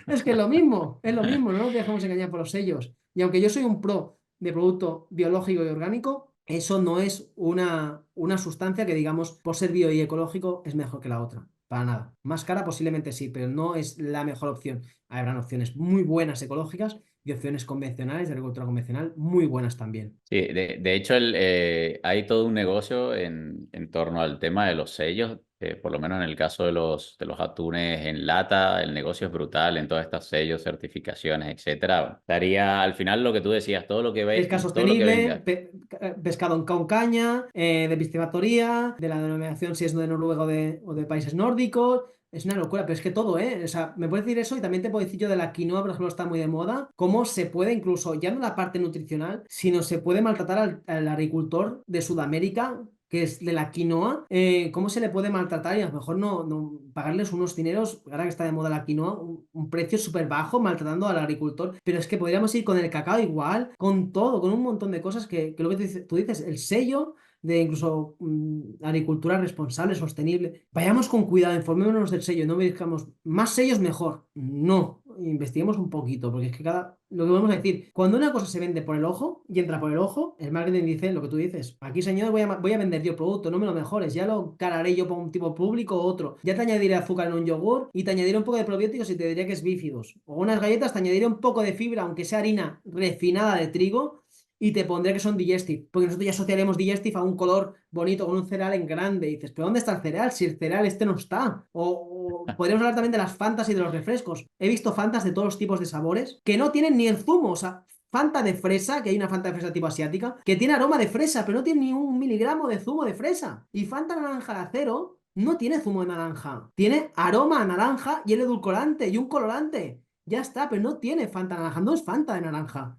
Speaker 1: Es que es lo mismo, no nos dejemos engañar por los sellos. Y aunque yo soy un pro de producto biológico y orgánico, eso no es una sustancia que, digamos, por ser bio y ecológico, es mejor que la otra. Para nada. Más cara posiblemente sí, pero no es la mejor opción. Habrán opciones muy buenas ecológicas y opciones convencionales de agricultura convencional muy buenas también.
Speaker 2: Sí, de hecho hay todo un negocio en torno al tema de los sellos, por lo menos en el caso de los atunes en lata, el negocio es brutal en todos estos sellos, certificaciones, etcétera. Daría al final lo que tú decías,
Speaker 1: Pesca
Speaker 2: todo lo que
Speaker 1: sostenible,
Speaker 2: venga.
Speaker 1: pescado con caña, de piscifactoría, de la denominación si es de Noruega o de países nórdicos. Es una locura, pero es que todo, ¿eh? O sea, me puedes decir eso y también te puedo decir yo de la quinoa, por ejemplo, está muy de moda. Cómo se puede incluso, ya no la parte nutricional, sino se puede maltratar al agricultor de Sudamérica, que es de la quinoa, cómo se le puede maltratar y a lo mejor no pagarles unos dineros, ahora que está de moda la quinoa, un precio súper bajo maltratando al agricultor, pero es que podríamos ir con el cacao igual, con todo, con un montón de cosas que lo que tú dices, el sello de incluso agricultura responsable, sostenible. Vayamos con cuidado, informémonos del sello, no digamos más sellos mejor. No, investiguemos un poquito, porque es que lo que vamos a decir, cuando una cosa se vende por el ojo y entra por el ojo, el marketing dice lo que tú dices. Aquí, señor, voy a vender yo producto, no me lo mejores, ya lo cararé yo por un tipo público u otro. Ya te añadiré azúcar en un yogur y te añadiré un poco de probióticos y te diré que es bífidos. O unas galletas, te añadiré un poco de fibra, aunque sea harina refinada de trigo y te pondré que son digestive, porque nosotros ya asociaremos digestive a un color bonito con un cereal en grande. Y dices, ¿pero dónde está el cereal? Si el cereal este no está. O podríamos hablar también de las Fantas y de los refrescos. He visto Fantas de todos los tipos de sabores que no tienen ni el zumo, o sea, Fanta de fresa, que hay una Fanta de fresa tipo asiática, que tiene aroma de fresa, pero no tiene ni un miligramo de zumo de fresa. Y Fanta naranja de acero no tiene zumo de naranja, tiene aroma a naranja y el edulcorante y un colorante. Ya está, pero no tiene Fanta naranja, no es Fanta de naranja.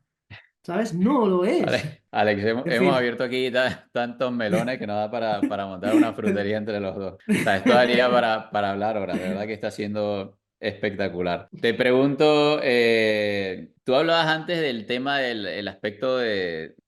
Speaker 1: ¿Sabes? No lo es.
Speaker 2: Alex, hemos,
Speaker 1: En
Speaker 2: hemos
Speaker 1: fin.
Speaker 2: abierto aquí tantos melones que nos da para montar una frutería entre los dos. O sea, esto daría para hablar horas, de verdad que está siendo espectacular. Te pregunto, tú hablabas antes del tema del el aspecto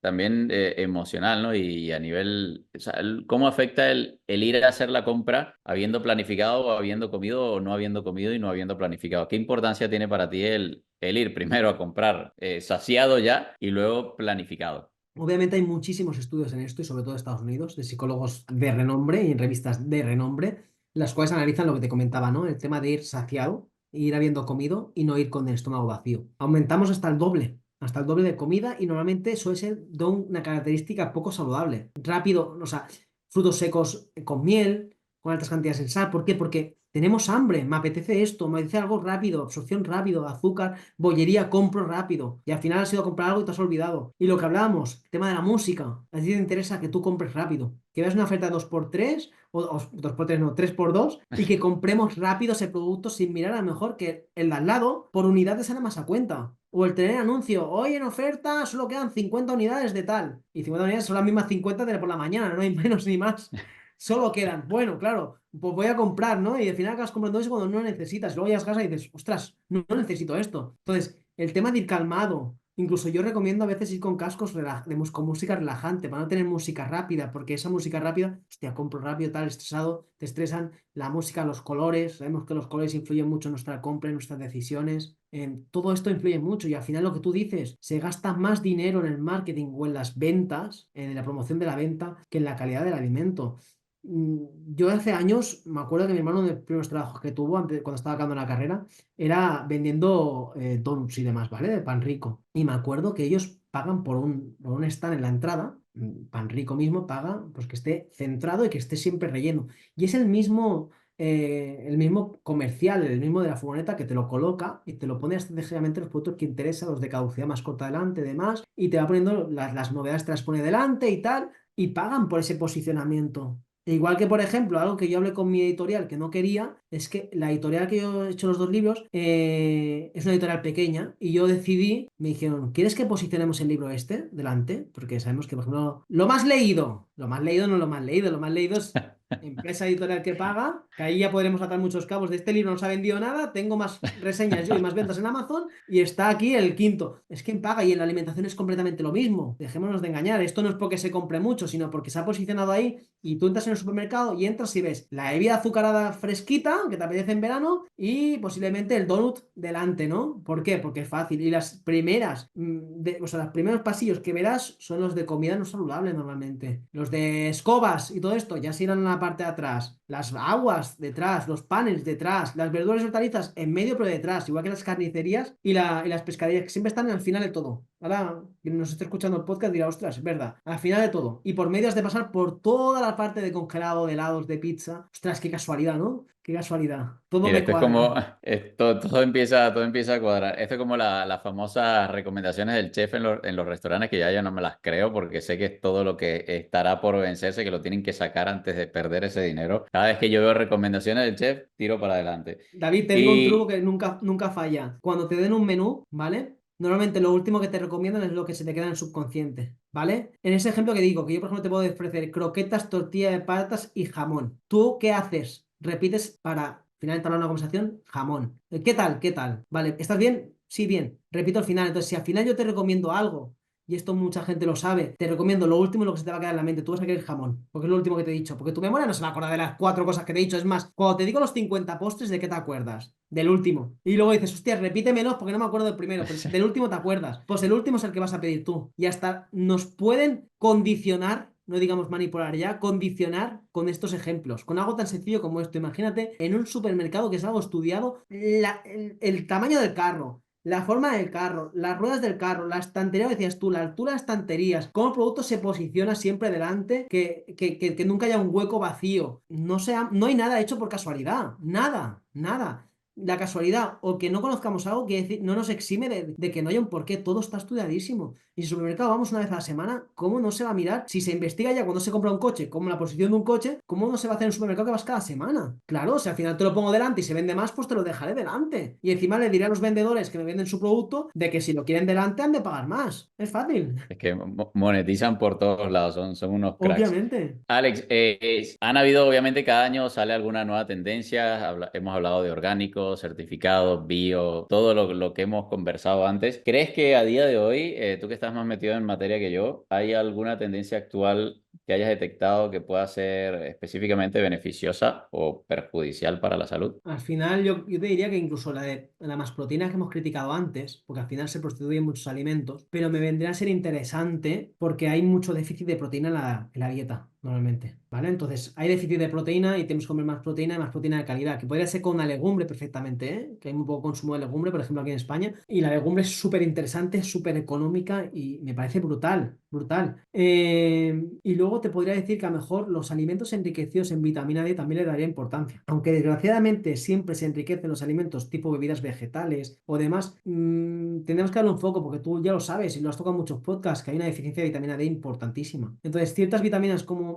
Speaker 2: también emocional, ¿no? Y a nivel, o sea, ¿cómo afecta el ir a hacer la compra habiendo planificado o habiendo comido o no habiendo comido y no habiendo planificado? ¿Qué importancia tiene para ti el ir primero a comprar saciado ya y luego planificado?
Speaker 1: Obviamente hay muchísimos estudios en esto y sobre todo en Estados Unidos, de psicólogos de renombre y en revistas de renombre, las cuales analizan lo que te comentaba, ¿no? El tema de ir saciado, ir habiendo comido y no ir con el estómago vacío. Aumentamos hasta el doble de comida y normalmente suele ser de una característica poco saludable. Rápido, o sea, frutos secos con miel, con altas cantidades en sal. ¿Por qué? Porque tenemos hambre, me apetece esto, me apetece algo rápido, absorción rápido, azúcar, bollería, compro rápido. Y al final has ido a comprar algo y te has olvidado. Y lo que hablábamos, el tema de la música. A ti te interesa que tú compres rápido. Que veas una oferta 2x3 o 2x3 no, 3x2 y que compremos rápido ese producto sin mirar a lo mejor que el de al lado por unidad te sale más a cuenta. O el tener anuncio, hoy en oferta solo quedan 50 unidades de tal. Y 50 unidades son las mismas 50 de por la mañana, no hay menos ni más. Solo quedan. Bueno, claro, pues voy a comprar, ¿no? Y al final acabas comprando eso cuando no lo necesitas. Luego llegas a casa y dices, ostras, no necesito esto. Entonces, el tema de ir calmado. Incluso yo recomiendo a veces ir con cascos con música relajante, para no tener música rápida, porque esa música rápida, hostia, compro rápido, tal, estresado, te estresan. La música, los colores, sabemos que los colores influyen mucho en nuestra compra, en nuestras decisiones. Todo esto influye mucho y al final lo que tú dices, se gasta más dinero en el marketing o en las ventas, en la promoción de la venta, que en la calidad del alimento. Yo hace años, me acuerdo que mi hermano, uno de los primeros trabajos que tuvo antes, cuando estaba acabando la carrera, era vendiendo donuts y demás, ¿vale? De pan rico. Y me acuerdo que ellos pagan por un stand en la entrada, pan rico mismo paga pues que esté centrado y que esté siempre relleno. Y es el mismo comercial, el mismo de la furgoneta que te lo coloca y te lo pone estratégicamente los productos que interesan, los de caducidad más corta delante, demás, y te va poniendo las novedades, te las pone delante y tal, y pagan por ese posicionamiento. Igual que, por ejemplo, algo que yo hablé con mi editorial que no quería, es que la editorial que yo he hecho los dos libros es una editorial pequeña y yo decidí, me dijeron, ¿quieres que posicionemos el libro este delante? Porque sabemos que, por ejemplo, lo más leído no lo más leído es empresa editorial que paga, que ahí ya podremos atar muchos cabos. De este libro no se ha vendido nada, tengo más reseñas yo y más ventas en Amazon y está aquí el quinto. Es quien paga y en la alimentación es completamente lo mismo. Dejémonos de engañar, esto no es porque se compre mucho, sino porque se ha posicionado ahí y tú entras en el supermercado y entras y ves la bebida azucarada fresquita que te apetece en verano y posiblemente el donut delante, ¿no? ¿Por qué? Porque es fácil. Y las primeras, o sea, los primeros pasillos que verás son los de comida no saludable normalmente. Los de escobas y todo esto ya se irán a la parte de atrás. Las aguas detrás, los panes detrás, las verduras y hortalizas en medio pero detrás, igual que las carnicerías y las pescaderías que siempre están al final de todo. Ahora, quien nos esté escuchando el podcast dirá, ostras, es verdad, al final de todo. Y por medio has de pasar por toda la parte de congelado, de helados, de pizza. Ostras, qué casualidad, ¿no? Qué casualidad. Todo
Speaker 2: Mira,
Speaker 1: me
Speaker 2: esto es como,
Speaker 1: cuadra.
Speaker 2: todo empieza a cuadrar. Esto es como las famosas recomendaciones del chef en los restaurantes, que ya yo no me las creo porque sé que es todo lo que estará por vencerse, que lo tienen que sacar antes de perder ese dinero. Cada vez que yo veo recomendaciones del chef, tiro para adelante.
Speaker 1: David, te digo un truco
Speaker 2: Y
Speaker 1: que nunca falla. Cuando te den un menú, ¿vale? Normalmente lo último que te recomiendan es lo que se te queda en el subconsciente, ¿vale? En ese ejemplo que digo, que yo por ejemplo te puedo ofrecer croquetas, tortilla de patatas y jamón. ¿Tú qué haces? Repites para finalizar una conversación, jamón. ¿Qué tal? ¿Qué tal? Vale, ¿estás bien? Sí, bien. Repito al final. Entonces, si al final yo te recomiendo algo y esto mucha gente lo sabe, te recomiendo lo último, lo que se te va a quedar en la mente. Tú vas a querer jamón, porque es lo último que te he dicho. Porque tu memoria no se va a acordar de las cuatro cosas que te he dicho. Es más, cuando te digo los 50 postres, ¿de qué te acuerdas? Del último. Y luego dices, hostia, repítemelos porque no me acuerdo del primero, pero del último te acuerdas. Pues el último es el que vas a pedir tú. Y hasta nos pueden condicionar, no digamos manipular ya, condicionar con estos ejemplos, con algo tan sencillo como esto. Imagínate en un supermercado que es algo estudiado, el tamaño del carro, la forma del carro, las ruedas del carro, la estantería que decías tú, la altura de estanterías, cómo el producto se posiciona siempre delante, que nunca haya un hueco vacío. No hay nada hecho por casualidad. Nada, nada. La casualidad o que no conozcamos algo que decir, no nos exime de que no haya un porqué. Todo está estudiadísimo. Y si al supermercado vamos una vez a la semana, ¿cómo no se va a mirar? Si se investiga ya cuando se compra un coche, como la posición de un coche, ¿cómo no se va a hacer en un supermercado que vas cada semana? Claro, si al final te lo pongo delante y se vende más, pues te lo dejaré delante. Y encima le diré a los vendedores que me venden su producto de que si lo quieren delante han de pagar más. Es fácil.
Speaker 2: es que monetizan por todos lados, son unos cracks.
Speaker 1: Obviamente.
Speaker 2: Alex, han habido, obviamente, cada año sale alguna nueva tendencia. Hemos hablado de orgánicos, certificados, bio, todo lo que hemos conversado antes. ¿Crees que a día de hoy, tú que estás más metido en materia que yo, hay alguna tendencia actual que hayas detectado que pueda ser específicamente beneficiosa o perjudicial para la salud?
Speaker 1: Al final, yo te diría que incluso la más proteína que hemos criticado antes, porque al final se prostituyen muchos alimentos, pero me vendría a ser interesante porque hay mucho déficit de proteína en la dieta, normalmente, ¿vale? Entonces, hay déficit de proteína y tenemos que comer más proteína y más proteína de calidad, que podría ser con una legumbre perfectamente, ¿eh? Que hay muy poco consumo de legumbre, por ejemplo, aquí en España, y la legumbre es súper interesante, súper económica y me parece brutal, brutal. Y luego te podría decir que a lo mejor los alimentos enriquecidos en vitamina D también le daría importancia. Aunque desgraciadamente siempre se enriquecen los alimentos tipo bebidas vegetales o demás, tenemos que darle un foco porque tú ya lo sabes y lo has tocado en muchos podcasts, que hay una deficiencia de vitamina D importantísima. Entonces, ciertas vitaminas como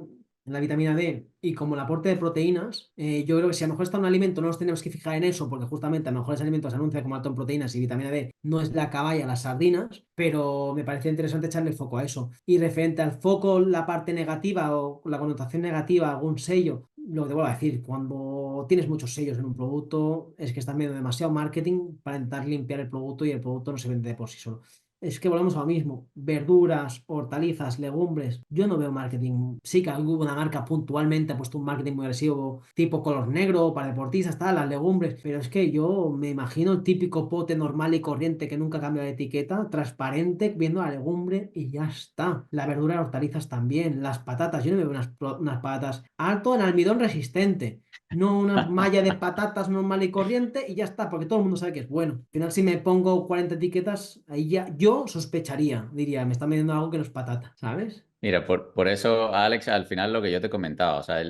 Speaker 1: la vitamina D y como el aporte de proteínas, yo creo que si a lo mejor está un alimento no nos tenemos que fijar en eso porque justamente a lo mejor ese alimento se anuncia como alto en proteínas y vitamina D no es la caballa, las sardinas, pero me parece interesante echarle el foco a eso. Y referente al foco, la parte negativa o la connotación negativa, algún sello, lo que te vuelvo a decir, cuando tienes muchos sellos en un producto es que estás viendo demasiado marketing para intentar limpiar el producto y el producto no se vende de por sí solo. es que volvemos a lo mismo. Verduras, hortalizas, legumbres. Yo no veo marketing. Sí que alguna marca puntualmente ha puesto un marketing muy agresivo, tipo color negro, para deportistas, tal, las legumbres. Pero es que yo me imagino el típico pote normal y corriente que nunca cambia de etiqueta, transparente, viendo la legumbre y ya está. La verdura, hortalizas también. Las patatas. Yo no veo unas patatas alto en almidón resistente. No una malla de patatas normal y corriente y ya está, porque todo el mundo sabe que es bueno. Al final, si me pongo 40 etiquetas, ahí ya yo sospecharía, diría, me están vendiendo algo que no es patata, ¿sabes?
Speaker 2: Mira, por eso, Alex, al final lo que yo te comentaba, o sea,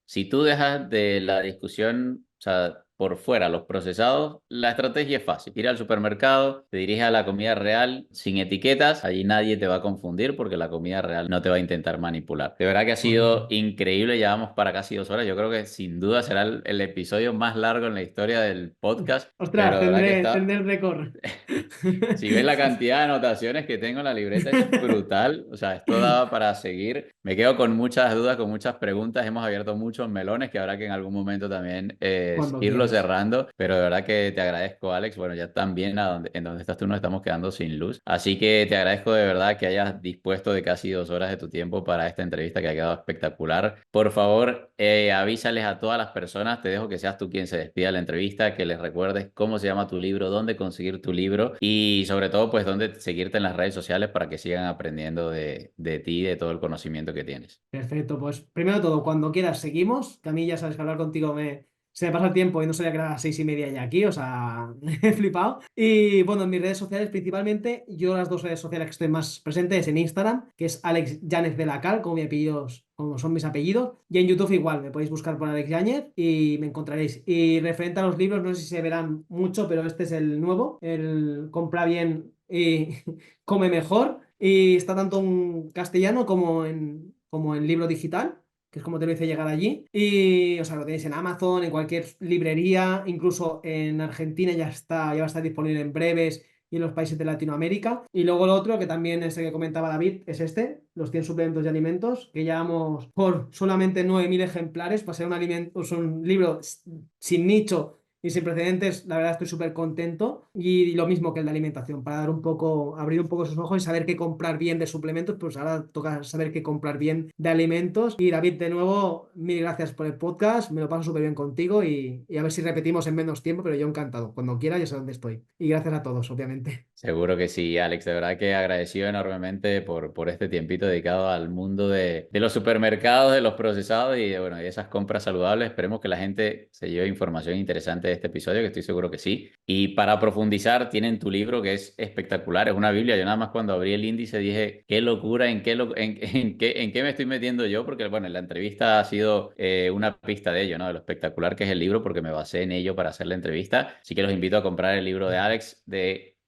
Speaker 2: si tú dejas de la discusión, o sea, por fuera los procesados, la estrategia es fácil. Ir al supermercado, te diriges a la comida real sin etiquetas, allí nadie te va a confundir porque la comida real no te va a intentar manipular. De verdad que ha sido
Speaker 1: Correcto.
Speaker 2: increíble, llevamos para casi 2 horas, yo creo que sin duda será el episodio más largo en la historia del podcast,
Speaker 1: Ostras,
Speaker 2: pero de verdad que
Speaker 1: tendré
Speaker 2: está...
Speaker 1: el récord.
Speaker 2: Si ves la cantidad de anotaciones que tengo en la libreta es brutal, o sea, esto daba para seguir. Me quedo con muchas dudas, con muchas preguntas, hemos abierto muchos melones que habrá que en algún momento también
Speaker 1: Cuando
Speaker 2: irlo
Speaker 1: quieras.
Speaker 2: cerrando, pero de verdad que te agradezco, Alex. Bueno, ya también en donde estás tú nos estamos quedando sin luz, así que te agradezco de verdad que hayas dispuesto de casi 2 horas de tu tiempo para esta entrevista que ha quedado espectacular. Por favor, avísales a todas las personas, te dejo que seas tú quien se despida de la entrevista, que les recuerdes cómo se llama tu libro, dónde conseguir tu libro y sobre todo pues dónde seguirte en las redes sociales para que sigan aprendiendo de ti y de todo el conocimiento que tienes.
Speaker 1: Perfecto, pues primero de todo, cuando quieras seguimos, que a mí ya sabes que hablar contigo se me pasa el tiempo y no sabía que era las 6:30 ya aquí, o sea, he flipado. Y bueno, en mis redes sociales principalmente, yo las dos redes sociales que estoy más presente es en Instagram, que es Alex Yáñez de la Cal, como, mi apellidos, como son mis apellidos, y en YouTube igual, me podéis buscar por Alex Yáñez y me encontraréis. Y referente a los libros, no sé si se verán mucho, pero este es el nuevo, el Compra Bien y Come Mejor. Y está tanto en castellano como en libro digital, que es como te lo hice llegar allí. Y, o sea, lo tenéis en Amazon, en cualquier librería, incluso en Argentina ya va a estar disponible en breves y en los países de Latinoamérica. Y luego lo otro, que también es el que comentaba David, es este, los 100 suplementos y alimentos, que llevamos por solamente 9.000 ejemplares, para ser un libro sin nicho y sin precedentes, la verdad estoy súper contento. Y lo mismo que el de alimentación, para dar un poco, abrir un poco sus ojos y saber qué comprar bien de suplementos, pues ahora toca saber qué comprar bien de alimentos. Y David, de nuevo, mil gracias por el podcast, me lo paso súper bien contigo y a ver si repetimos en menos tiempo, pero yo encantado. Cuando quiera, ya sé dónde estoy. Y gracias a todos, obviamente.
Speaker 2: Seguro que sí, Alex. De verdad que agradecido enormemente por este tiempito dedicado al mundo de los supermercados, de los procesados y de, bueno, de esas compras saludables. Esperemos que la gente se lleve información interesante de este episodio, que estoy seguro que sí. Y para profundizar, tienen tu libro que es espectacular, es una Biblia. Yo nada más cuando abrí el índice dije, qué locura, en qué me estoy metiendo yo, porque bueno, la entrevista ha sido una pista de ello, ¿no? De lo espectacular que es el libro, porque me basé en ello para hacer la entrevista. Así que los invito a comprar el libro de Alex,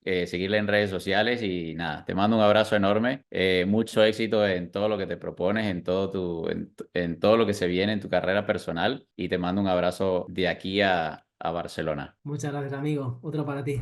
Speaker 2: seguirle en redes sociales y nada, te mando un abrazo enorme, mucho éxito en todo lo que te propones, en todo lo que se viene en tu carrera personal y te mando un abrazo de aquí a Barcelona.
Speaker 1: Muchas gracias, amigo. Otro para ti.